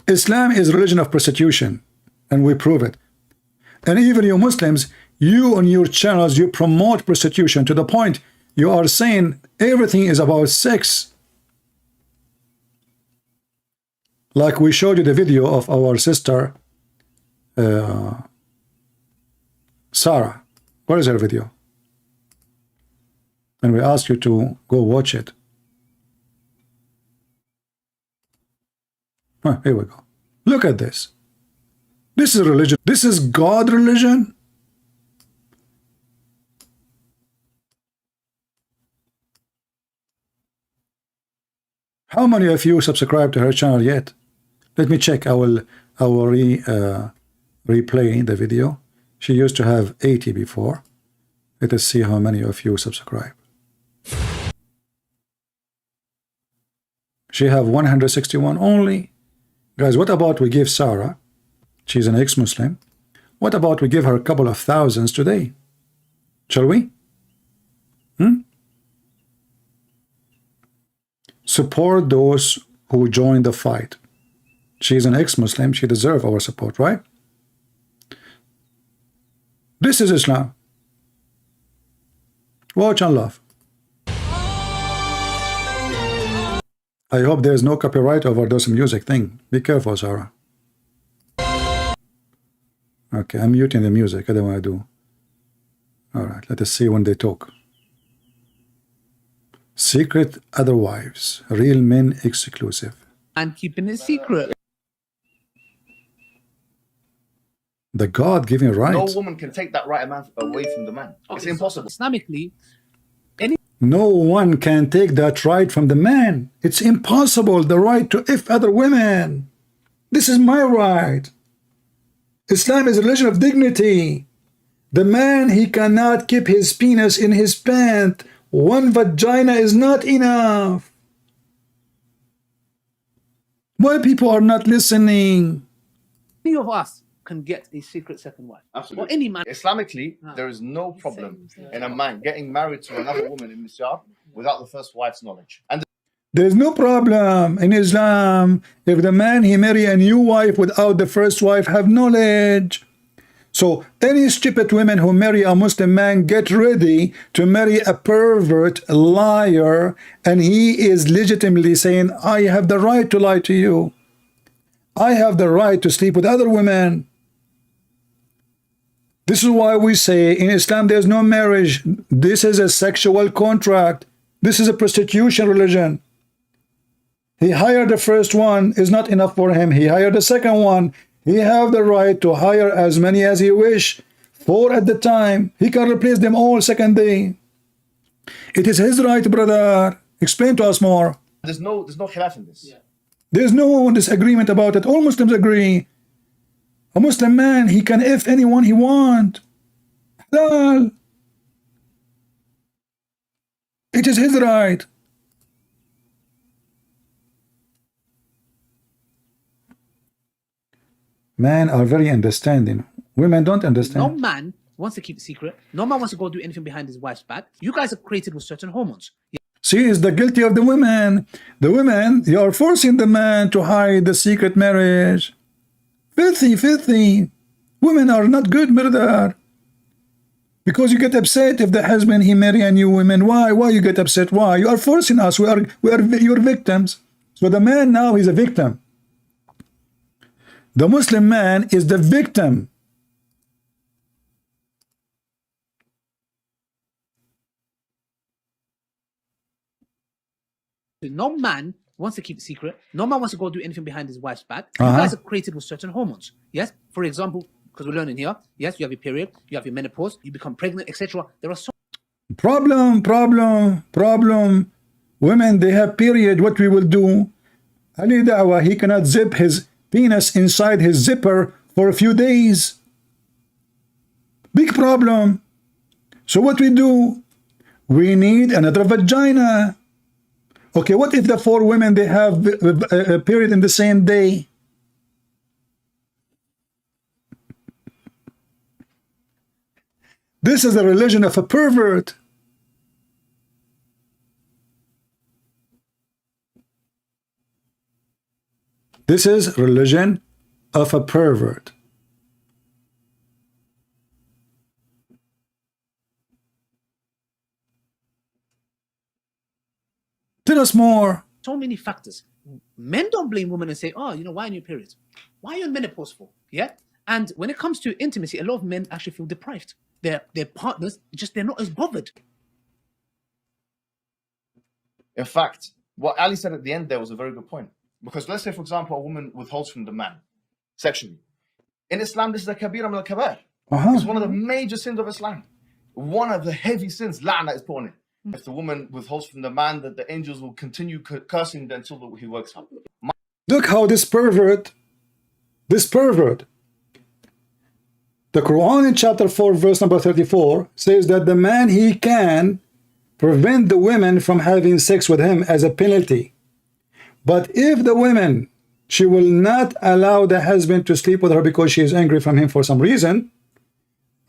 Islam is a religion of prostitution, and we prove it. And even you Muslims, you on your channels, you promote prostitution to the point you are saying everything is about sex. Like we showed you the video of our sister Sarah. Where is her video? And we ask you to go watch it. Here we go. Look at this. This is religion. This is God religion. How many of you subscribe to her channel yet? Let me check. I will replay the video. She used to have 80 before. Let us see how many of you subscribe. She have 161 only. Guys, what about we give Sarah, she's an ex-Muslim, what about we give her a couple of thousands today? Shall we? Support those who join the fight. She's an ex-Muslim, she deserves our support, right? This is Islam. Watch and love. I hope there's no copyright over those music thing. Be careful, Sarah. Okay, I'm muting the music. I don't want to do. All right, let us see when they talk. Secret other wives. Real men exclusive. And keeping it secret. The God giving right. No woman can take that right away from the man. It's impossible. Islamically, no one can take that right from the man. It's impossible. The right to if other women. This is my right. Islam is a religion of dignity. The man, he cannot keep his penis in his pant. One vagina is not enough. Why people are not listening? any of us can get a secret second wife. Absolutely. Or any man. Islamically, there is no problem in a man getting married to another woman in Hijab without the first wife's knowledge. And there's no problem in Islam if the man he marry a new wife without the first wife have knowledge. So any stupid women who marry a Muslim man, get ready to marry a pervert, a liar, and he is legitimately saying, I have the right to lie to you. I have the right to sleep with other women. This is why we say in Islam there's no marriage. This is a sexual contract. This is a prostitution religion. He hired the first one, is not enough for him. He hired the second one. He have the right to hire as many as he wish, 4 at the time. He can replace them all second day. It is his right, brother. Explain to us more. there's no khilaf in this. There's no disagreement about it. All Muslims agree. A Muslim man, he can F anyone he want. Halal. It is his right. Men are very understanding. Women don't No understand. man wants to keep it secret. No man wants to go do anything behind his wife's back. You guys are created with certain hormones. See, it's the guilty of the women. The women, you are forcing the man to hide the secret marriage. Filthy, filthy. Women are not good, murder. Because you get upset if the husband he marry a new woman. Why? Why you get upset? Why? You are forcing us. We are your victims. So the man now is a victim. The Muslim man is the victim. No man wants to keep it secret. No man wants to go do anything behind his wife's back. You guys are created with certain hormones. Yes? For example, because we're learning here, yes, you have your period, you have your menopause, you become pregnant, etc. There are so Problem. Women, they have period. What we will do? Ali Dawah, he cannot zip his penis inside his zipper for a few days. Big problem. So what we do? We need another vagina. Okay, what if the 4 women, they have a period in the same day? This is the religion of a pervert. This is religion of a pervert. Tell us more. so many factors. Men don't blame women and say, oh, you know, why are you periods? Why are you in menopause for? Yeah. And when it comes to intimacy, a lot of men actually feel deprived. Their partners, they're not as bothered. In fact, what Ali said at the end there was a very good point. Because let's say, for example, a woman withholds from the man sexually. In Islam, this is a kabira min al-kabair. It's one of the major sins of Islam. One of the heavy sins, la'na, is put on it. If the woman withholds from the man, that the angels will continue cursing until he works up. Look how this pervert, the Quran in chapter 4, verse number 34, says that the man, he can prevent the women from having sex with him as a penalty. But if the woman, she will not allow the husband to sleep with her because she is angry from him for some reason,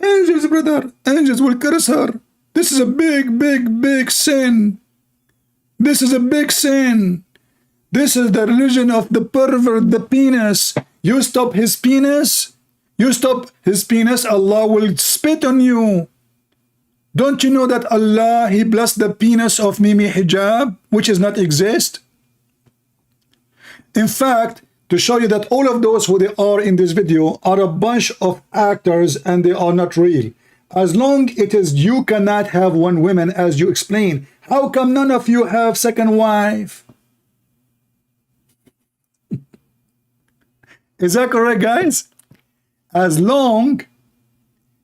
angels, brother, angels will curse her. This is a big, big, big sin. This is a big sin. This is the religion of the pervert, the penis. You stop his penis, Allah will spit on you. Don't you know that Allah, He blessed the penis of Mimi Hijab, which does not exist? In fact, to show you that all of those who they are in this video are a bunch of actors and they are not real. As long it is you cannot have one woman as you explain. How come none of you have second wife? Is that correct, guys? As long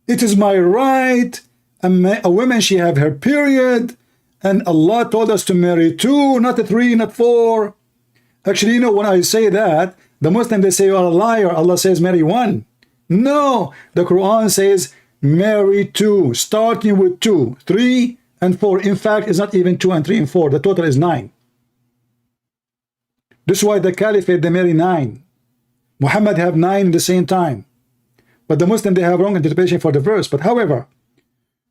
it is my right, a woman, she have her period, and Allah told us to marry 2, not 3, not 4. Actually, you know, when I say that, the Muslim, they say, you're a liar. Allah says marry 1. No, the Quran says marry 2, starting with 2, 3, and 4. In fact, it's not even 2 and 3 and 4. The total is 9. This is why the Caliphate, they marry 9. Muhammad have 9 at the same time. But the Muslim, they have wrong interpretation for the verse. But however,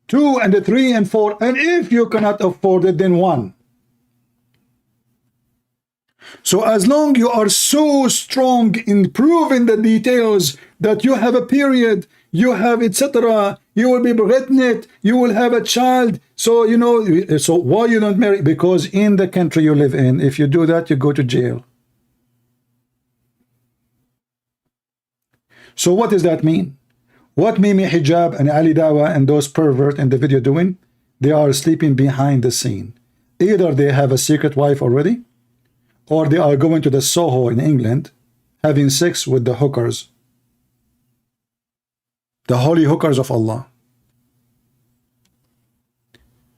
2 and 3 and 4, and if you cannot afford it, then 1. So as long you are so strong in proving the details that you have a period, you have etc., you will be pregnant, you will have a child. So you know, so why you don't marry? Because in the country you live in, if you do that, you go to jail. So what does that mean? What Mimi Hijab and Ali Dawah and those pervert in the video doing? They are sleeping behind the scene. Either they have a secret wife already, or they are going to the Soho in England, having sex with the hookers. The holy hookers of Allah.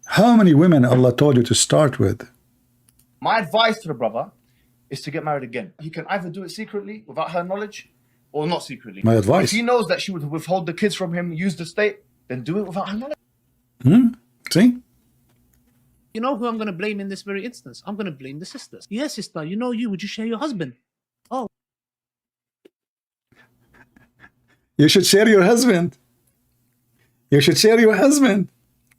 How many women Allah told you to start with? My advice to the brother is to get married again. He can either do it secretly without her knowledge, or not secretly. My advice. If he knows that she would withhold the kids from him, use the state, then do it without her knowledge. See? You know who I'm going to blame in this very instance? I'm going to blame the sisters. Yeah, sister, you know you. Would you share your husband? Oh. You should share your husband. You should share your husband.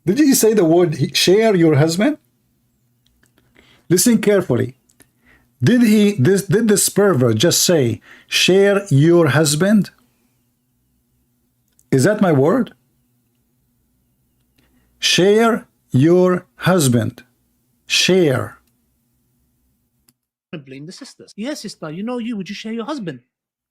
Did you say the word share your husband? Listen carefully. Did this pervert just say share your husband? Is that my word? Share your husband. Share. I'm going to blame the sisters. Yeah, sister, you know you. Would you share your husband?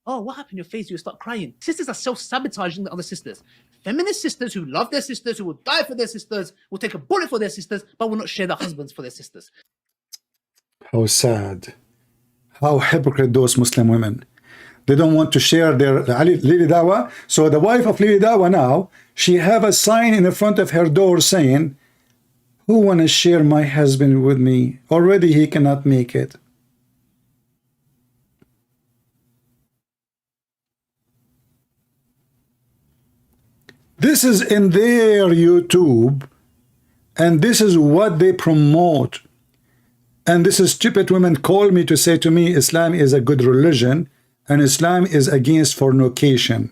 Oh, what happened? Your face, you start crying. Sisters are self-sabotaging the other sisters. Feminist sisters who love their sisters, who will die for their sisters, will take a bullet for their sisters, but will not share their husbands for their sisters. How sad. How hypocrite those Muslim women. They don't want to share their Lili Dawah. So the wife of Lili Dawah now, she have a sign in the front of her door saying, who want to share my husband with me? Already he cannot make it. This is in their YouTube, and this is what they promote. And this is stupid women call me to say to me, Islam is a good religion, and Islam is against fornication.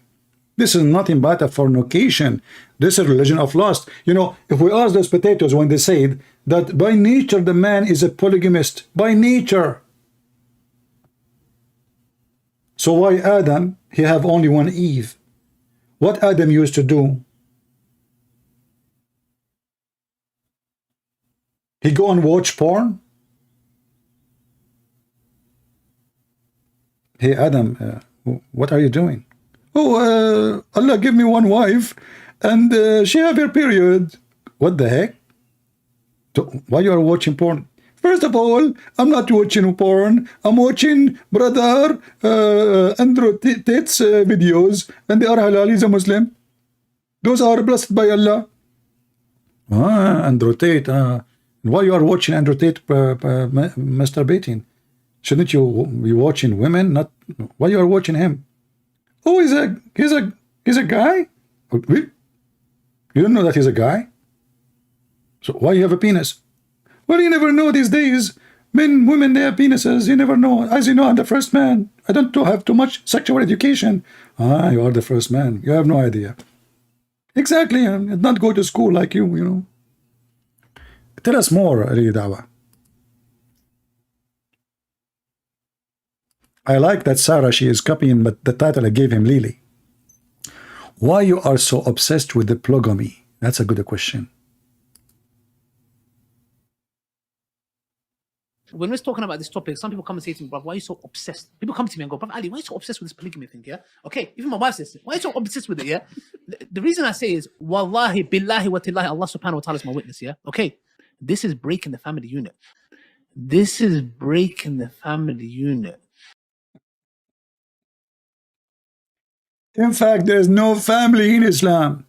This is nothing but a fornication. This is a religion of lust. You know, if we ask those potatoes when they said that by nature the man is a polygamist, by nature. So why Adam, he have only one Eve? What Adam used to do? He go and watch porn? Hey Adam, what are you doing? Oh, Allah give me one wife and she have her period. What the heck? Why you are watching porn? First of all, I'm not watching porn. I'm watching brother Andrew Tate's videos, and they are halal. He's a Muslim. Those are blessed by Allah. Andrew Tate. Why you are watching Andrew Tate masturbating? Shouldn't you be watching women? Not why you are watching him? Oh, he's a guy. You don't know that he's a guy. So why you have a penis? Well, you never know these days. Men, women, they have penises. You never know. As you know, I'm the first man. I don't have too much sexual education. You are the first man. You have no idea. Exactly. I did not go to school like you, you know. Tell us more, Ali Dawah. I like that Sarah, she is copying, but the title I gave him, Lily. Why you are so obsessed with the polygamy? That's a good question. When we're talking about this topic, some people come and say to me, bro, why are you so obsessed? People come to me and go, bro, Ali, why are you so obsessed with this polygamy thing, yeah? Okay, even my wife says, why are you so obsessed with it, yeah? The reason I say is, wallahi, billahi, wa tillahi, Allah subhanahu wa ta'ala is my witness, yeah? Okay, this is breaking the family unit. This is breaking the family unit. In fact, there is no family in Islam.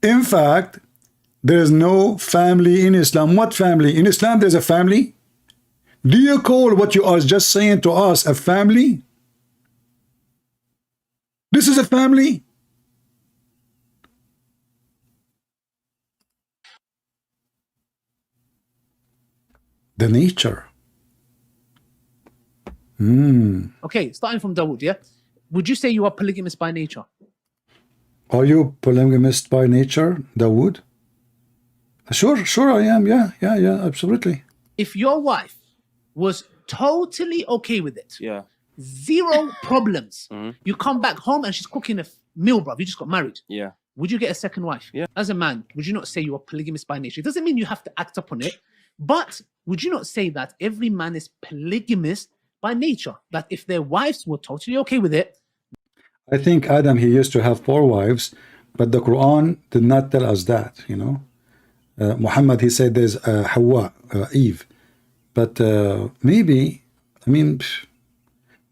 In fact, there is no family in Islam. What family? In Islam, there's a family. Do you call what you are just saying to us a family? This is a family. The nature. Okay, starting from Dawood, yeah? Would you say you are polygamist by nature? Are you polygamist by nature, Dawood? Sure I am. Yeah, absolutely. If your wife was totally okay with it, Yeah. zero problems, you come back home and she's cooking a meal, bruv, you just got married. Yeah. Would you get a second wife? Yeah. As a man, would you not say you are polygamist by nature? It doesn't mean you have to act upon it, but would you not say that every man is polygamist by nature? That if their wives were totally okay with it. I think Adam, he used to have 4 wives, but the Quran did not tell us that, you know. Mohammed, he said there's Hawa, Eve. But maybe, I mean,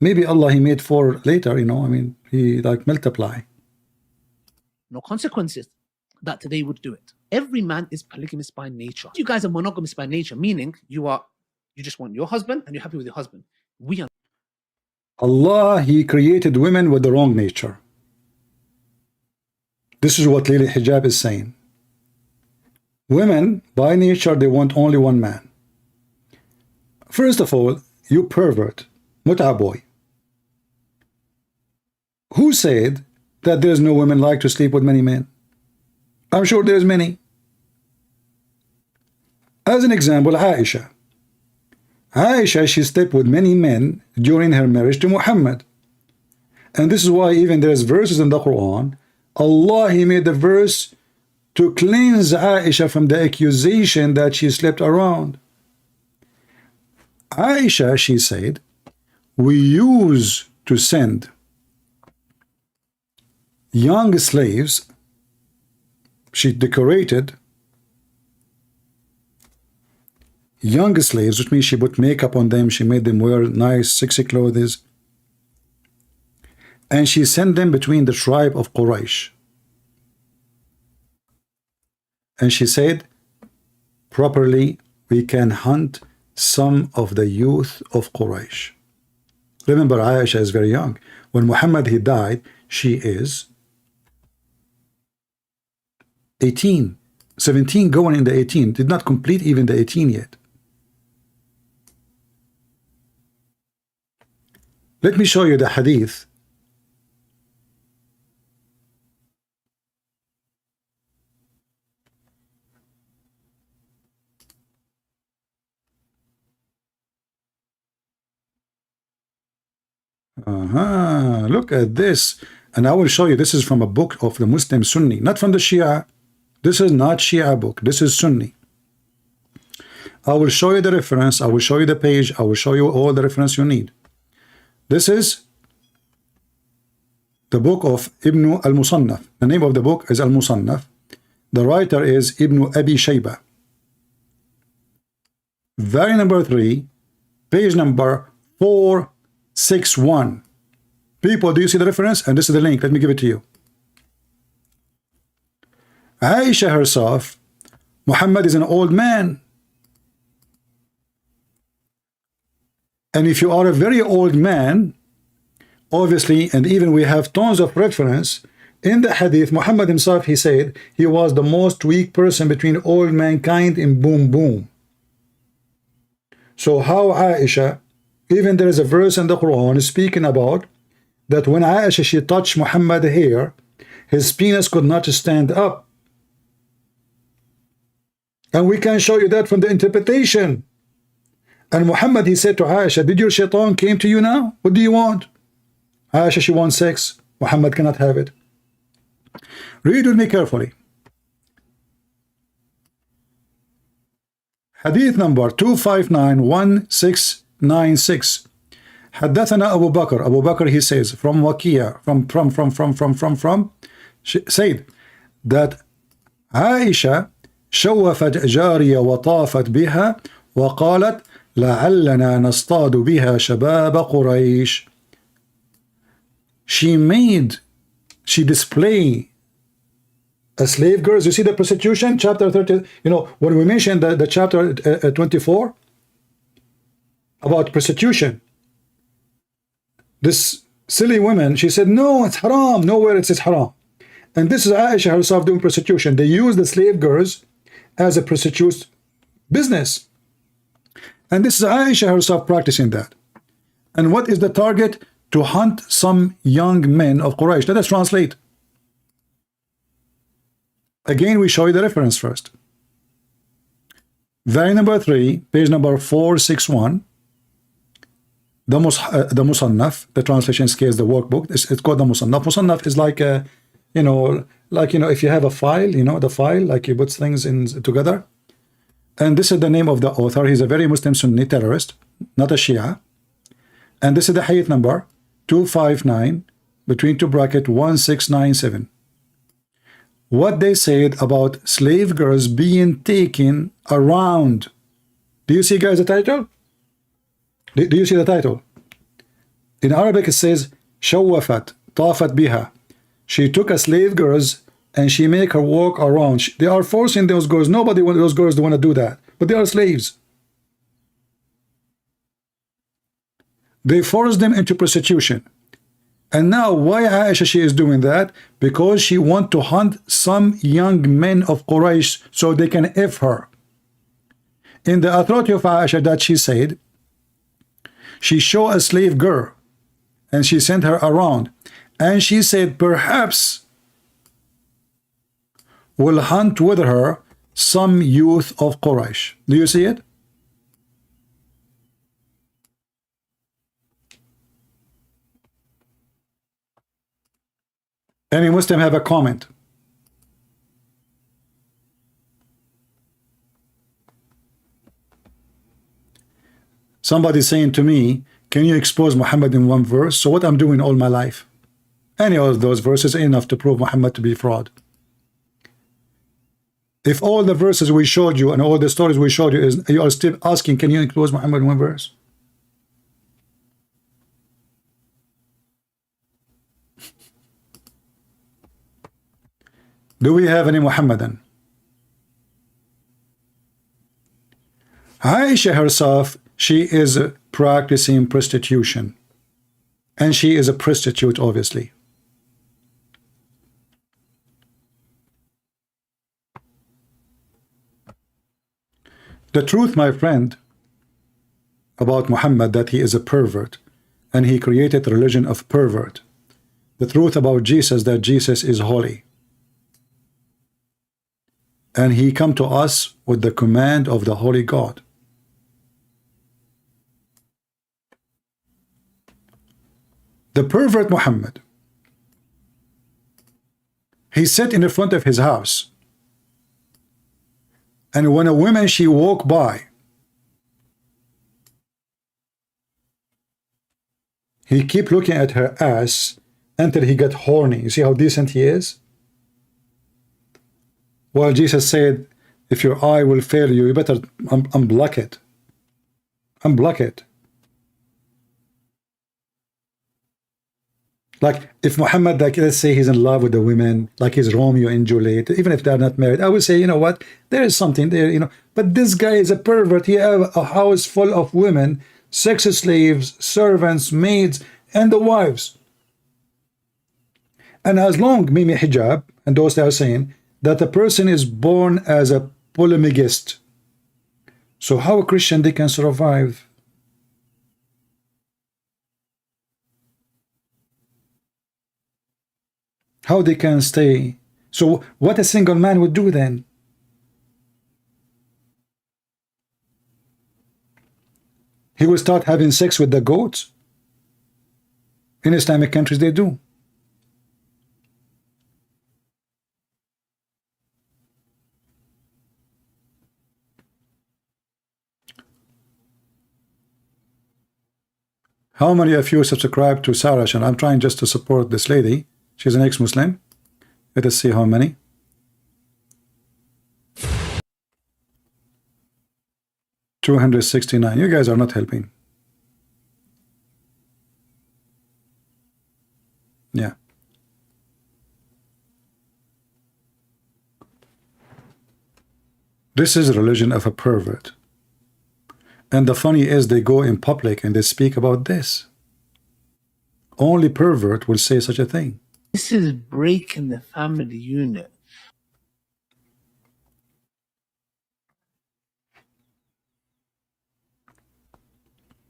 maybe Allah, he made 4 later, you know. I mean, he like multiply. No consequences, that they would do it. Every man is polygamist by nature. You guys are monogamous by nature, meaning you just want your husband and you're happy with your husband. We are. Allah, He created women with the wrong nature. This is what Lily Hijab is saying. Women, by nature, they want only one man. First of all, you pervert, mut'a boy. Who said that there's no women like to sleep with many men? I'm sure there's many. As an example, Aisha. Aisha, she slept with many men during her marriage to Muhammad. And this is why even there's verses in the Quran, Allah, He made the verse to cleanse Aisha from the accusation that she slept around. Aisha, she said, we used to send young slaves. She decorated young slaves, which means she put makeup on them, she made them wear nice, sexy clothes, and she sent them between the tribe of Quraysh. And she said, properly, we can hunt some of the youth of Quraysh. Remember, Aisha is very young. When Muhammad, he died, she is 18, 17 going in the 18, did not complete even the 18 yet. Let me show you the hadith. Look at this. And I will show you, this is from a book of the Muslim Sunni, not from the Shia. This is not Shia book. This is Sunni. I will show you the reference. I will show you the page. I will show you all the reference you need. This is the book of Ibn al-Musannaf. The name of the book is al-Musannaf. The writer is Ibn Abi Shayba. Volume number 3, page number 461. People, do you see the reference? And this is the link. Let me give it to you. Aisha herself, Muhammad is an old man. And if you are a very old man, obviously, and even we have tons of reference in the hadith, Muhammad himself, he said he was the most weak person between all mankind in boom boom. So how Aisha, even there is a verse in the Quran speaking about that when Aisha, she touched Muhammad here, his penis could not stand up. And we can show you that from the interpretation. And Muhammad, he said to Aisha, did your shaitan came to you now? What do you want? Aisha, she wants sex. Muhammad cannot have it. Read with me carefully. Hadith number 2591696. حدثنا أبو بكر. Abu Bakr, he says, from Wakia, she said that Aisha شوفت جارية وطافت بها وقالت لعلنا نصطاد بها شباب قريش. She displayed a slave girls. You see the prostitution, chapter 30, you know, when we mentioned the chapter 24 about prostitution, this silly woman, she said, no, it's haram. Nowhere it says haram. And this is Aisha herself doing prostitution. They use the slave girls as a prostitute business. And this is Aisha herself practicing that. And what is the target? To hunt some young men of Quraysh. Let us translate. Again, we show you the reference first. Volume number 3, page number 461. The Musannaf, the translation scales, the workbook. It's called the Musannaf. Musannaf is like a, if you have a file, the file, like you put things in together. And this is the name of the author. He's a very Muslim Sunni terrorist, not a Shia. And this is the hadith number 259 between two bracket 1697. What they said about slave girls being taken around. Do you see, guys, the title? Do you see the title? In Arabic it says shawafat tafat biha. She took a slave girls and she make her walk around. They are forcing those girls. Nobody want those girls to want to do that, but they are slaves. They forced them into prostitution. And now why Aisha she is doing that? Because she want to hunt some young men of Quraysh so they can F her. In the authority of Aisha that she said, she showed a slave girl and she sent her around. And she said, perhaps will hunt with her some youth of Quraysh. Do you see it? Any Muslim have a comment? Somebody saying to me, can you expose Muhammad in one verse? So what I'm doing all my life. Any of those verses ain't enough to prove Muhammad to be fraud. If all the verses we showed you and all the stories we showed you is you are still asking, can you expose Muhammad in one verse? Do we have any Muhammadan? Aisha herself, she is practicing prostitution. And she is a prostitute, obviously. The truth, my friend, about Muhammad, that he is a pervert, and he created a religion of pervert. The truth about Jesus, that Jesus is holy. And he come to us with the command of the Holy God. The pervert Muhammad, he sat in the front of his house, and when a woman she walked by, he kept looking at her ass until he got horny. You see how decent he is? Well, Jesus said, if your eye will fail you, you better unblock it. Unblock it. Like, if Muhammad, like, let's say he's in love with a woman, like he's Romeo and Juliet, even if they're not married, I would say, you know what, there is something there, you know. But this guy is a pervert. He has a house full of women, sex slaves, servants, maids, and the wives. And as long, Mimi Hijab, and those that are saying, that a person is born as a polygamist. So how a Christian they can survive? How they can stay? So what a single man would do then? He will start having sex with the goats. In Islamic countries they do. How many of you subscribe to Sarah? And I'm trying just to support this lady. She's an ex-Muslim. Let us see how many. $269. You guys are not helping. Yeah. This is a religion of a pervert. And the funny is they go in public and they speak about this. Only pervert will say such a thing. This is breaking the family unit.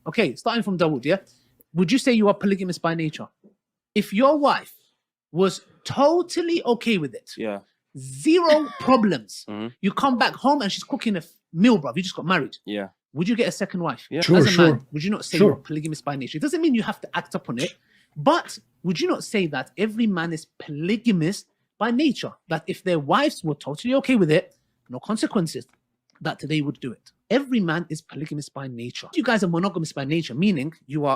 Okay, starting from Dawood, yeah? Would you say you are polygamous by nature? If your wife was totally okay with it, Yeah. zero problems, you come back home and she's cooking a meal, bruv, you just got married. Yeah. Would you get a second wife? Yeah. Sure, As a sure. man, would you not say Sure. you're polygamous by nature? It doesn't mean you have to act upon it, but would you not say that every man is polygamous by nature? That if their wives were totally okay with it, no consequences, that they would do it. Every man is polygamous by nature. You guys are monogamous by nature, meaning you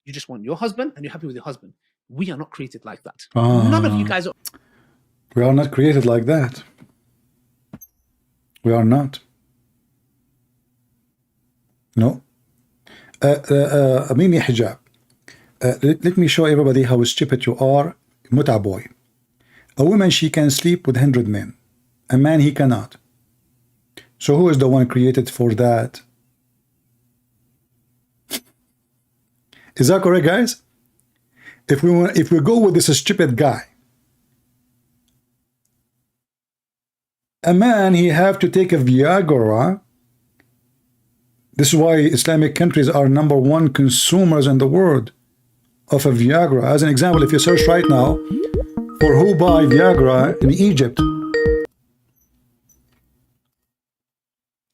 just want your husband and you're happy with your husband. We are not created like that. None of you guys are. We are not created like that. We are not. No. Mimi Hijab. Let me show everybody how stupid you are. Muta boy. A woman, she can sleep with 100 men. A man, he cannot. So who is the one created for that? Is that correct, guys? If we go with this stupid guy, a man, he have to take a Viagra. This is why Islamic countries are #1 consumers in the world of a Viagra. As an example, if you search right now for who buy Viagra in Egypt.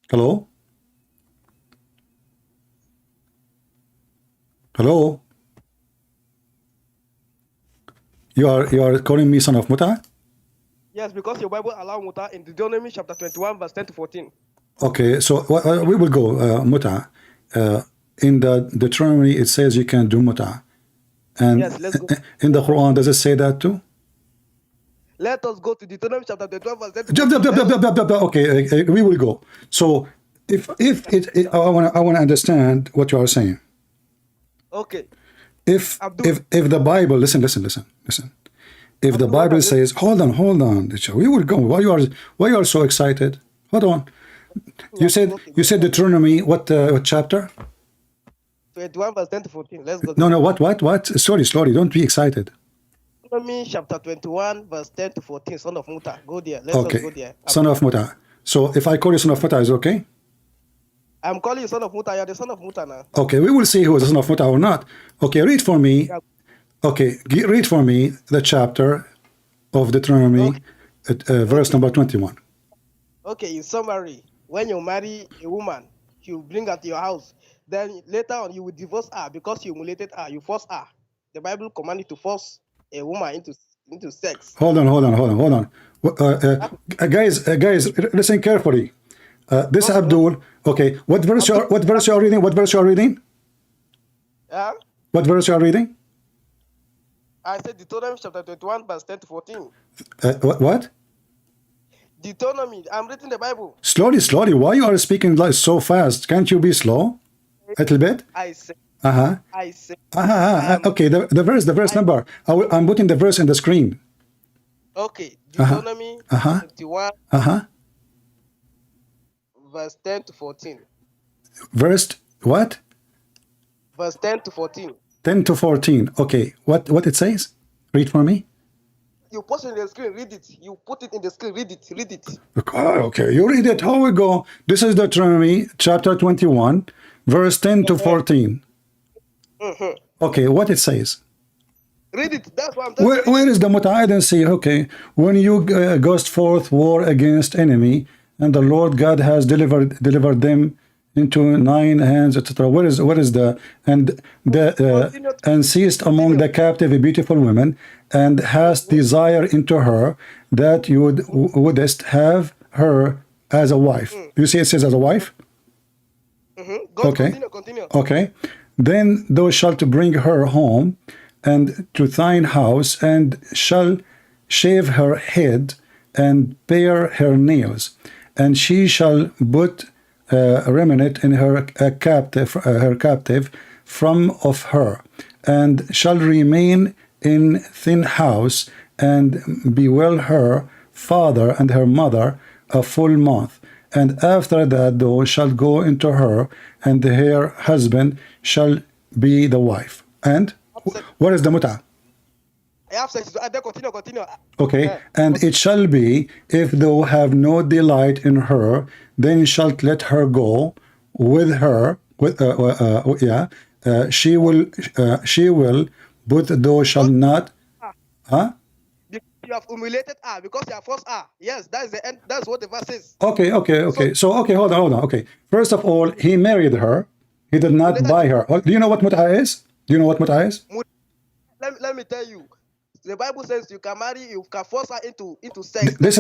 Hello? Hello? You are calling me son of Muta? Yes, because your Bible allows muta in Deuteronomy chapter 21, verse 10 to 14. Okay, so we will go muta. In the Deuteronomy, it says you can do muta. And Yes, let's go. in the Quran, does it say that too? Let us go to Deuteronomy chapter 21, verse 10 to 14. Okay, we will go. So if I want to understand what you are saying. Okay. If Abdul. if the Bible, listen. If the Bible says, hold on, we will go. Why you are so excited? Hold on. You said Deuteronomy, what chapter? 21, verse 10 to 14. Let's go. No, what? Sorry, don't be excited. Deuteronomy chapter 21, verse 10 to 14. Son of Muta. Go there. Let's Okay. go there. Son of Muta. So if I call you son of Muta, is okay? I'm calling you son of Muta. You're the son of Muta now. Okay, we will see who is the son of Muta or not. Okay, read for me. Okay, read for me the chapter of Deuteronomy, verse number 21. Okay, in summary, when you marry a woman, you bring her to your house. Then later on, you will divorce her because you humiliated her. You force her. The Bible commands you to force a woman into sex. Hold on. Guys, listen carefully. This Abdul. Okay, what verse you are reading? What verse you are reading? What verse you are reading? I said Deuteronomy chapter 21, verse 10 to 14. What? Deuteronomy. I'm reading the Bible. Slowly. Why you are speaking like so fast? Can't you be slow? A little bit. I say. Okay. The verse number. I'm putting the verse in the screen. Okay. Deuteronomy 21. Verse 10 to 14. Verse what? Verse 10 to 14. 10 to 14. Okay. What it says? Read for me. You post it in the screen, read it. You put it in the screen, read it. Okay, you read it. How we go? This is Deuteronomy chapter 21, verse 10 to 14. Okay, what it says? Read it. That's what I'm telling you. Where is the muta? I didn't see. Okay, when you goes forth war against enemy, and the Lord God has delivered them into 9 hands, etc. What is the and seized among the captive a beautiful woman, and hast desire into her, that you wouldest have her as a wife. You see, it says as a wife. Okay. Continue. Okay. Then thou shalt bring her home and to thine house, and shall shave her head and pare her nails, and she shall put a remnant in her captive from of her, and shall remain in thin house, and bewail her father and her mother a full month. And after that thou shalt go into her, and her husband shall be the wife. And what is the muta? Continue. Okay, and it shall be, if thou have no delight in her, then shalt let her go with her. She will, but thou shalt not. Huh? You have humiliated her because you have forced her. Yes, that's the end. That's what the verse says. Okay. So hold on. Okay. First of all, he married her. He did not buy her. Do you know what muta is? Let me tell you. The Bible says you can marry, you can force her into sex. This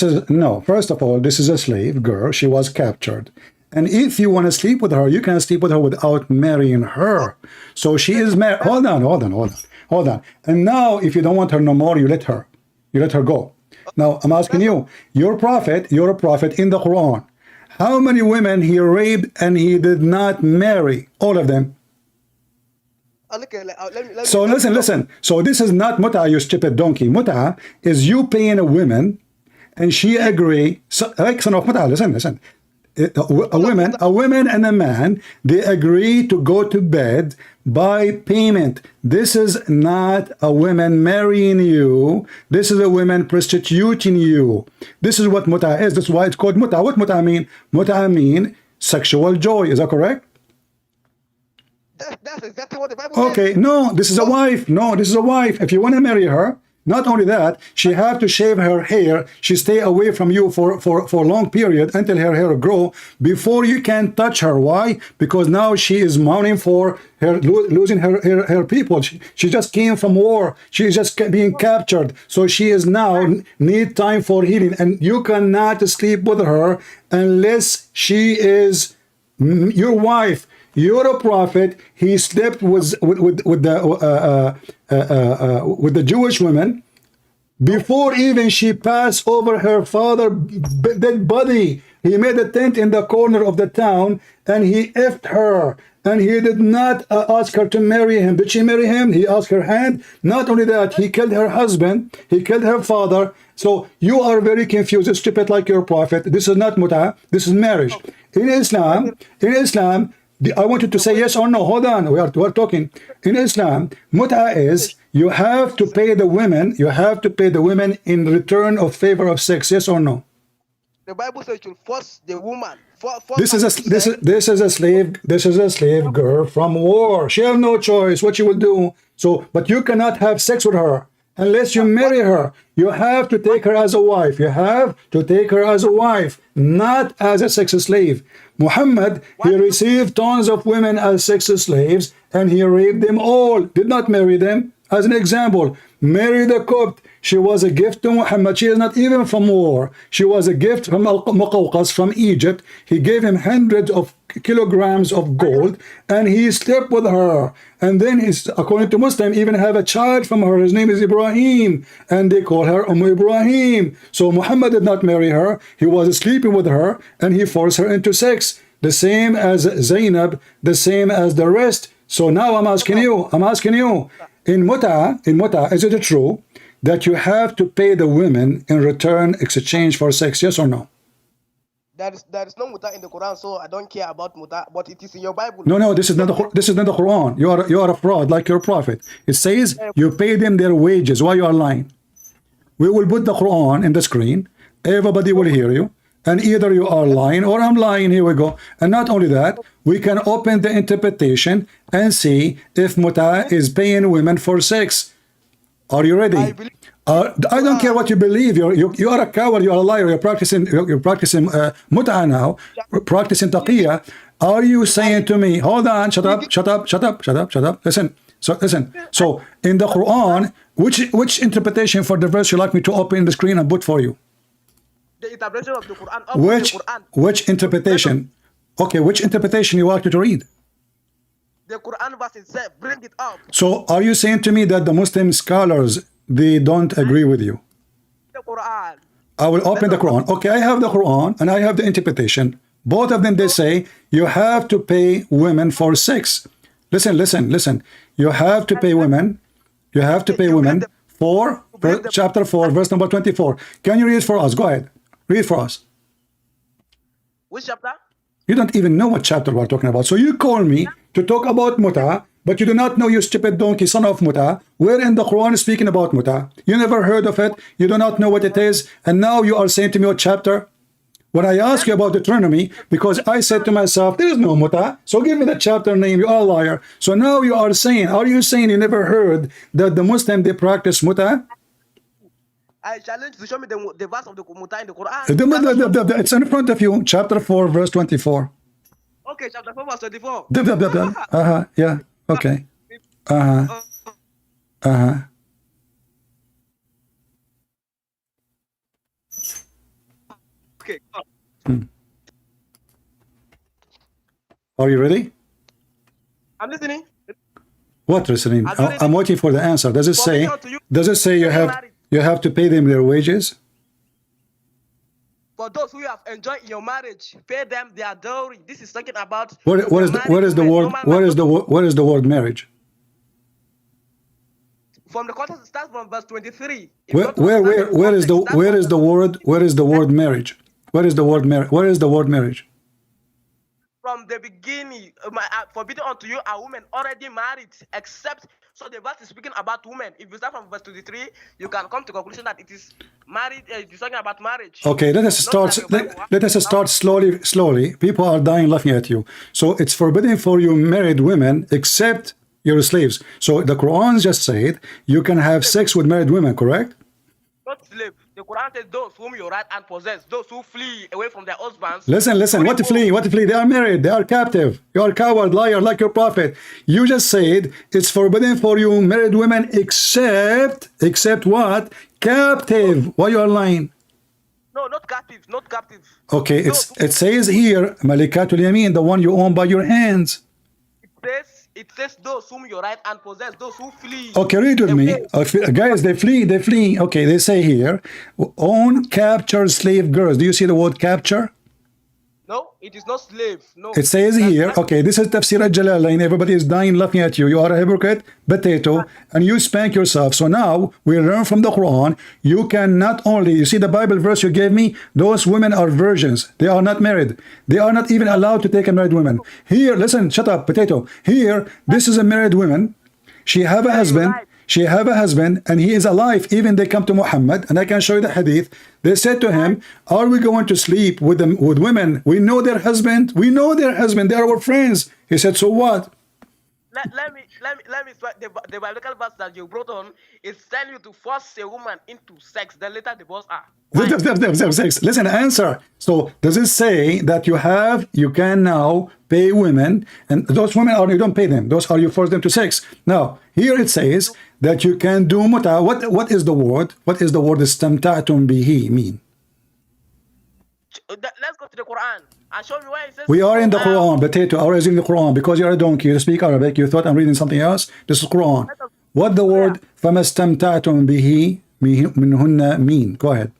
is no. First of all, this is a slave girl. She was captured, and if you want to sleep with her, you can sleep with her without marrying her. So she is married. Hold on. And now, if you don't want her no more, you let her go. Now I'm asking you, you're a prophet in the Quran. How many women he raped and he did not marry? All of them. Okay, So listen. So this is not muta, you stupid donkey. Muta is you paying a woman, and she agree. So, like son of muta, listen. A woman and a man, they agree to go to bed by payment. This is not a woman marrying you. This is a woman prostituting you. This is what muta is. That's why it's called muta. What muta mean? Muta mean sexual joy. Is that correct? That's exactly what the Bible says. Okay, no, this is a wife. No, this is a wife. If you want to marry her, not only that, she have to shave her hair. She stay away from you for a long period until her hair grow before you can touch her. Why? Because now she is mourning for her losing her people. She just came from war. She is just being captured. So she is now need time for healing, and you cannot sleep with her unless she is your wife. You're a prophet. He slept with the Jewish women before even she passed over her father's dead body. He made a tent in the corner of the town and he effed her. And he did not ask her to marry him. Did she marry him? He asked her hand. Not only that, he killed her husband. He killed her father. So you are very confused, stupid like your prophet. This is not muta. This is marriage. In Islam, I want you to say yes or no. Hold on. We are talking. In Islam, muta is you have to pay the women. You have to pay the women in return of favor of sex. Yes or no? The Bible says you should force the woman. This is a slave girl from war. She has no choice what she will do. So, but you cannot have sex with her unless you marry her. You have to take her as a wife. You have to take her as a wife, not as a sex slave. Muhammad, he received tons of women as sex slaves and he raped them all, did not marry them. As an example, Mary the Copt, she was a gift to Muhammad. She is not even from war. She was a gift from Al-Muqawqas, from Egypt. He gave him hundreds of kilograms of gold and he slept with her. And then he's, according to Muslim, even have a child from her. His name is Ibrahim and they call her Ibrahim. So Muhammad did not marry her. He was sleeping with her and he forced her into sex. The same as Zainab, the same as the rest. So now I'm asking you, in muta, is it true that you have to pay the women in return exchange for sex? Yes or no? There is no muta in the Quran, so I don't care about muta, but it is in your Bible. No, this is not the Quran. You are a fraud like your prophet. It says you pay them their wages. Why you are lying? We will put the Quran in the screen. Everybody will hear you. And either you are lying or I'm lying. Here we go. And not only that, we can open the interpretation and see if muta is paying women for sex. Are you ready? I don't care what you believe. You are a coward. You are a liar. You're practicing muta now. Practicing taqiyya. Are you saying to me? Hold on. Shut up. Listen. So in the Quran, which interpretation for the verse you like me to open the screen and put for you? The interpretation of the Quran. Which interpretation? Okay, which interpretation you want to read? The Quran verse itself. Bring it up. So are you saying to me that the Muslim scholars, they don't agree with you? The Quran. I will open the Quran. Okay, I have the Quran and I have the interpretation. Both of them, they say you have to pay women for sex. Listen. You have to pay women. You have to pay women for chapter 4, verse number 24. Can you read for us? Go ahead. Read for us. Which chapter? You don't even know what chapter we're talking about. So you call me to talk about muta, but you do not know, you stupid donkey, son of muta. Where in the Quran is speaking about muta? You never heard of it. You do not know what it is. And now you are saying to me what chapter? When I ask you about Deuteronomy, because I said to myself, there is no muta, so give me the chapter name, you are a liar. So now you are saying, are you saying you never heard that the Muslim, they practice muta? I challenge you to show me the verse of the muta in the Quran. It's in front of you, chapter 4, verse 24. Okay, chapter 4, verse 24. Yeah, okay. Okay. Are you ready? I'm listening. What listening? I'm waiting for the answer. Does it say you have to pay them their wages? For those who have enjoyed your marriage, pay them their dowry. This is talking about Where is the word marriage? From the context, it starts from verse 23. Where is the word marriage? Where is the word marriage? from the beginning, forbidden unto you are women already married, except, so the verse is speaking about women. If you start from verse 23, you can come to conclusion that it is married, it's talking about marriage. Okay, let us start. Let us start slowly. People are dying laughing at you. So it's forbidden for you married women except your slaves. So the Quran just said you can have sex with married women, correct? Not slave. The Quran says those whom you right and possess, those who flee away from their husbands. Listen. What flee? What flee? They are married. They are captive. You are a coward, liar, like your prophet. You just said it's forbidden for you married women except what? Captive. Why you are lying? No, not captive. Not captive. Okay, it says here, Malikatul Yamin, the one you own by your hands. It says those whom you right and possess, those who flee. Okay, read with me. Guys, they flee. Okay, they say here, own capture slave girls. Do you see the word capture? No, it is not slave. No. It says here, okay, this is Tafsir al-Jalalain. Everybody is dying laughing at you. You are a hypocrite, potato, and you spank yourself. So now we learn from the Quran, you can not only, you see the Bible verse you gave me, those women are virgins. They are not married. They are not even allowed to take a married woman. Here, listen, shut up, potato. Here, this is a married woman. She have a husband. She have a husband and he is alive. Even they come to Muhammad, and I can show you the hadith. They said to him, are we going to sleep with them, with women? We know their husband. We know their husband. They are our friends. He said, so what? Let me the biblical verse that you brought on is telling you to force a woman into sex, then later divorce her. Listen, answer. So does it say that you can now pay women, and those women are, you don't pay them, those are you force them to sex? Now here it says that you can do muta. What is the word? What is the word istamta'tum bihi mean? Let's go to the Quran and show me where it says. We are in the Quran, potato. I was in the Quran because you're a donkey. You speak Arabic. You thought I'm reading something else. This is Quran. What the word فَمَسْتَمْتَعْتُمْ بِهِ مِنْهُنَّ mean? Go ahead.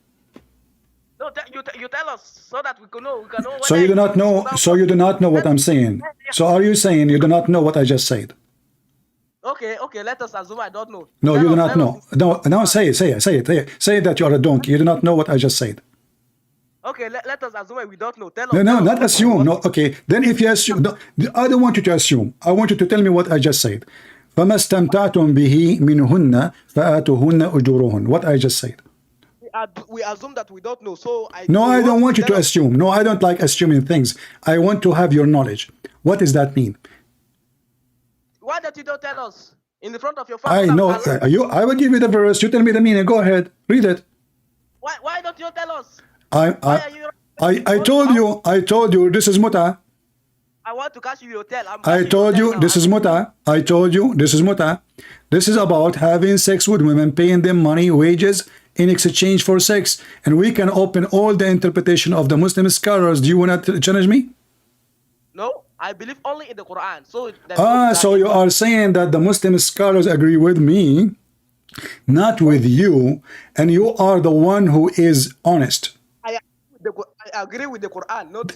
No, you tell us so that we can know. So you do not know. So you do not know what I'm saying. So are you saying you do not know what I just said? Okay. Let us assume I don't know. No, you do not know. No, say it. Say that you are a donkey. You do not know what I just said. Okay, let us assume we don't know. Tell us. No, not assume. No, okay. Then if you assume, I don't want you to assume. I want you to tell me what I just said. فَمَا اسْتَمْتَعْتُمْ بِهِ مِنْهُنَّ فَآتُهُنَّ أُجُورُهُنَّ. What I just said. We assume that we don't know. So I don't want you to assume. No, I don't like assuming things. I want to have your knowledge. What does that mean? Why don't you tell us in the front of your family? I know. I will give you the verse. You tell me the meaning. Go ahead. Read it. Why don't you tell us? I told you this is muta. I want to catch you hotel. I told you this is muta. I told you this is muta. This is about having sex with women, paying them money, wages in exchange for sex. And we can open all the interpretation of the Muslim scholars. Do you want to challenge me? No, I believe only in the Quran. So you are saying that the Muslim scholars agree with me, not with you, and you are the one who is honest. I agree with the Quran, not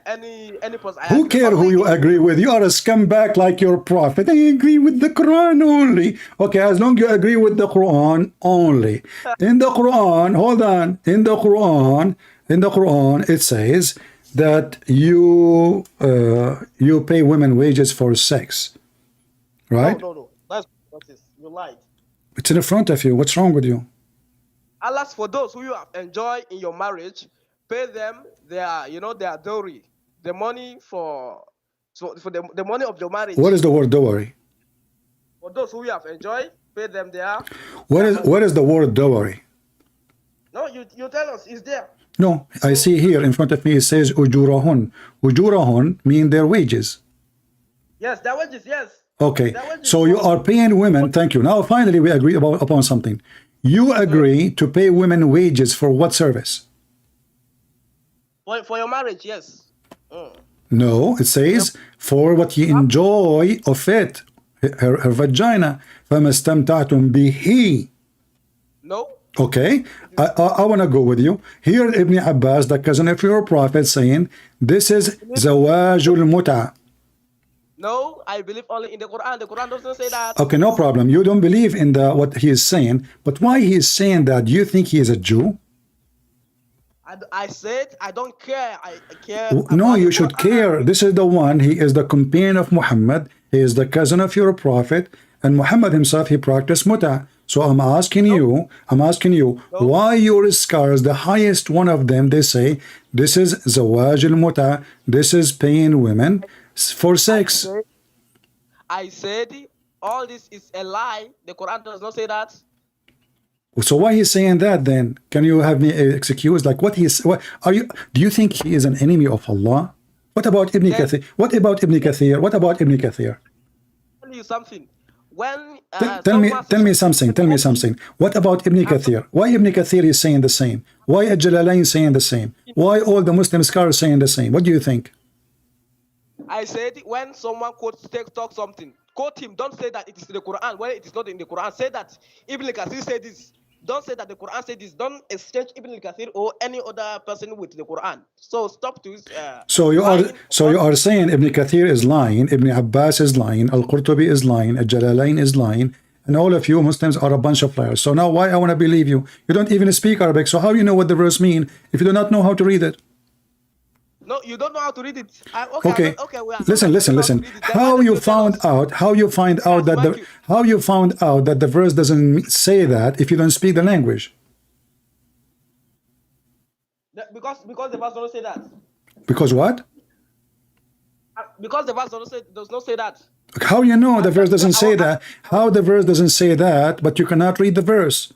any person. Who cares who you agree with? You are a scumbag like your prophet. I agree with the Quran only. Okay, as long as you agree with the Quran only. In the Quran, hold on. In the Quran, it says that you pay women wages for sex, right? No. That's you lied. It's in front of you. What's wrong with you? Alas, for those who you have enjoyed in your marriage, pay them their dowry, the money for the money of your marriage. What is the word dowry? For those who you have enjoyed, pay them their. What is the word dowry? No, you tell us. It's there. No, I see here in front of me. It says ujurahun. Ujurahun mean their wages. Yes, their wages. Yes. Okay, so you are paying women. Thank you. Now finally we agree upon something. You agree to pay women wages for what service? For your marriage, yes. No, it says for what you enjoy of it, her vagina. فَمَا اسْتَمْتَعْتُمْ بِهِ. No. Okay, I want to go with you. Here Ibn Abbas, the cousin of your prophet, saying this is zawajul muta. No, I believe only in the Quran. The Quran doesn't say that. Okay, no problem. You don't believe in what he is saying, but why he is saying that? Do you think he is a Jew? I said I don't care. I care. No, about you the should Quran. care. This is the one. He is the companion of Muhammad. He is the cousin of your prophet. And Muhammad himself, he practiced muta. So I'm asking you, why your scholars, the highest one of them, they say, this is zawaj al-muta, this is paying women for sex. I said all this is a lie. The Quran does not say that. So why he's saying that then? Can you have me excuse? Like what he's, what are you, do you think he is an enemy of Allah? What about Ibn Kathir? What about Ibn Kathir? What about Ibn Kathir? Tell you something. When tell me something. What about Ibn Kathir? Why Ibn Kathir is saying the same? Why Al-Jalalain saying the same? Why all the Muslim scholars saying the same? What do you think? I said when someone quotes talk something, quote him. Don't say that it is in the Quran when it is not in the Quran. Say that Ibn Kathir said this. Don't say that the Quran said this. Don't exchange Ibn Kathir or any other person with the Quran. So stop to. So you are saying Ibn Kathir is lying, Ibn Abbas is lying, Al-Qurtubi is lying, Al-Jalalain is lying, and all of you Muslims are a bunch of liars. So now why I want to believe you? You don't even speak Arabic. So how do you know what the verse mean if you do not know how to read it? No, you don't know how to read it. Okay. Listen. How you find out that the verse doesn't say that if you don't speak the language? Because the verse doesn't say that. Because what? Because the verse does not say that. How you know the verse doesn't say that? How the verse doesn't say that, but you cannot read the verse?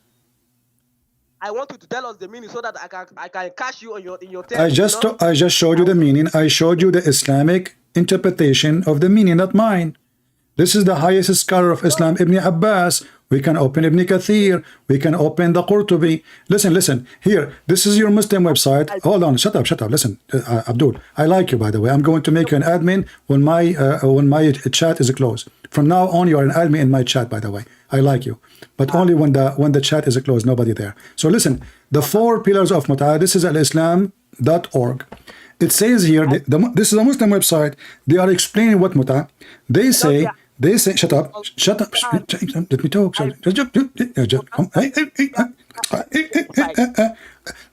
I want you to tell us the meaning so that I can catch you in your text. I just showed you the meaning. I showed you the Islamic interpretation of the meaning, not mine. This is the highest scholar of Islam, Ibn Abbas. We can open Ibn Kathir. We can open the Qurtubi. Listen. Here, this is your Muslim website. Hold on. Shut up. Listen, Abdul. I like you, by the way. I'm going to make you an admin when my chat is closed. From now on, you are an admin in my chat, by the way. I like you, but only when the chat is closed, nobody there. So listen, the 4 pillars of Muta. This is alislam.org. It says here, this is a Muslim website. They are explaining what Muta. They say, shut up. Let me talk.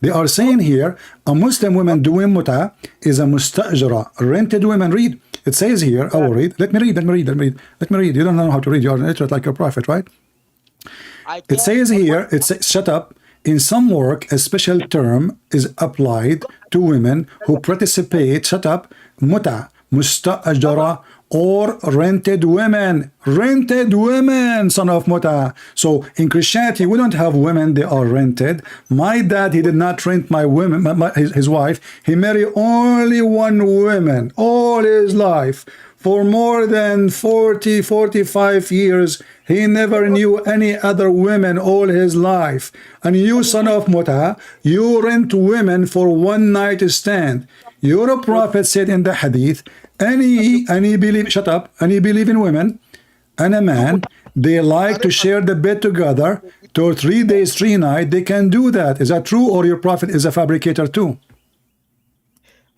They are saying here, a Muslim woman doing Muta is a mustajara, rented woman. Read. It says here, I will read. Let me read. You don't know how to read. You are an illiterate like your prophet, right? It says here, shut up. In some work, a special term is applied to women who participate, shut up, muta, mustajara, or rented women, son of muta. So in Christianity, we don't have women, they are rented. My dad, he did not rent my women, his wife. He married only one woman all his life. For more than 45 years, he never knew any other women all his life. And you, son of muta, you rent women for one night stand. Your prophet said in the hadith, any believe, shut up, any believe in women and a man, they like to share the bed together to 3 days, 3 nights, they can do that. Is that true, or your prophet is a fabricator too?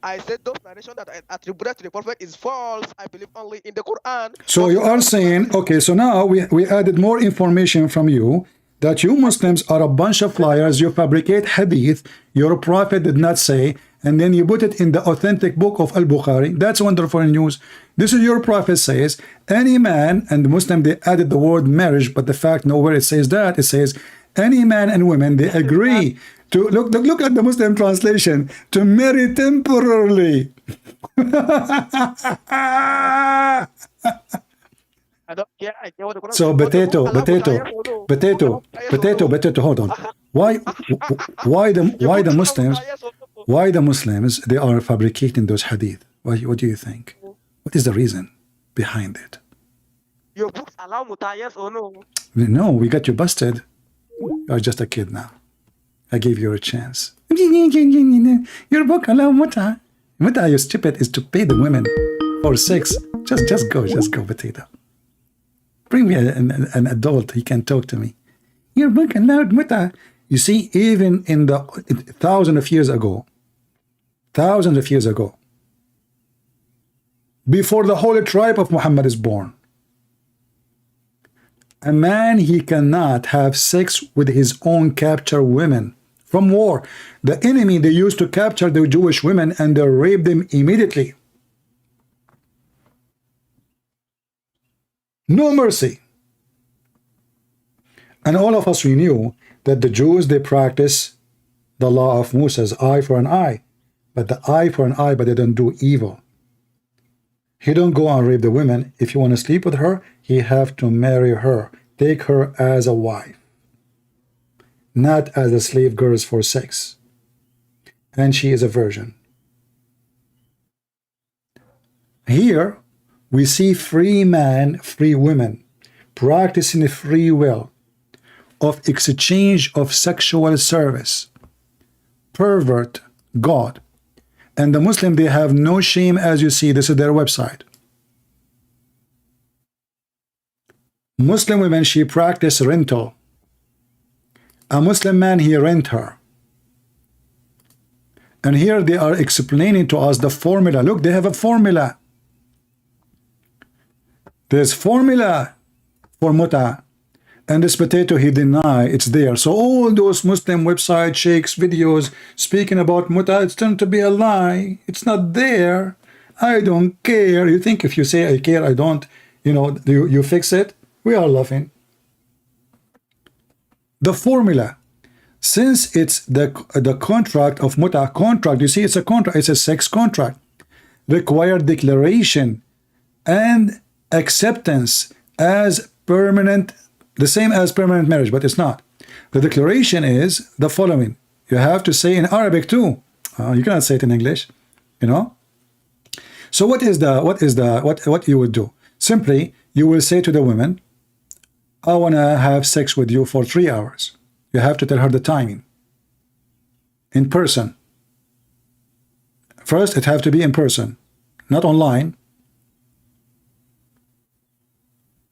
I said those narrations that I attributed to the prophet is false. I believe only in the Quran. So you are saying, okay, so now we added more information from you that you Muslims are a bunch of liars. You fabricate hadith your prophet did not say, and then you put it in the authentic book of Al-Bukhari. That's wonderful news. This is your prophet says, any man, and the Muslim, they added the word marriage, but the fact nowhere it says that. It says, any man and women, they agree to, look at the Muslim translation, to marry temporarily. So potato, hold on. Why the Muslims they are fabricating those hadith? What do you think? What is the reason behind it? Your books allow muta, yes or no? No, we got you busted. You are just a kid now. I gave you a chance. Your book allow muta. Muta, you stupid, is to pay the women for sex. Just go, potato. Bring me an adult, he can talk to me. Your book allowed muta. You see, even in the thousands of years ago, before the whole tribe of Muhammad is born, a man, he cannot have sex with his own captured women from war. The enemy, they used to capture the Jewish women and they raped them immediately. No mercy. And all of us, we knew that the Jews, they practice the law of Moses, eye for an eye. But the eye for an eye, but they don't do evil. He don't go and rape the women. If you want to sleep with her, he have to marry her. Take her as a wife. Not as a slave girl for sex. And she is a virgin. Here, we see free man, free women, practicing free will of exchange of sexual service. Pervert God. And the Muslim, they have no shame, as you see. This is their website. Muslim women, she practice rental. A Muslim man, he rent her. And here they are explaining to us the formula. Look, they have a formula. There's formula for muta. And this potato, he deny it's there. So all those Muslim website sheikhs videos speaking about muta, it's turned to be a lie. It's not there. I don't care. You think if you say I care, I don't, you know, you fix it? We are laughing. The formula, since it's the contract of muta, contract, you see, it's a contract, it's a sex contract, required declaration and acceptance as permanent, the same as permanent marriage, but it's not. The declaration is the following. You have to say in Arabic too. You cannot say it in English, you know. So what you would do? Simply, you will say to the woman, I want to have sex with you for 3 hours. You have to tell her the timing. In person. First, it have to be in person, not online.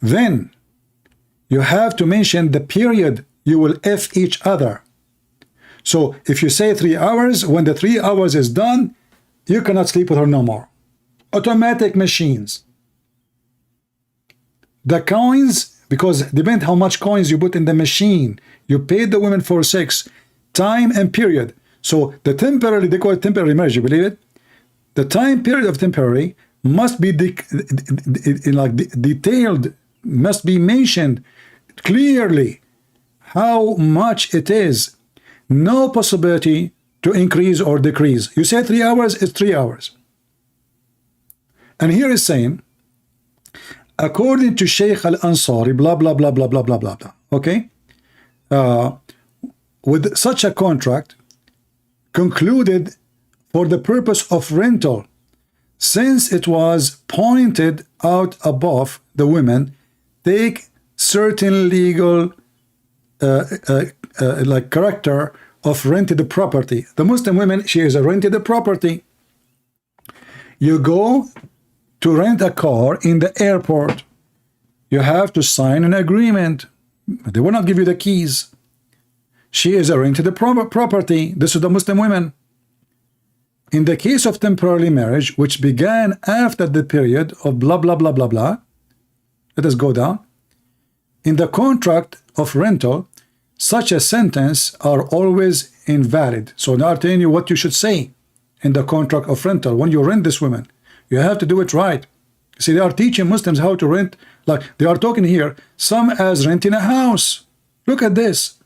Then, you have to mention the period you will F each other. So, if you say 3 hours, when the 3 hours is done, you cannot sleep with her no more. Automatic machines. The coins, because depend how much coins you put in the machine. You paid the women for sex, time and period. So the temporary, they call it temporary marriage, you believe it? The time period of temporary must be detailed, must be mentioned clearly how much it is. No possibility to increase or decrease. You say 3 hours, it's 3 hours. And here is saying, according to Sheikh Al-Ansari, blah, blah, blah, blah, blah, blah, blah, blah. Okay? With such a contract, concluded for the purpose of rental, since it was pointed out above, the women take certain legal like character of rented property. The Muslim women, she is a rented property. You go to rent a car in the airport, you have to sign an agreement. They will not give you the keys. She is a rented property. This is the Muslim women. In the case of temporary marriage, which began after the period of blah, blah, blah, blah, blah, let us go down. In the contract of rental, such a sentence are always invalid. So now I'm telling you what you should say in the contract of rental. When you rent this woman, you have to do it right. See, they are teaching Muslims how to rent, like they are talking here, some as renting a house. Look at this.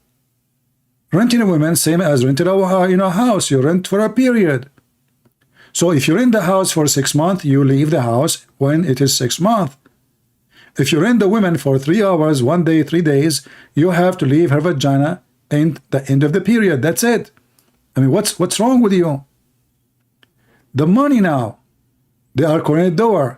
Renting a woman, same as renting a house. You rent for a period. So if you rent the house for 6 months, you leave the house when it is 6 months. If you rent the woman for 3 hours, 1 day, 3 days, you have to leave her vagina in the end of the period. That's it. I mean, what's wrong with you? The money now, they are calling it Dawah.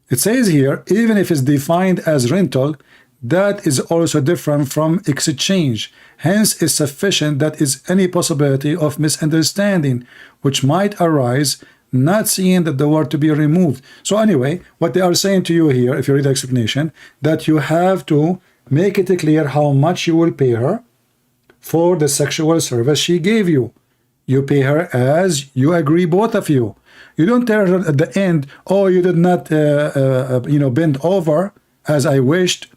It says here, even if it's defined as rental, that is also different from exchange. Hence, is sufficient that is any possibility of misunderstanding, which might arise, not seeing that the word to be removed. So anyway, what they are saying to you here, if you read the explanation, that you have to make it clear how much you will pay her for the sexual service she gave you. You pay her as you agree, both of you. You don't tell her at the end, oh, you did not, bend over as I wished.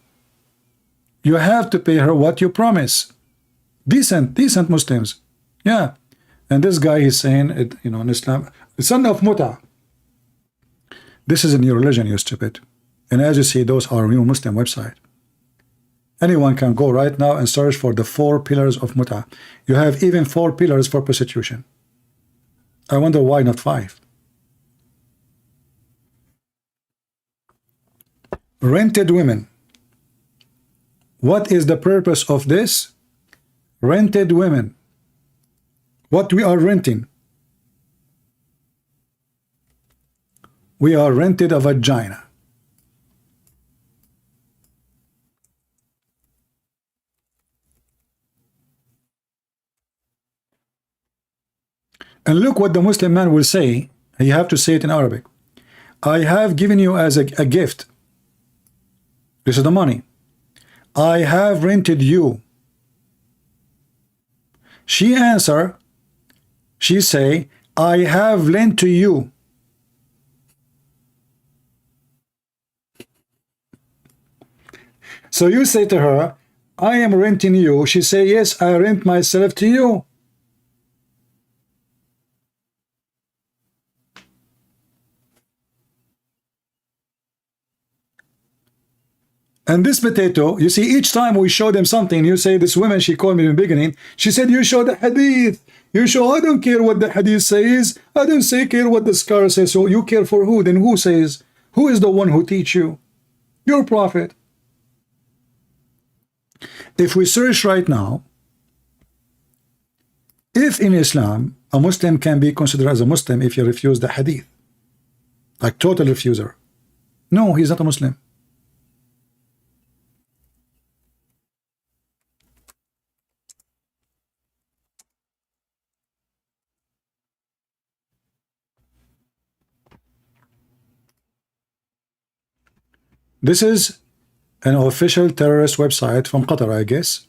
You have to pay her what you promise. Decent Muslims. Yeah. And this guy is saying, it, you know, in Islam, the son of Muta. This is a new religion, you stupid. And as you see, those are new Muslim website. Anyone can go right now and search for the 4 pillars of Muta. You have even 4 pillars for prostitution. I wonder why not 5. Rented women. What is the purpose of this? Rented women. What we are renting? We are rented a vagina. And look what the Muslim man will say. You have to say it in Arabic. I have given you as a gift. This is the money. I have rented you. She answer. She say, I have lent to you. So you say to her, I am renting you. She say, yes, I rent myself to you. And this potato, you see, each time we show them something, you say, this woman, she called me in the beginning, she said, you show the hadith. You show, I don't care what the hadith says. I don't say care what the scholar says. So you care for who? Then who says? Who is the one who teach you? Your prophet. If we search right now, if in Islam, a Muslim can be considered as a Muslim if you refuse the hadith. Like total refuser. No, he's not a Muslim. This is an official terrorist website from Qatar, I guess.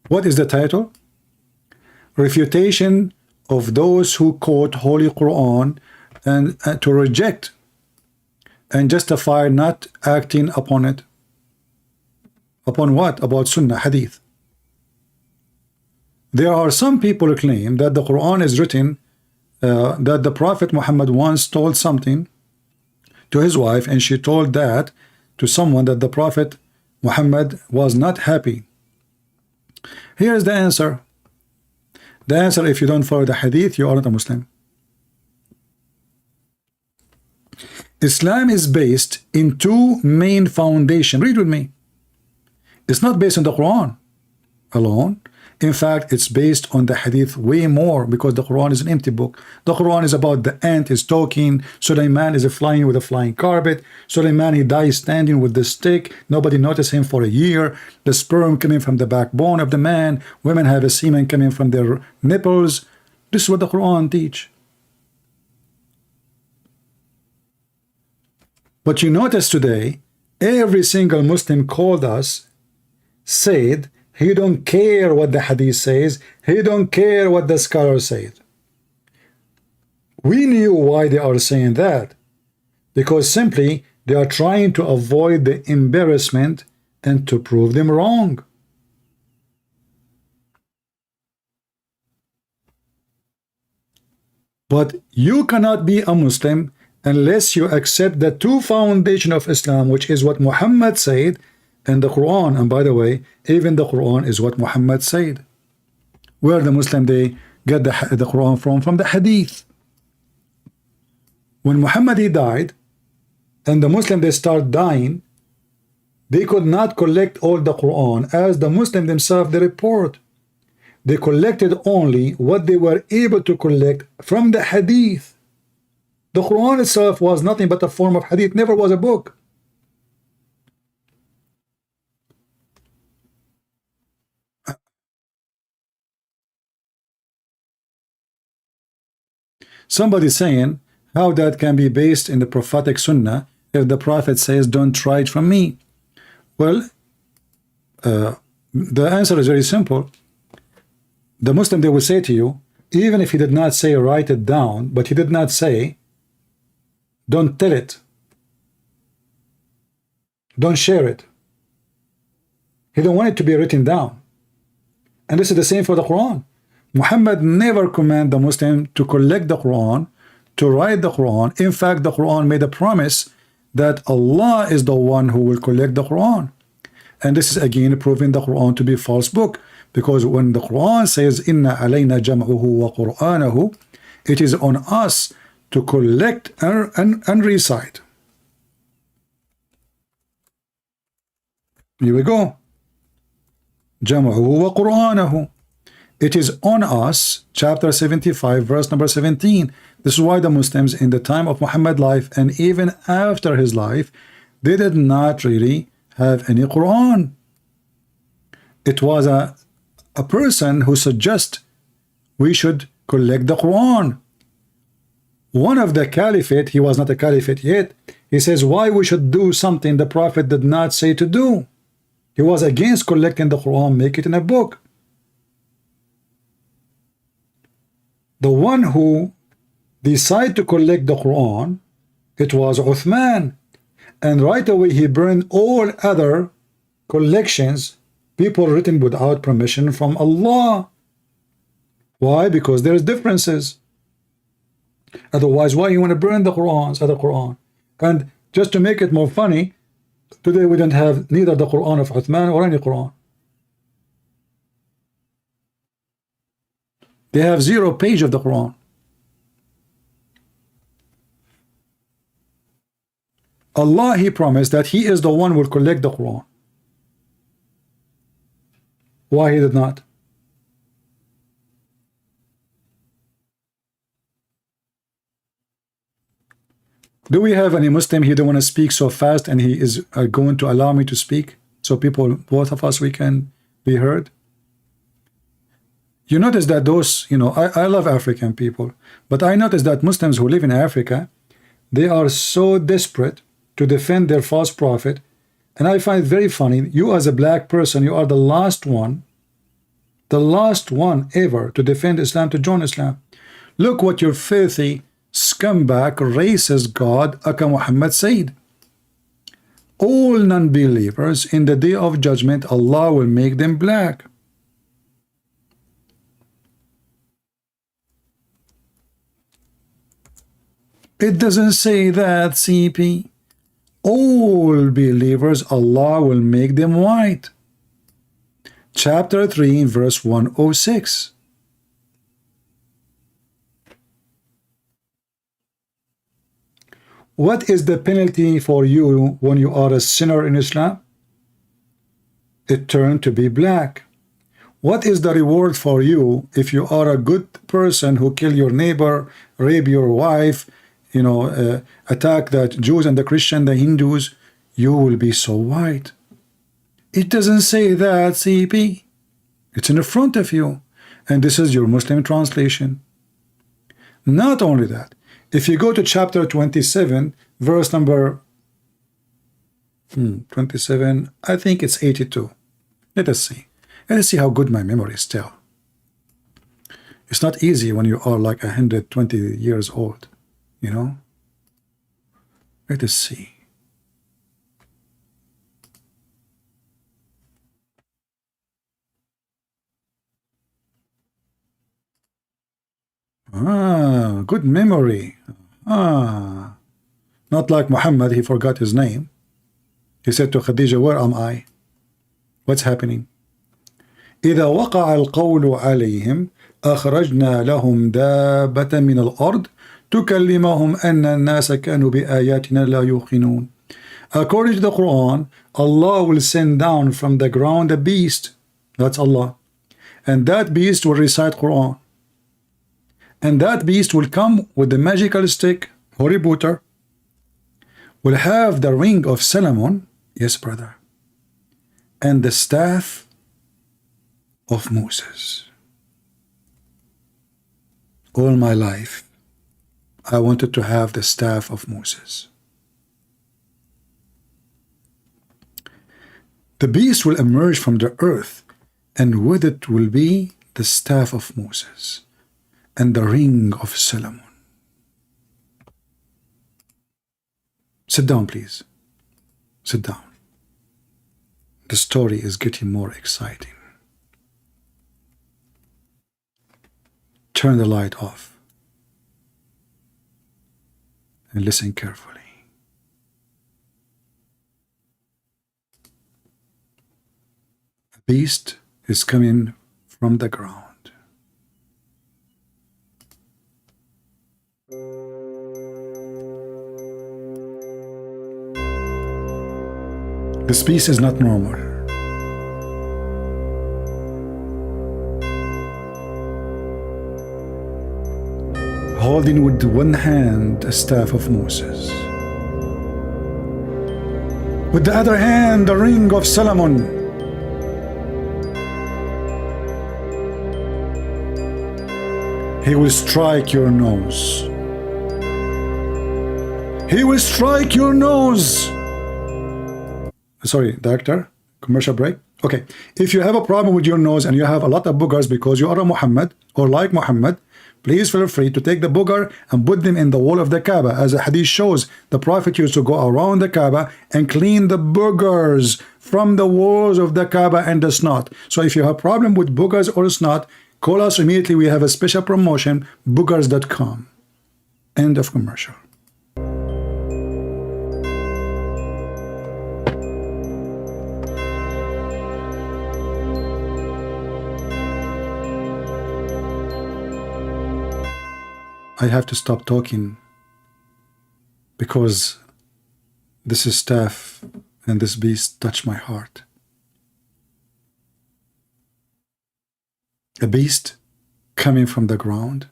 What is the title? Refutation of those who quote Holy Quran and to reject and justify not acting upon it. Upon what? About Sunnah, Hadith. There are some people who claim that the Quran is written, that the Prophet Muhammad once told something to his wife, and she told that to someone that the Prophet Muhammad was not happy. Here's the answer. The answer, if you don't follow the hadith, you are not a Muslim. Islam is based in 2 main foundations. Read with me. It's not based on the Quran alone. In fact, it's based on the hadith way more, because the Quran is an empty book. The Quran is about the ant is talking, Sulaiman is flying with a flying carpet, Sulaiman, he dies standing with the stick, nobody noticed him for a year, the sperm coming from the backbone of the man, women have a semen coming from their nipples. This is what the Quran teach. But you notice today, every single Muslim called us, said, he don't care what the hadith says. He don't care what the scholar said. We knew why they are saying that. Because simply they are trying to avoid the embarrassment and to prove them wrong. But you cannot be a Muslim unless you accept the 2 foundations of Islam, which is what Muhammad said, and the Quran. And by the way, even the Quran is what Muhammad said. Where the Muslim they get the Quran from the hadith. When Muhammad he died, and the Muslim they start dying, they could not collect all the Quran as the Muslim themselves they report. They collected only what they were able to collect from the hadith. The Quran itself was nothing but a form of hadith, never was a book. Somebody saying how that can be based in the prophetic sunnah if the prophet says don't try it from me. Well, the answer is very simple. The Muslim they will say to you, even if he did not say write it down, but he did not say don't tell it, don't share it. He don't want it to be written down. And this is the same for the Quran. Muhammad never commanded the Muslim to collect the Quran, to write the Quran. In fact, the Quran made a promise that Allah is the one who will collect the Quran. And this is again proving the Quran to be a false book, because when the Quran says Inna alayna jam'uhu wa Qur'anahu, it is on us to collect and recite. Here we go. Jam'uhu wa Qur'anahu. It is on us, chapter 75, verse number 17. This is why the Muslims in the time of Muhammad's life and even after his life, they did not really have any Quran. It was a person who suggests we should collect the Quran. One of the caliphate, he was not a caliphate yet, he says why we should do something the Prophet did not say to do. He was against collecting the Quran, make it in a book. The one who decided to collect the Quran, it was Uthman. And right away he burned all other collections, people written without permission from Allah. Why? Because there's differences. Otherwise, why you want to burn the Qurans, other Quran? And just to make it more funny, today we don't have neither the Quran of Uthman or any Quran. They have 0 page of the Quran. Allah, he promised that he is the one who will collect the Quran. Why he did not? Do we have any Muslim he don't want to speak so fast and he is going to allow me to speak so people, both of us, we can be heard? You notice that those, you know, I love African people, but I notice that Muslims who live in Africa, they are so desperate to defend their false prophet. And I find it very funny, you as a black person, you are the last one ever to defend Islam, to join Islam. Look what your filthy, scumbag, racist God, Aka Muhammad said. All non-believers in the day of judgment, Allah will make them black. It doesn't say that, CP. All believers, Allah will make them white. Chapter 3, verse 106. What is the penalty for you when you are a sinner in Islam? It turned to be black. What is the reward for you if you are a good person who kill your neighbor, rape your wife, you know, attack the Jews and the Christian, the Hindus? You will be so white. It doesn't say that, CP. It's in the front of you. And this is your Muslim translation. Not only that, if you go to chapter 27, verse number 27, I think it's 82. Let us see. Let us see how good my memory is still. It's not easy when you are like 120 years old, you know. Let us see. Ah, good memory. Ah, not like Muhammad, he forgot his name. He said to Khadija, where am I? What's happening? إذا وقع القول عليهم أخرجنا لهم دابة من الأرض تكلمهم أن الناس كانوا بآياتنا لا يوقنون. According to the Quran, Allah will send down from the ground a beast. That's Allah. And that beast will recite Quran. And that beast will come with the magical stick, Horibooter, will have the ring of Solomon, yes brother, and the staff of Moses. All my life, I wanted to have the staff of Moses. The beast will emerge from the earth, and with it will be the staff of Moses and the ring of Solomon. Sit down, please. Sit down. The story is getting more exciting. turn the light off and listen carefully. A beast is coming from the ground. This beast is not normal. Holding with one hand a staff of Moses, with the other hand the ring of Solomon. He will strike your nose. He will strike your nose. Sorry, director, commercial break. Okay, if you have a problem with your nose and you have a lot of boogers because you are a Muhammad or like Muhammad, please feel free to take the booger and put them in the wall of the Kaaba. As the hadith shows, the Prophet used to go around the Kaaba and clean the boogers from the walls of the Kaaba and the snot. So if you have a problem with boogers or snot, call us immediately. We have a special promotion, boogers.com. End of commercial. I have to stop talking because this is staff and this beast touched my heart. A beast coming from the ground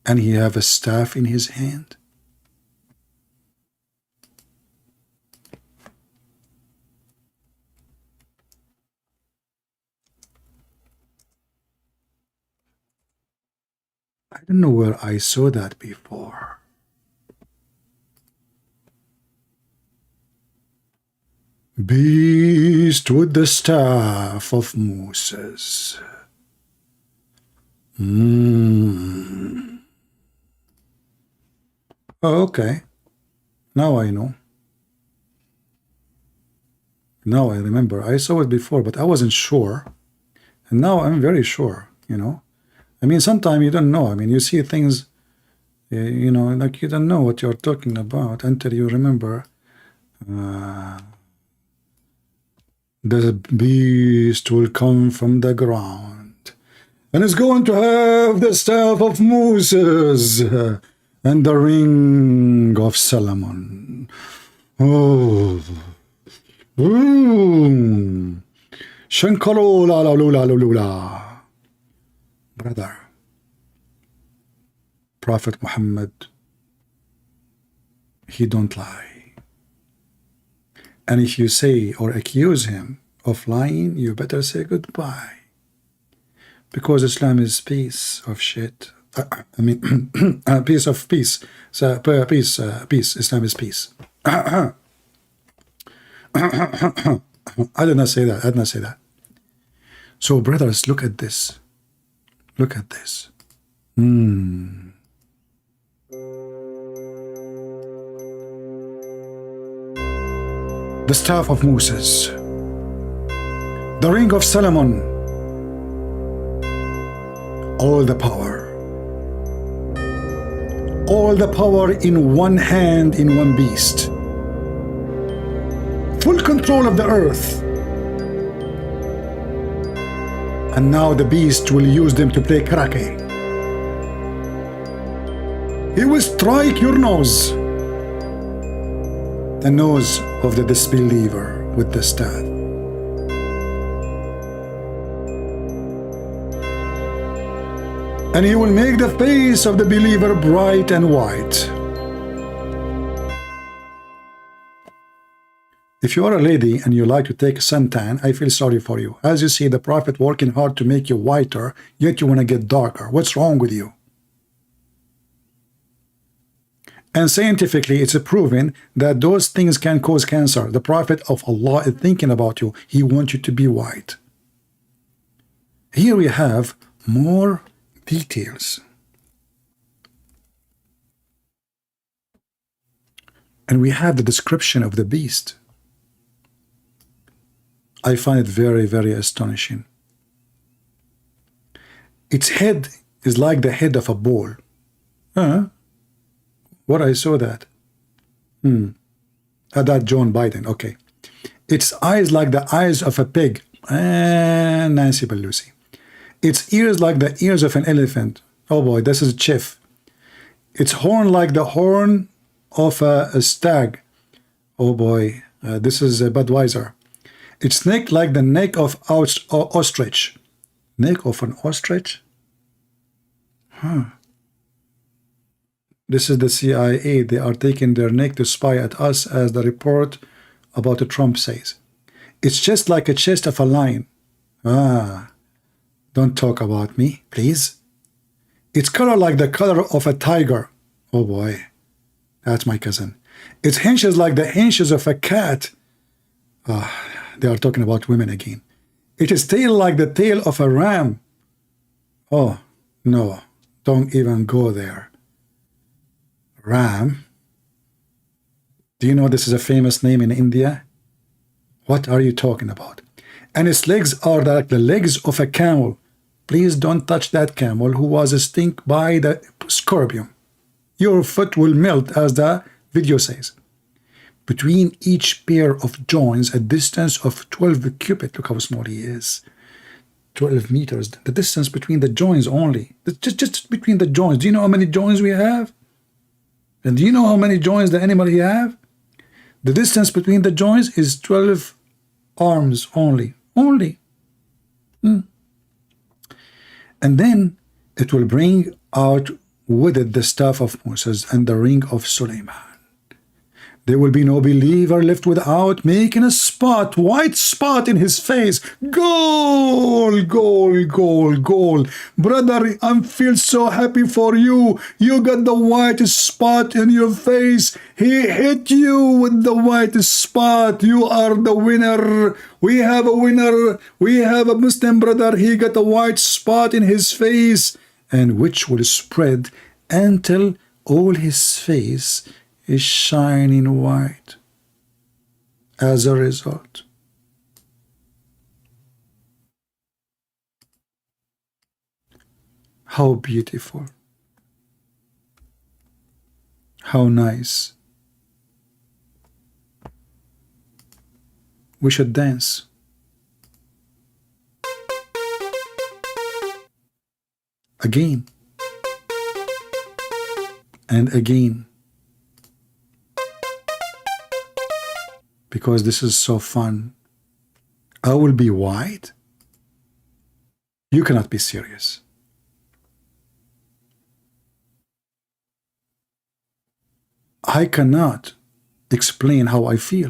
and he have a staff in his hand. I don't know where I saw that before. Beast with the staff of Moses. Okay. Now I know. Now I remember. I saw it before, but I wasn't sure. And now I'm very sure, you know. I mean, sometimes you don't know. I mean, you see things, you know, like you don't know what you're talking about until you remember. The beast will come from the ground and is going to have the staff of Moses and the ring of Solomon. Oh. Shankaro la la lula lula. Brother, Prophet Muhammad, he don't lie. And if you say or accuse him of lying, you better say goodbye. Because Islam is peace of shit. I mean, peace of peace. So, peace, peace. Islam is peace. I did not say that. I did not say that. So, brothers, look at this. Look at this. The staff of Moses, the ring of Solomon, all the power in one hand, in one beast, full control of the earth. And now the beast will use them to play karate. He will strike your nose, the nose of the disbeliever with the staff. And he will make the face of the believer bright and white. If you are a lady and you like to take a suntan, I feel sorry for you. As you see the Prophet working hard to make you whiter, yet you want to get darker. What's wrong with you? And scientifically, it's proven that those things can cause cancer. The Prophet of Allah is thinking about you. He wants you to be white. Here we have more details. And we have the description of the beast. I find it very, very astonishing. Its head is like the head of a bull. What I saw that. That John Biden. Okay. Its eyes like the eyes of a pig. Nancy Pelosi. Its ears like the ears of an elephant. Oh boy, this is Chief. Its horn like the horn of a stag. Oh boy, this is Budweiser. Its neck like the neck of ostrich. Neck of an ostrich? This is the CIA. They are taking their neck to spy at us, as the report about Trump says. It's just like a chest of a lion. Don't talk about me, please. Its color like the color of a tiger. Oh boy, that's my cousin. Its hinges like the hinges of a cat. They are talking about women again. Its tail like the tail of a ram. Oh, no, don't even go there. Ram? Do you know this is a famous name in India? What are you talking about? And its legs are like the legs of a camel. Please don't touch that camel who was stung by the scorpion. Your foot will melt, as the video says. Between each pair of joints, a distance of 12 cubits. Look how small he is. 12 meters. The distance between the joints only. Just between the joints. Do you know how many joints we have? And do you know how many joints the animal he have? The distance between the joints is 12 arms only. And then it will bring out with it the staff of Moses and the ring of Suleiman. There will be no believer left without making a spot, white spot in his face. Goal, goal, goal, goal. Brother, I feel so happy for you. You got the white spot in your face. He hit you with the white spot. You are the winner. We have a winner. We have a Muslim brother. He got a white spot in his face, and which will spread until all his face is shining white. As a result, how beautiful, how nice. We should dance. Again and again. Because this is so fun. I will be white? You cannot be serious. I cannot explain how I feel.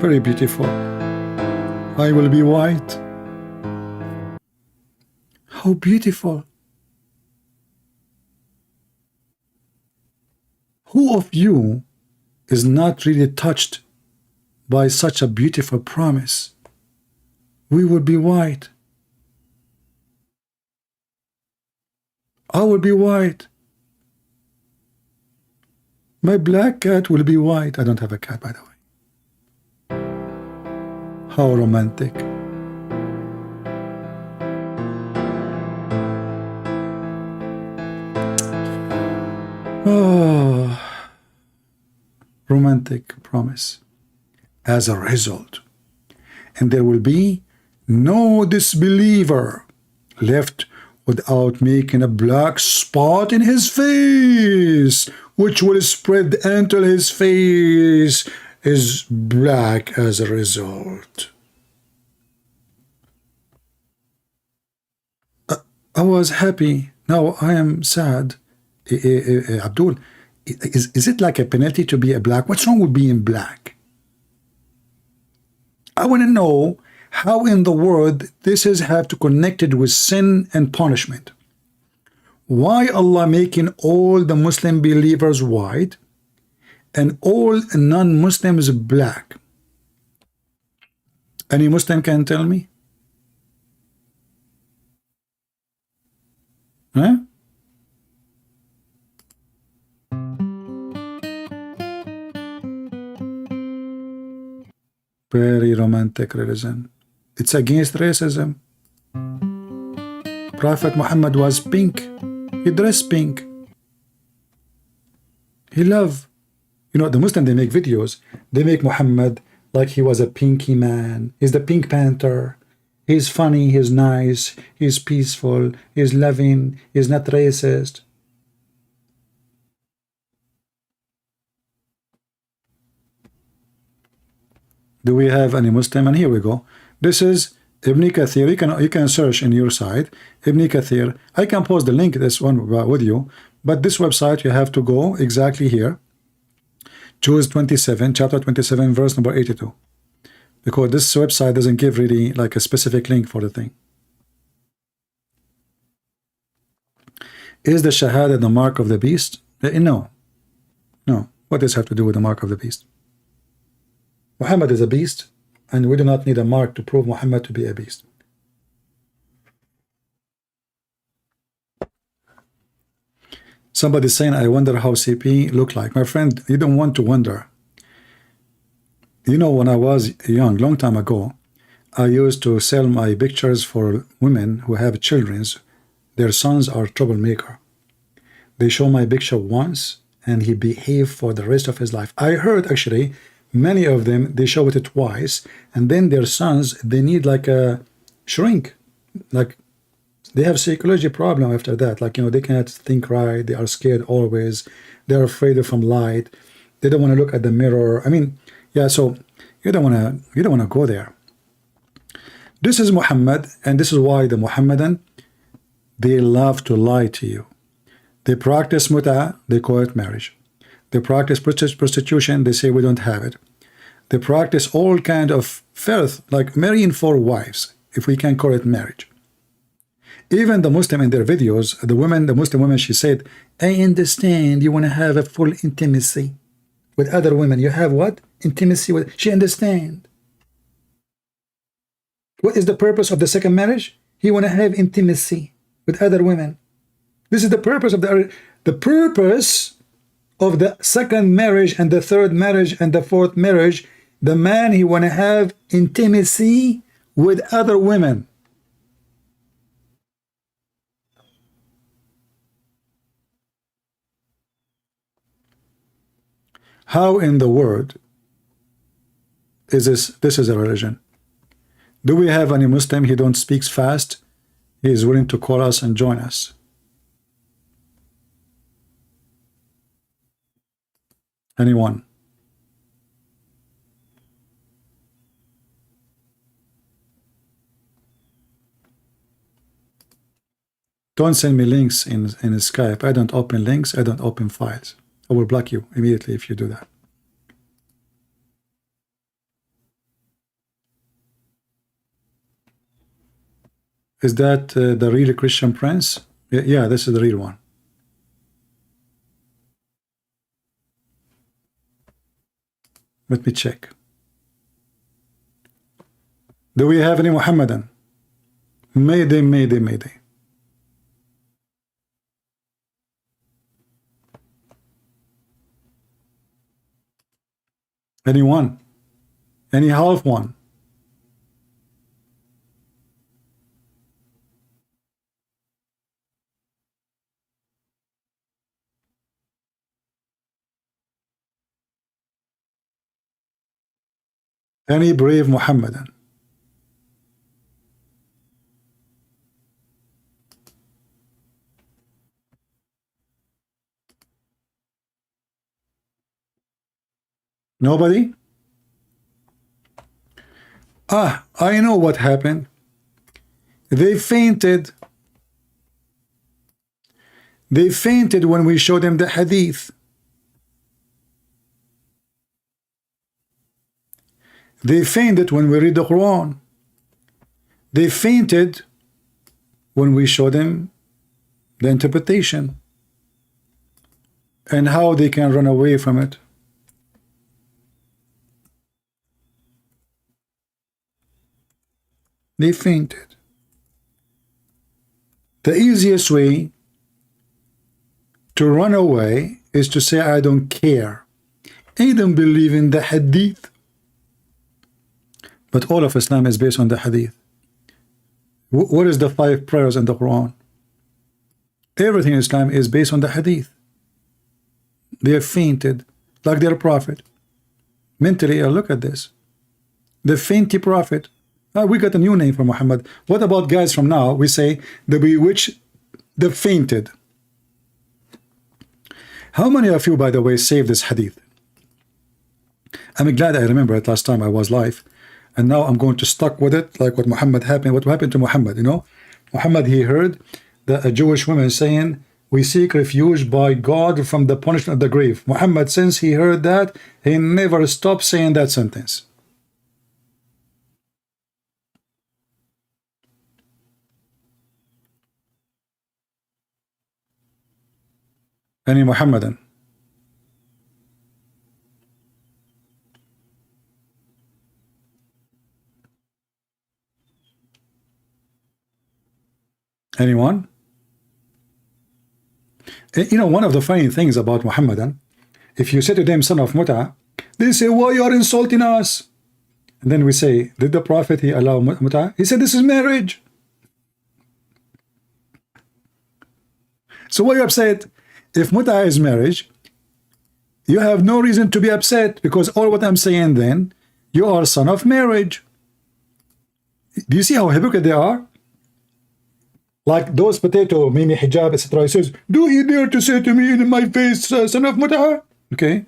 Very beautiful. I will be white. How beautiful. Who of you is not really touched by such a beautiful promise? We will be white. I will be white. My black cat will be white. I don't have a cat, by the way. How romantic. Oh, romantic promise. As a result, and there will be no disbeliever left without making a black spot in his face, which will spread until his face is black as a result. I was happy. Now I am sad. Abdul, is it like a penalty to be a black? What's wrong with being black? I want to know how in the world this is have to connect it with sin and punishment. Why Allah making all the Muslim believers white and all non-Muslims black? Any Muslim can tell me? Huh? Very romantic religion. It's against racism. Prophet Muhammad was pink. He dressed pink. He loved. You know, the Muslim, they make videos. They make Muhammad like he was a pinky man. He's the Pink Panther. He's funny. He's nice. He's peaceful. He's loving. He's not racist. Do we have any Muslim? And here we go. This is Ibn Kathir. You can search in your site Ibn Kathir. I can post the link, this one with you, but this website you have to go exactly here. Choose 27, chapter 27, verse number 82, because this website doesn't give really like a specific link for the thing. Is the Shahada the mark of the beast? No. No. What does it have to do with the mark of the beast? Muhammad is a beast, and we do not need a mark to prove Muhammad to be a beast. Somebody's saying, I wonder how CP look like. My friend, you don't want to wonder. You know, when I was young, long time ago, I used to sell my pictures for women who have children. Their sons are troublemaker. They show my picture once, and he behaved for the rest of his life. I heard, actually, many of them, they show it twice, and then their sons, they need like a shrink. Like, they have psychology problem after that. Like, you know, they cannot think right. They are scared always. They're afraid from light. They don't want to look at the mirror. I mean, yeah, so you don't want to go there. This is Muhammad, and this is why the Muhammadan, they love to lie to you. They practice mut'a, they call it marriage. They practice prostitution, they say we don't have it. They practice all kind of filth, like marrying 4 wives, if we can call it marriage. Even the Muslim in their videos, the Muslim woman, she said, I understand you want to have a full intimacy with other women. You have what? Intimacy with, she understand. What is the purpose of the second marriage? He want to have intimacy with other women. This is the purpose of the purpose of the second marriage and the third marriage and the fourth marriage. The man, he want to have intimacy with other women. How in the world is this is a religion? Do we have any Muslim, he don't speak fast, he is willing to call us and join us? Anyone? Don't send me links in Skype. I don't open links. I don't open files. I will block you immediately if you do that. Is that the real Christian Prince? Yeah, this is the real one. Let me check. Do we have any Muhammadan? Mayday, mayday, mayday. Anyone? Any half one? Any brave Muhammadan? Nobody? Ah, I know what happened. They fainted. They fainted when we showed them the hadith. They fainted when we read the Quran. They fainted when we showed them the interpretation and how they can run away from it. They fainted. The easiest way to run away is to say, I don't care. I don't believe in the hadith. But all of Islam is based on the hadith. What is the 5 prayers in the Quran? Everything in Islam is based on the hadith. They have fainted like their prophet. Mentally ill, look at this. The fainty prophet. We got a new name for Muhammad. What about guys from now? We say the bewitched, the fainted. How many of you, by the way, saved this hadith? I'm glad I remember it last time I was live, and now I'm going to stuck with it, like what Muhammad happened. What happened to Muhammad? You know, Muhammad, he heard that a Jewish woman saying, "We seek refuge by God from the punishment of the grave." Muhammad, since he heard that, he never stopped saying that sentence. Any Muhammadan? Anyone? You know, one of the funny things about Muhammadan, if you say to them, son of Muta, they say, why you are insulting us? And then we say, did the Prophet, he allow Muta? He said, this is marriage. So why are you upset? If Muta is marriage, you have no reason to be upset, because all what I'm saying then, you are son of marriage. Do you see how hypocrite they are? Like those potato, Mimi Hijab, etc. He says, do you dare to say to me in my face, son of Muta? Okay.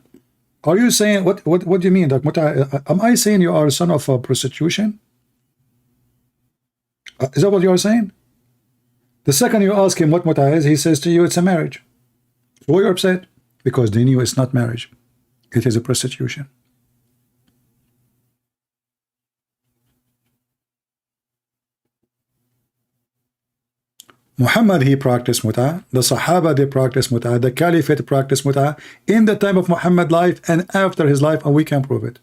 Are you saying, what do you mean? Like Muta, am I saying you are a son of prostitution? Is that what you are saying? The second you ask him what Muta is, he says to you, it's a marriage. So why are you upset? Because they knew it's not marriage. It is a prostitution. Muhammad, he practiced Muta. The Sahaba, they practiced Muta. The Caliphate practiced Muta in the time of Muhammad's life and after his life, and we can prove it.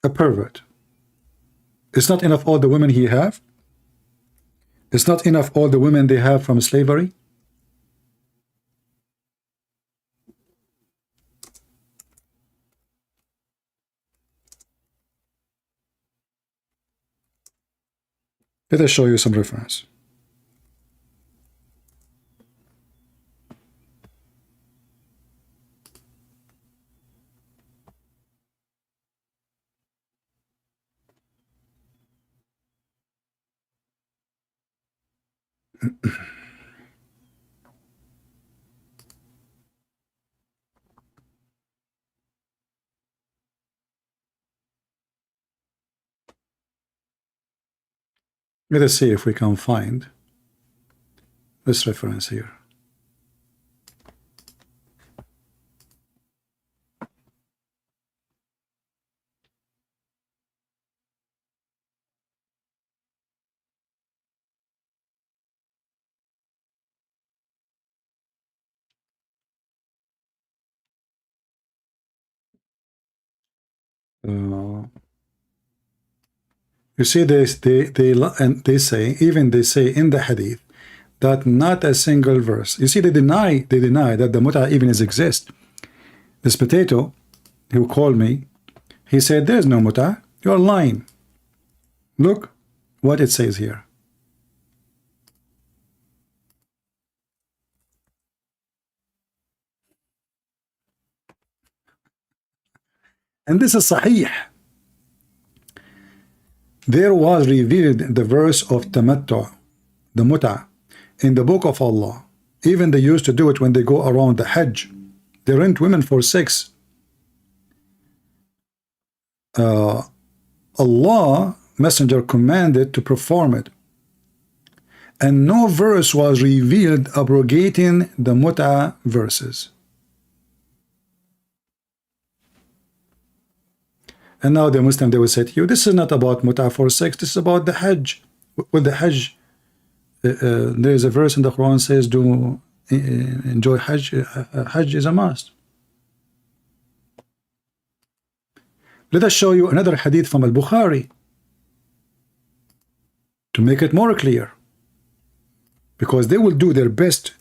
A pervert. It's not enough all the women he have. It's not enough all the women they have from slavery. Let us show you some reference. Let us see if we can find this reference here. You see, they say, even they say in the hadith that not a single verse. You see, they deny that the muta even exists. This potato who called me, he said there's no muta. You're lying. Look what it says here. And this is sahih. There was revealed the verse of tamattu, the muta, in the book of Allah. Even they used to do it when they go around the Hajj. They rent women for sex. Allah, Messenger, commanded to perform it. And no verse was revealed abrogating the muta verses. And now the Muslim, they will say to you, this is not about muta for sex, this is about the Hajj. With the Hajj, there is a verse in the Quran says, do enjoy Hajj. Hajj is a must. Let us show you another hadith from Al-Bukhari. to make it more clear, because they will do their best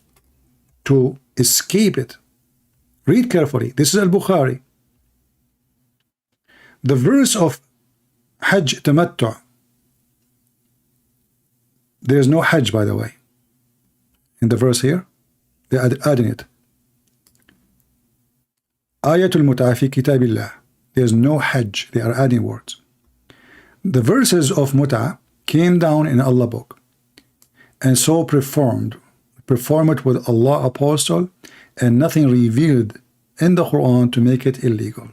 to escape it. Read carefully. This is Al-Bukhari. The verse of Hajj Tamattu. There is no Hajj, by the way, in the verse here. They are adding it. Ayatul Mut'a fi kitabillah. There is no Hajj. They are adding words. The verses of Mut'a came down in Allah book, and so perform it with Allah apostle, and nothing revealed in the Quran to make it illegal.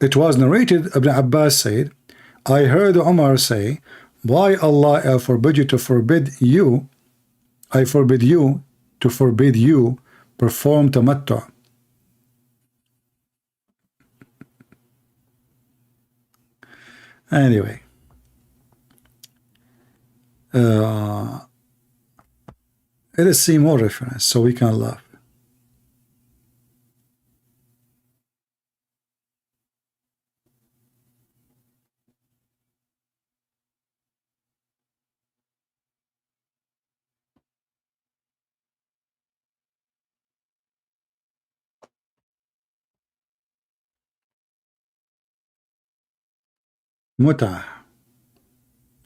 It was narrated, Ibn Abbas said, I heard Umar say, why Allah forbid you to forbid you, I forbid you to forbid you perform tamattu. Anyway, let us see more reference so we can laugh. Mut'a,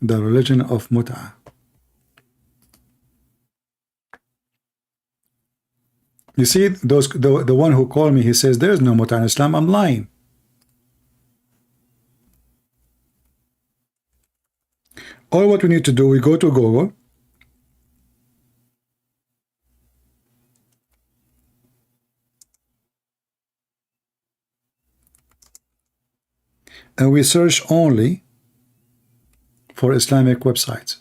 the religion of Mut'a. You see, the one who called me, he says there is no Mut'a in Islam. I'm lying. All what we need to do, we go to Google, and we search only for Islamic websites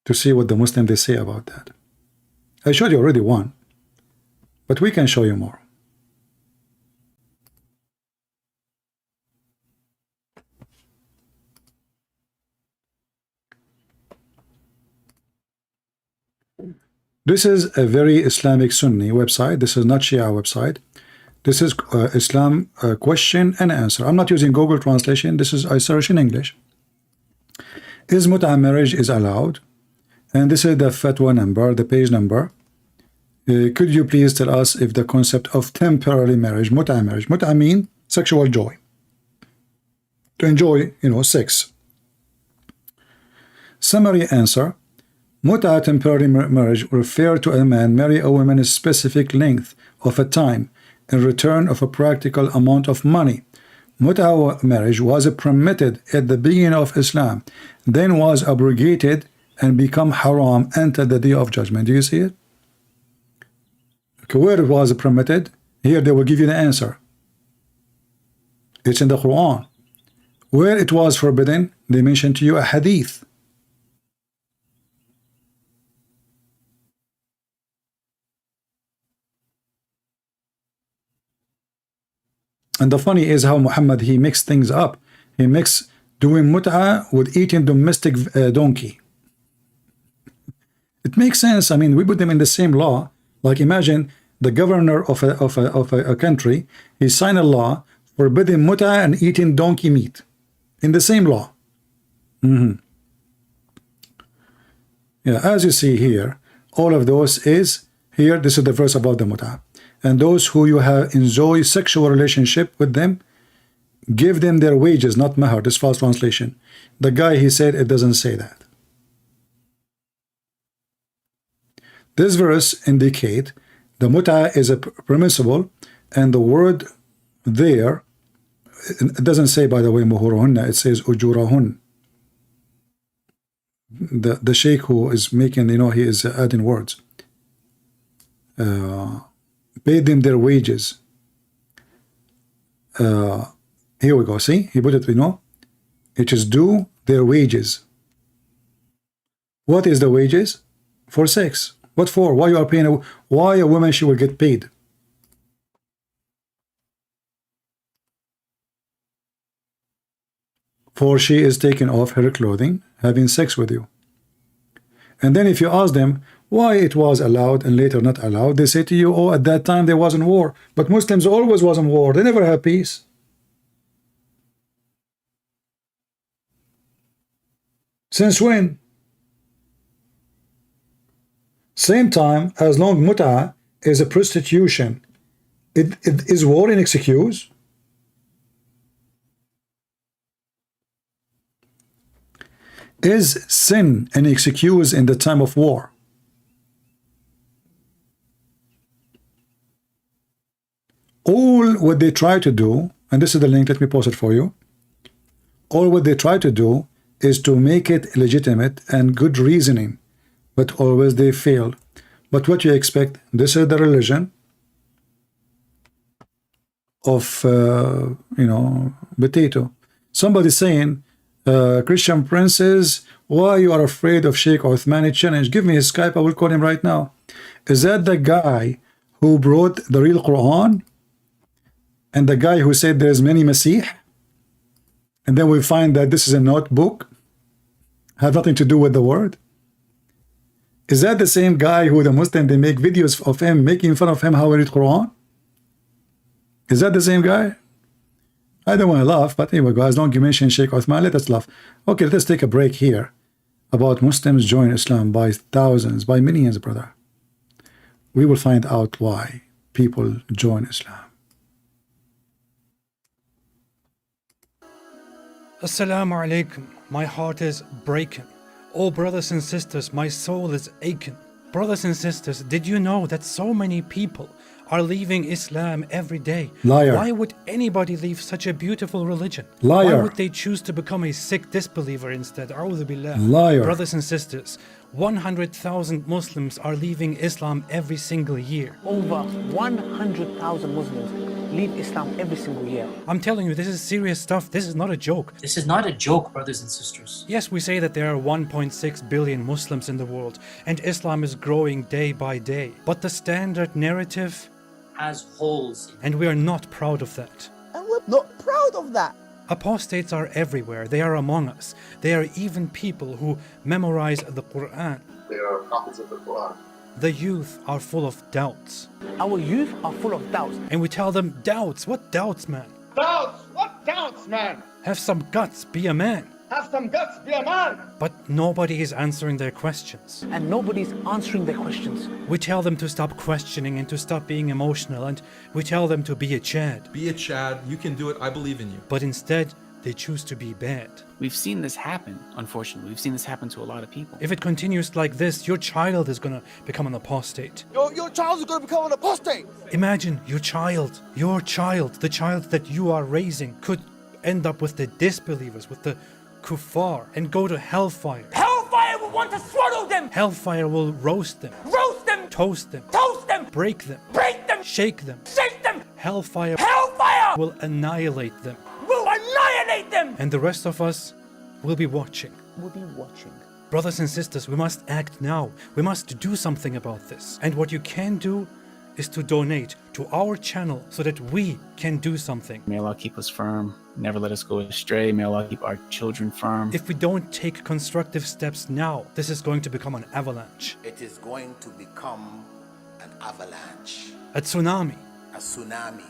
to see what the Muslims they say about that. I showed you already one, but we can show you more. This is a very Islamic Sunni website. This is not Shia website. This is Islam question and answer. I'm not using Google translation. This is I search in English. Is Mut'a marriage is allowed? And this is the fatwa number, the page number. Could you please tell us if the concept of temporary marriage, Mut'a mean sexual joy, to enjoy, sex. Summary answer: Mut'a temporary marriage refer to a man marry a woman a specific length of a time in return of a practical amount of money. Mut'a marriage was permitted at the beginning of Islam, then was abrogated and become haram until the day of judgment. Do you see it? Okay, where it was permitted, here they will give you the answer. It's in the Quran. Where it was forbidden, they mention to you a hadith. And the funny is how Muhammad, he mixed things up. He mixed doing mut'a with eating domestic donkey. It makes sense. I mean, we put them in the same law. Like imagine the governor of a country, he signed a law forbidding mut'a and eating donkey meat in the same law. Yeah, as you see here, all of those is here. This is the verse about the mut'a. And those who you have enjoy sexual relationship with them, give them their wages, not mahar. This false translation. The guy, he said it doesn't say that. This verse indicate the mut'a is a permissible, and the word there, it doesn't say, by the way, muhuruhunna, it says ujurahun. The sheikh who is making, he is adding words. Pay them their wages. Here we go. See, he put it. It is due their wages. What is the wages? For sex. What for? Why you are paying? Why a woman she will get paid? for she is taking off her clothing, having sex with you. And then if you ask them why it was allowed and later not allowed, they say to you, oh, at that time there wasn't war. But Muslims always was in war. They never had peace. Since when? Same time as long mut'a is a prostitution, is war an excuse? Is sin an excuse in the time of war? All what they try to do, and this is the link, let me post it for you. All what they try to do is to make it legitimate and good reasoning, but always they fail. But what you expect? This is the religion of potato. Somebody saying, Christian princes, why you are afraid of Sheikh Uthmani challenge? Give me his Skype, I will call him right now. Is that the guy who brought the real Quran? And the guy who said there's many Masih? And then we find that this is a notebook, have nothing to do with the word? Is that the same guy who the Muslim, they make videos of him, making fun of him how he read Quran? Is that the same guy? I don't want to laugh, but anyway, guys, don't you mention Sheikh Uthman, let us laugh. Okay, let's take a break here about Muslims join Islam by thousands, by millions, brother. We will find out why people join Islam. Assalamu alaikum. My heart is breaking. Oh, brothers and sisters, my soul is aching. Brothers and sisters, did you know that so many people are leaving Islam every day? Liar. Why would anybody leave such a beautiful religion? Liar. Why would they choose to become a sick disbeliever instead? A'udhu billah. Liar. Brothers and sisters, 100,000 Muslims are leaving Islam every single year. Over 100,000 Muslims leave Islam every single year. I'm telling you, this is serious stuff. This is not a joke. This is not a joke, brothers and sisters. Yes, we say that there are 1.6 billion Muslims in the world, and Islam is growing day by day. But the standard narrative has holes. And we are not proud of that. And we're not proud of that. Apostates are everywhere. They are among us. They are even people who memorize the Quran. They are copies of the Quran. The youth are full of doubts. Our youth are full of doubts. And we tell them, doubts? What doubts, man? Doubts? What doubts, man? Have some guts, be a man. Have some guts, be a man. But nobody is answering their questions. And nobody's answering their questions. We tell them to stop questioning and to stop being emotional, and we tell them to be a Chad. Be a Chad, you can do it, I believe in you. But instead, they choose to be bad. We've seen this happen, unfortunately. We've seen this happen to a lot of people. If it continues like this, your child is gonna become an apostate. Your child is gonna become an apostate. Imagine your child, the child that you are raising, could end up with the disbelievers, with the kuffar, and go to hellfire. Hellfire will want to swallow them! Hellfire will roast them. Roast them! Toast them. Toast them! Break them. Break them! Shake them. Shake them! Hellfire will annihilate them. Will annihilate them! And the rest of us will be watching. We'll be watching. Brothers and sisters, we must act now. We must do something about this. And what you can do is to donate to our channel so that we can do something. May Allah keep us firm, never let us go astray. May Allah keep our children firm. If we don't take constructive steps now, this is going to become an avalanche. It is going to become an avalanche. A tsunami. A tsunami.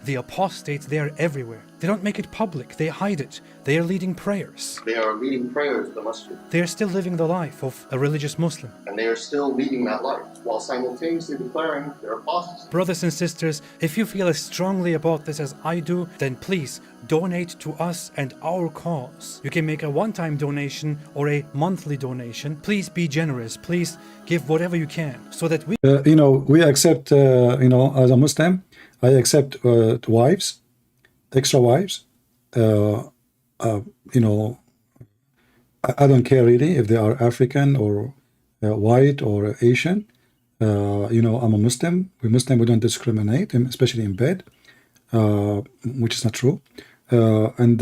The apostates, they are everywhere. They don't make it public, they hide it. They are leading prayers. They are leading prayers in the masjid. They are still living the life of a religious Muslim. And they are still leading that life while simultaneously declaring they're apostles. Brothers and sisters, if you feel as strongly about this as I do, then please donate to us and our cause. You can make a one-time donation or a monthly donation. Please be generous. Please give whatever you can so that we... we accept, as a Muslim, I accept wives, extra wives. I don't care really if they are African or white or Asian. I'm a Muslim. We don't discriminate, especially in bed, which is not true. And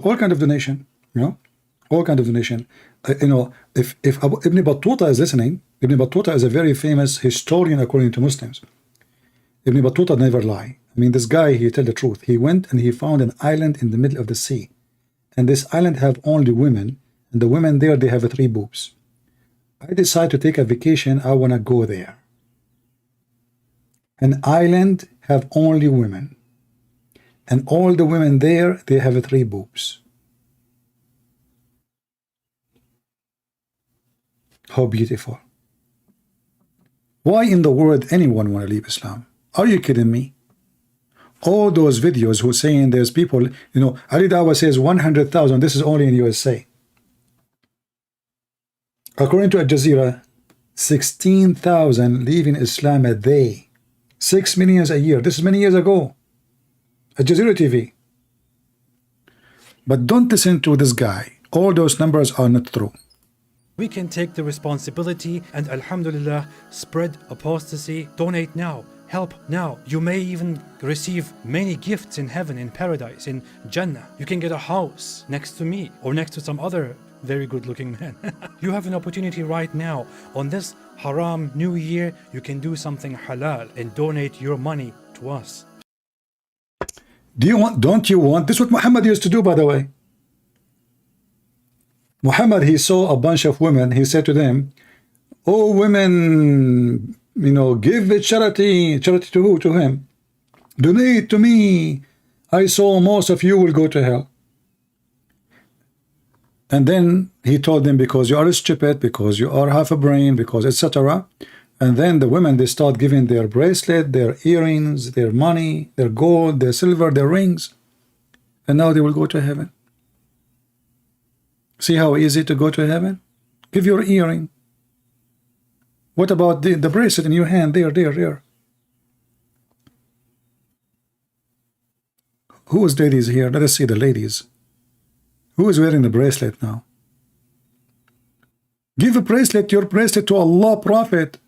all kind of donation, all kind of donation. If Ibn Battuta is listening, Ibn Battuta is a very famous historian according to Muslims. Ibn Battuta never lie. I mean, this guy, he tell the truth. He went and he found an island in the middle of the sea. and this island have only women, and the women there, they have 3 boobs. I decide to take a vacation. I want to go there. An island have only women, and all the women there, they have 3 boobs. How beautiful. Why in the world anyone want to leave Islam? Are you kidding me? All those videos who saying there's people, you know, Ali Dawah says 100,000. This is only in USA. According to Al Jazeera, 16,000 leaving Islam a day. 6 million a year. This is many years ago. Al Jazeera TV. But don't listen to this guy. All those numbers are not true. We can take the responsibility and alhamdulillah spread apostasy. Donate now. Help now. You may even receive many gifts in heaven, in paradise, in Jannah. You can get a house next to me or next to some other very good looking man. You have an opportunity right now. On this haram new year, you can do something halal and donate your money to us. Don't you want, this is what Muhammad used to do, by the way. Muhammad, he saw a bunch of women, he said to them, oh women, you know, give it charity to who? To him. Donate to me. I saw most of you will go to hell. And then he told them, because you are stupid, because you are half a brain, because etc. And then the women, they start giving their bracelet, their earrings, their money, their gold, their silver, their rings. And now they will go to heaven. See how easy to go to heaven? Give your earring. What about the bracelet in your hand? There. Who is ladies here? Let us see the ladies. Who is wearing the bracelet now? Give a bracelet, your bracelet to Allah, Prophet.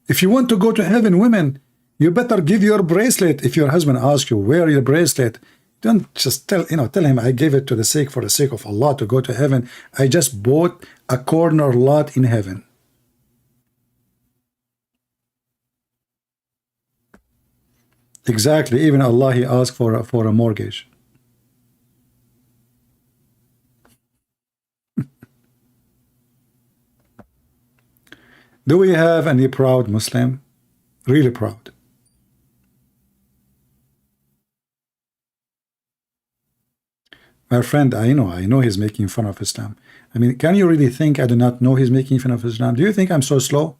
If you want to go to heaven, women, you better give your bracelet. If your husband asks you, wear your bracelet, don't just tell him I gave it for the sake of Allah to go to heaven. I just bought a corner lot in heaven. Exactly. Even Allah, he asked for a mortgage. Do we have any proud Muslim? Really proud. My friend, I know he's making fun of Islam. I mean, can you really think I do not know he's making fun of Islam? Do you think I'm so slow?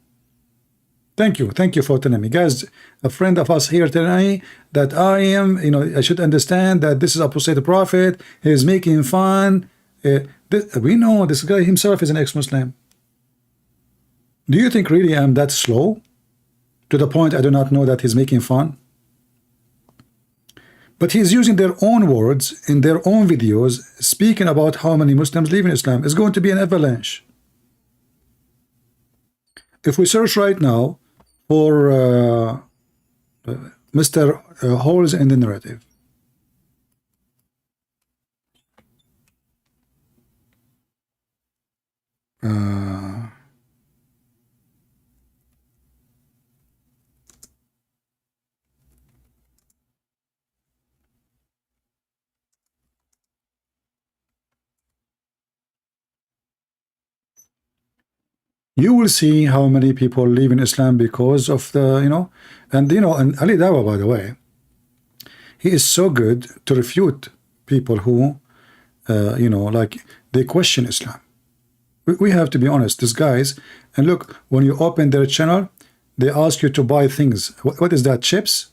Thank you for telling me. Guys, a friend of us here telling me that I am, I should understand that this is apostate prophet, he's making fun. We know this guy himself is an ex-Muslim. Do you think really I'm that slow? To the point I do not know that he's making fun? But he's using their own words in their own videos, speaking about how many Muslims leave in Islam. It's going to be an avalanche. If we search right now for Mr. Holes in the narrative, you will see how many people leave in Islam because of the, and Ali Dawah, by the way, he is so good to refute people who, like they question Islam. We have to be honest, these guys, and look, when you open their channel, they ask you to buy things. What is that, chips?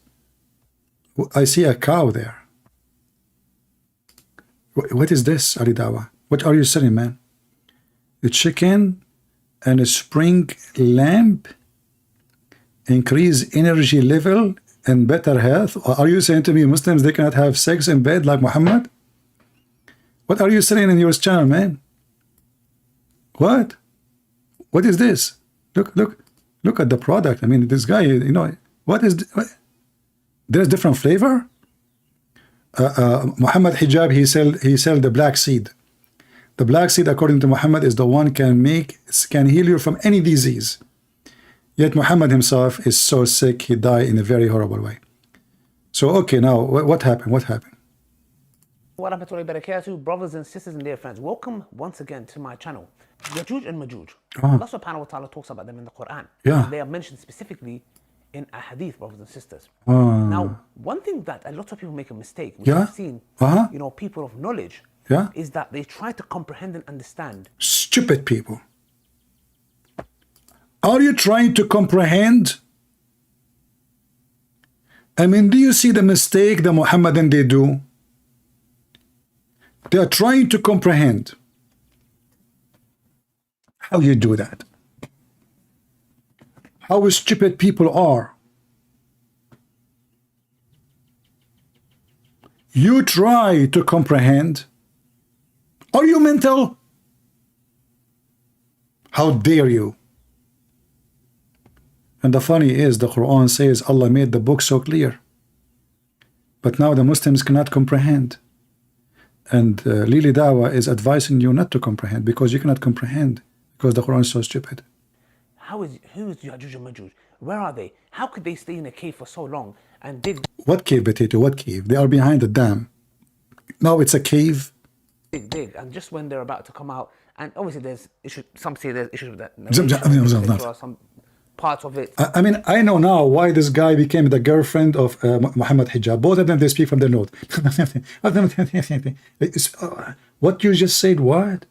I see a cow there. What is this, Ali Dawah? What are you selling, man? A chicken and a spring lamp, increase energy level and better health. Are you saying to me Muslims, they cannot have sex in bed like Muhammad? What are you saying in your channel, man? What is this? Look at the product. I mean, this guy, what is there's different flavor. Muhammad Hijab, he sell the black seed. The black seed, according to Muhammad, is the one can heal you from any disease. Yet Muhammad himself is so sick, he died in a very horrible way. So, okay, now what happened? What happened? Wa rahmatullahi wa barakatuh, brothers and sisters and dear friends. Welcome once again to my channel. Yajuj and Majuj. Allah subhanahu wa ta'ala talks about them in the Quran. Yeah. They are mentioned specifically in a hadith, brothers and sisters. Now, one thing that a lot of people make a mistake, which I've seen, you know, people of knowledge, is that they try to comprehend and understand. Stupid people. Are you trying to comprehend? I mean, do you see the mistake that Mohammedan they do? They are trying to comprehend. How you do that? How stupid people are. You try to comprehend. Are you mental? How dare you? And the funny is, the Quran says Allah made the book so clear. But now the Muslims cannot comprehend. And Lili Dawah is advising you not to comprehend, because you cannot comprehend, because the Quran is so stupid. Who is Yajuj and Majuj? Where are they? How could they stay in a cave for so long and dig? What cave, potato? What cave? They are behind the dam. Now it's a cave. Dig, and just when they're about to come out, and obviously there's issues. Some say there's issues with that. Some parts of it. I mean, I know now why this guy became the girlfriend of Mohammed Hijab. Both of them, they speak from their note. What you just said, what?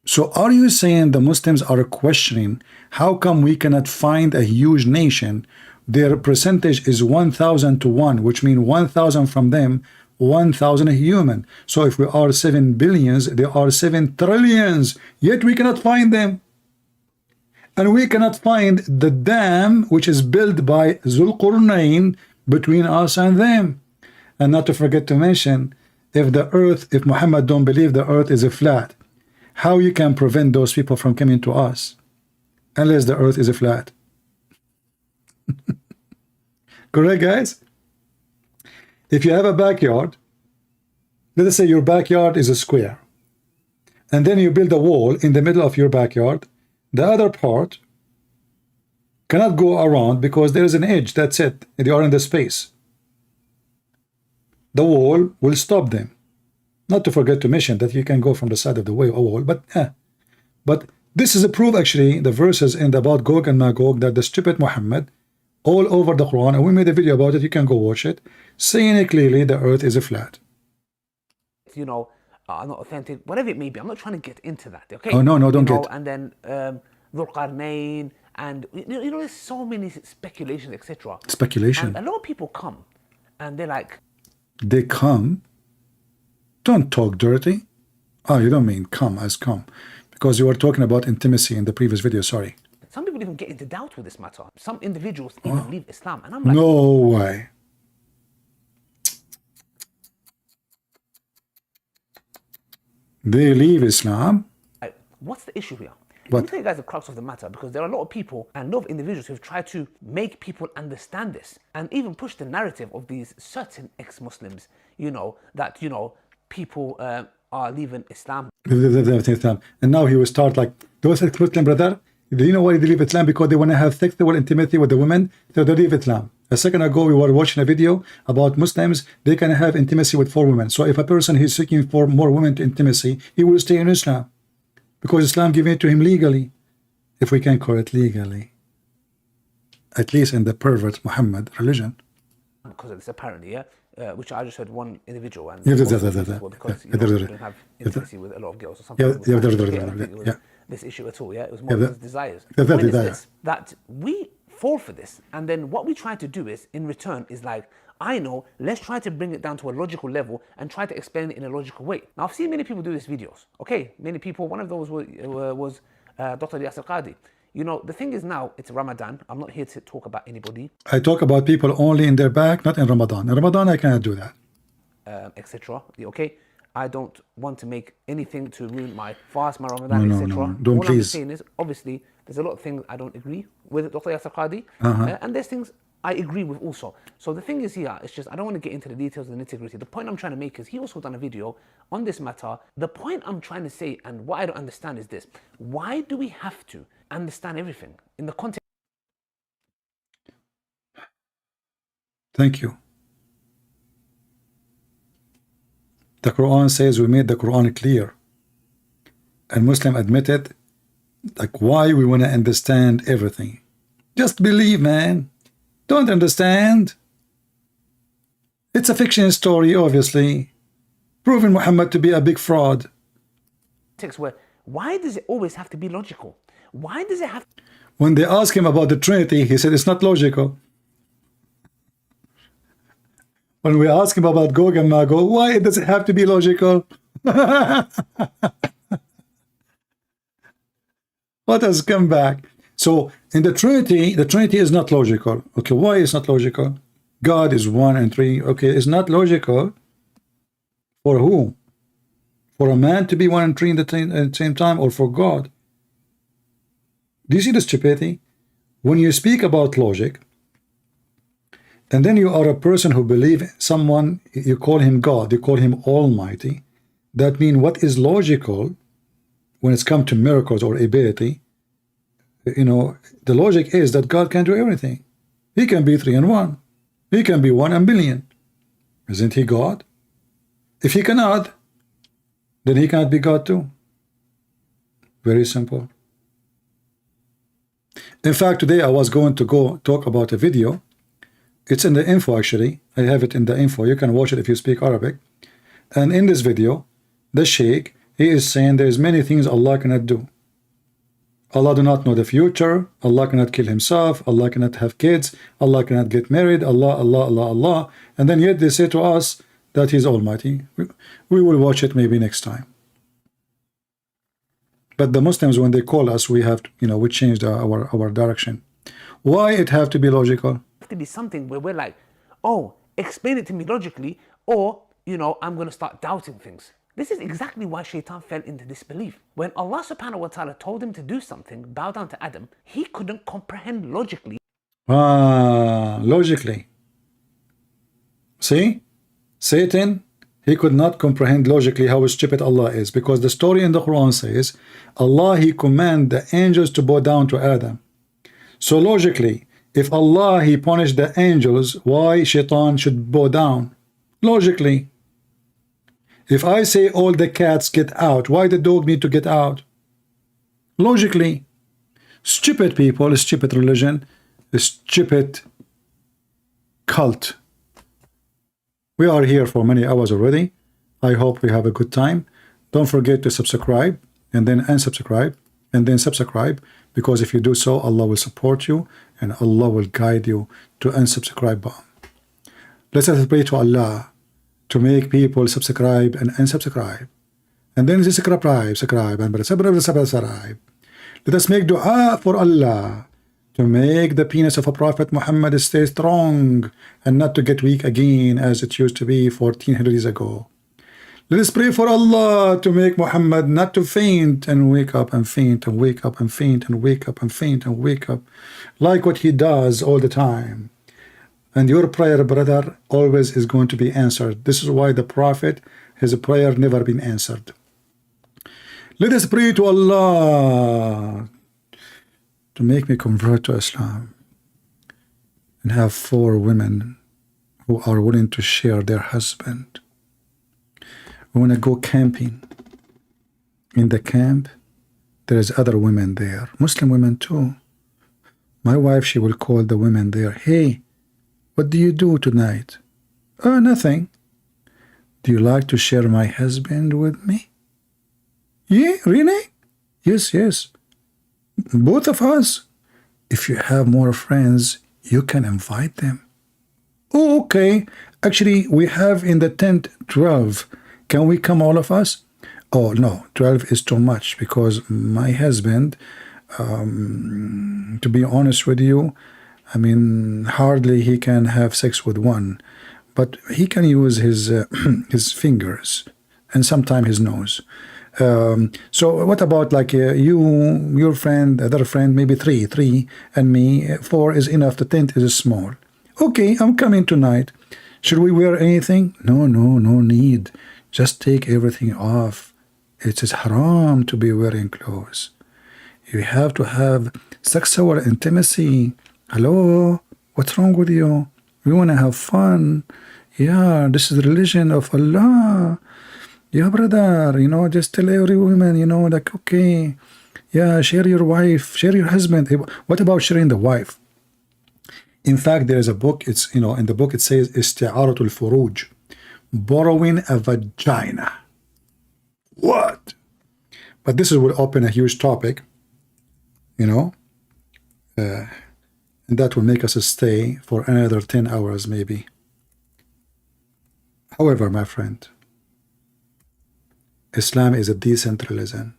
So are you saying the Muslims are questioning how come we cannot find a huge nation? Their percentage is 1,000 to 1, which means 1,000 from them, 1,000 human. So if we are 7 billions, there are 7 trillions, yet we cannot find them. And we cannot find the dam which is built by Zulqarnain between us and them. And not to forget to mention, if the earth, if Muhammad don't believe the earth is a flat, how you can prevent those people from coming to us unless the earth is a flat? Correct, guys? If you have a backyard, let us say your backyard is a square, and then you build a wall in the middle of your backyard, the other part cannot go around because there is an edge, that's it, they are in the space. The wall will stop them. Not to forget to mention that you can go from the side of the wall, but this is a proof, actually, the verses in the about Gog and Magog, that the stupid Muhammad all over the Quran, and we made a video about it, you can go watch it, saying it clearly the earth is a flat. You know, not authentic, whatever it may be. I'm not trying to get into that, okay? Oh, no, don't get. And then Dhul-Qarnayn, and you know, there's so many speculations, etc. Speculation. And a lot of people come, and they're like... They come? Don't talk dirty. Oh, you don't mean come as come. Because you were talking about intimacy in the previous video, sorry. Some people even get into doubt with this matter. Some individuals even leave Islam. And I'm like... No way. They leave Islam? What's the issue here? What? Let me tell you guys the crux of the matter, because there are a lot of people and a lot of individuals who've tried to make people understand this and even push the narrative of these certain ex-Muslims, you know, that, you know, people are leaving Islam. And now he will start like, those ex-Muslim brother, do you know why they leave Islam? Because they want to have sexual intimacy with the women, so they leave Islam. A second ago, we were watching a video about Muslims, they can have intimacy with 4 women. So if a person is seeking for more women to intimacy, he will stay in Islam. Because Islam given it to him legally. If we can call it legally. At least in the pervert Muhammad religion. Because of this, apparently, yeah? Which I just heard one individual, and because you don't have intimacy with a lot of girls or something. This issue at all, yeah? It was more his desires. That we fall for this, and then what we try to do is, in return, is like, I know, let's try to bring it down to a logical level and try to explain it in a logical way. Now, I've seen many people do these videos, okay? Many people, one of those was Dr. Qadhi. You know, the thing is now, it's Ramadan. I'm not here to talk about anybody. I talk about people only in their back, not in Ramadan. In Ramadan, I cannot do that. Etc. Okay? I don't want to make anything to ruin my fast, my Ramadan, etc. No, don't All please. I'm saying is, obviously, there's a lot of things I don't agree with Dr. Qadhi, and there's things I agree with also. So the thing is here, it's just, I don't want to get into the details and the nitty-gritty. The point I'm trying to make is, he also done a video on this matter. The point I'm trying to say, and what I don't understand is this: why do we have to understand everything in the context? Thank you. The Quran says we made the Quran clear. And Muslim admitted, like, why we want to understand everything. Just believe, man. Don't understand. It's a fiction story, obviously, proving Muhammad to be a big fraud. Where, why does it always have to be logical? Why does it have to... When they asked him about the Trinity, he said it's not logical. When we ask him about Gog and Magog, why does it have to be logical? What has come back? So in the Trinity is not logical. Okay, why is not logical? God is 1 and 3. Okay, it's not logical. For who? For a man to be 1 and 3 at the same time, or for God? Do you see the stupidity? When you speak about logic, and then you are a person who believes someone, you call him God, you call him Almighty. That means what is logical when it's come to miracles or ability, you know, the logic is that God can do everything. He can be 3 and 1. He can be 1 and billion. Isn't he God? If he cannot, then he cannot be God too. Very simple. In fact, today I was going to go talk about a video. It's in the info, actually. I have it in the info. You can watch it if you speak Arabic. And in this video, the Sheikh, he is saying there's many things Allah cannot do. Allah do not know the future. Allah cannot kill himself. Allah cannot have kids. Allah cannot get married. Allah. And then yet they say to us that he's Almighty. We will watch it maybe next time. But the Muslims, when they call us, we have to, you know, we changed our direction. Why it have to be logical? to be something where we're like, oh, explain it to me logically, or, you know, I'm going to start doubting things. This is exactly why Shaitan fell into disbelief. When Allah subhanahu wa ta'ala told him to do something, bow down to Adam, he couldn't comprehend logically. Logically. See? Satan, he could not comprehend logically how stupid Allah is, because the story in the Quran says, Allah, he commanded the angels to bow down to Adam. So logically, if Allah, he punished the angels, why Shaitan should bow down? Logically. If I say all the cats get out, why the dog need to get out? Logically. Stupid people, stupid religion, stupid cult. We are here for many hours already. I hope we have a good time. Don't forget to subscribe, and then unsubscribe, and then subscribe, because if you do so, Allah will support you, and Allah will guide you to unsubscribe button. Let us pray to Allah to make people subscribe and unsubscribe, and then subscribe, and subscribe. Let us make dua for Allah to make the penis of a Prophet Muhammad stay strong and not to get weak again as it used to be 1400 years ago. Let us pray for Allah to make Muhammad not to faint and wake up and faint and wake up and faint and wake up and faint and wake up like what he does all the time. And your prayer, brother, always is going to be answered. This is why the Prophet, his prayer never been answered. Let us pray to Allah to make me convert to Islam and have 4 women who are willing to share their husband. We want to go camping. In the camp, there is other women there, Muslim women too. My wife, she will call the women there, hey, what do you do tonight? Oh, nothing. Do you like to share my husband with me? Yeah, really? Yes, yes. Both of us. If you have more friends, you can invite them. Oh, okay. Actually, we have in the tent 12. Can we come all of us? Oh, no, 12 is too much, because my husband, to be honest with you, I mean, hardly he can have sex with one, but he can use his his fingers and sometimes his nose. So what about like you, your friend, other friend, maybe 3, and me, 4 is enough. The tent is small. Okay, I'm coming tonight. Should we wear anything? No need. Just take everything off. It is haram to be wearing clothes. You have to have sexual intimacy. Hello? What's wrong with you? We want to have fun. Yeah, this is the religion of Allah. Yeah, brother, you know, just tell every woman, you know, like, okay, yeah, share your wife, share your husband. What about sharing the wife? In fact, there is a book, it's, you know, in the book it says, Isti'aratul Furuj, borrowing a vagina. What? But this will open a huge topic, you know, and that will make us stay for another 10 hours maybe. However, my friend, Islam is a decentralism.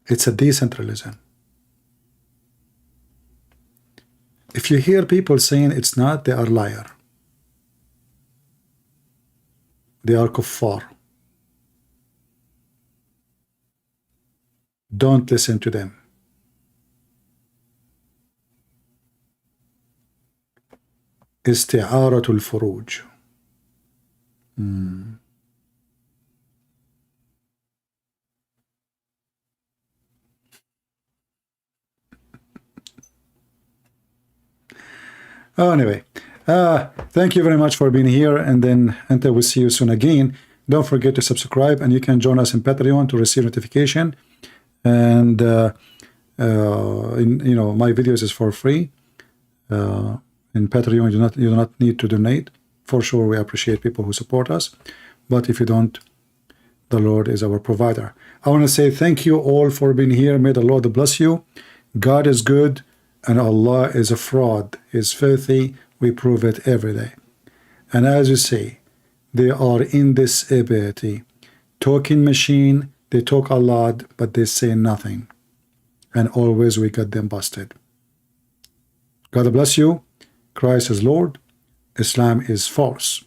It's a decentralism. If you hear people saying it's not, they are liar. They are kuffar. Don't listen to them. Isti'aratul furuj. Oh, anyway, thank you very much for being here, and then until we see you soon again, don't forget to subscribe, and you can join us in Patreon to receive notification. And you know, my videos is for free. In Patreon, you do not need to donate. For sure, we appreciate people who support us, but if you don't, the Lord is our provider. I want to say thank you all for being here. May the Lord bless you. God is good, and Allah is a fraud. He's filthy. We prove it every day. And as you say, they are in this ability, talking machine. They talk a lot, but they say nothing. And always we got them busted. God bless you. Christ is Lord. Islam is false.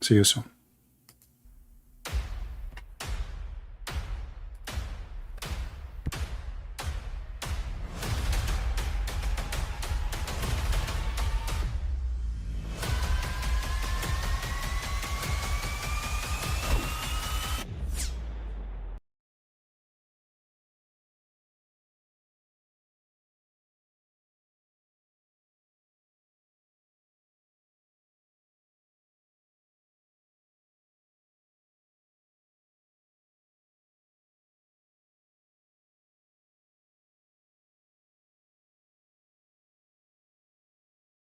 See you soon.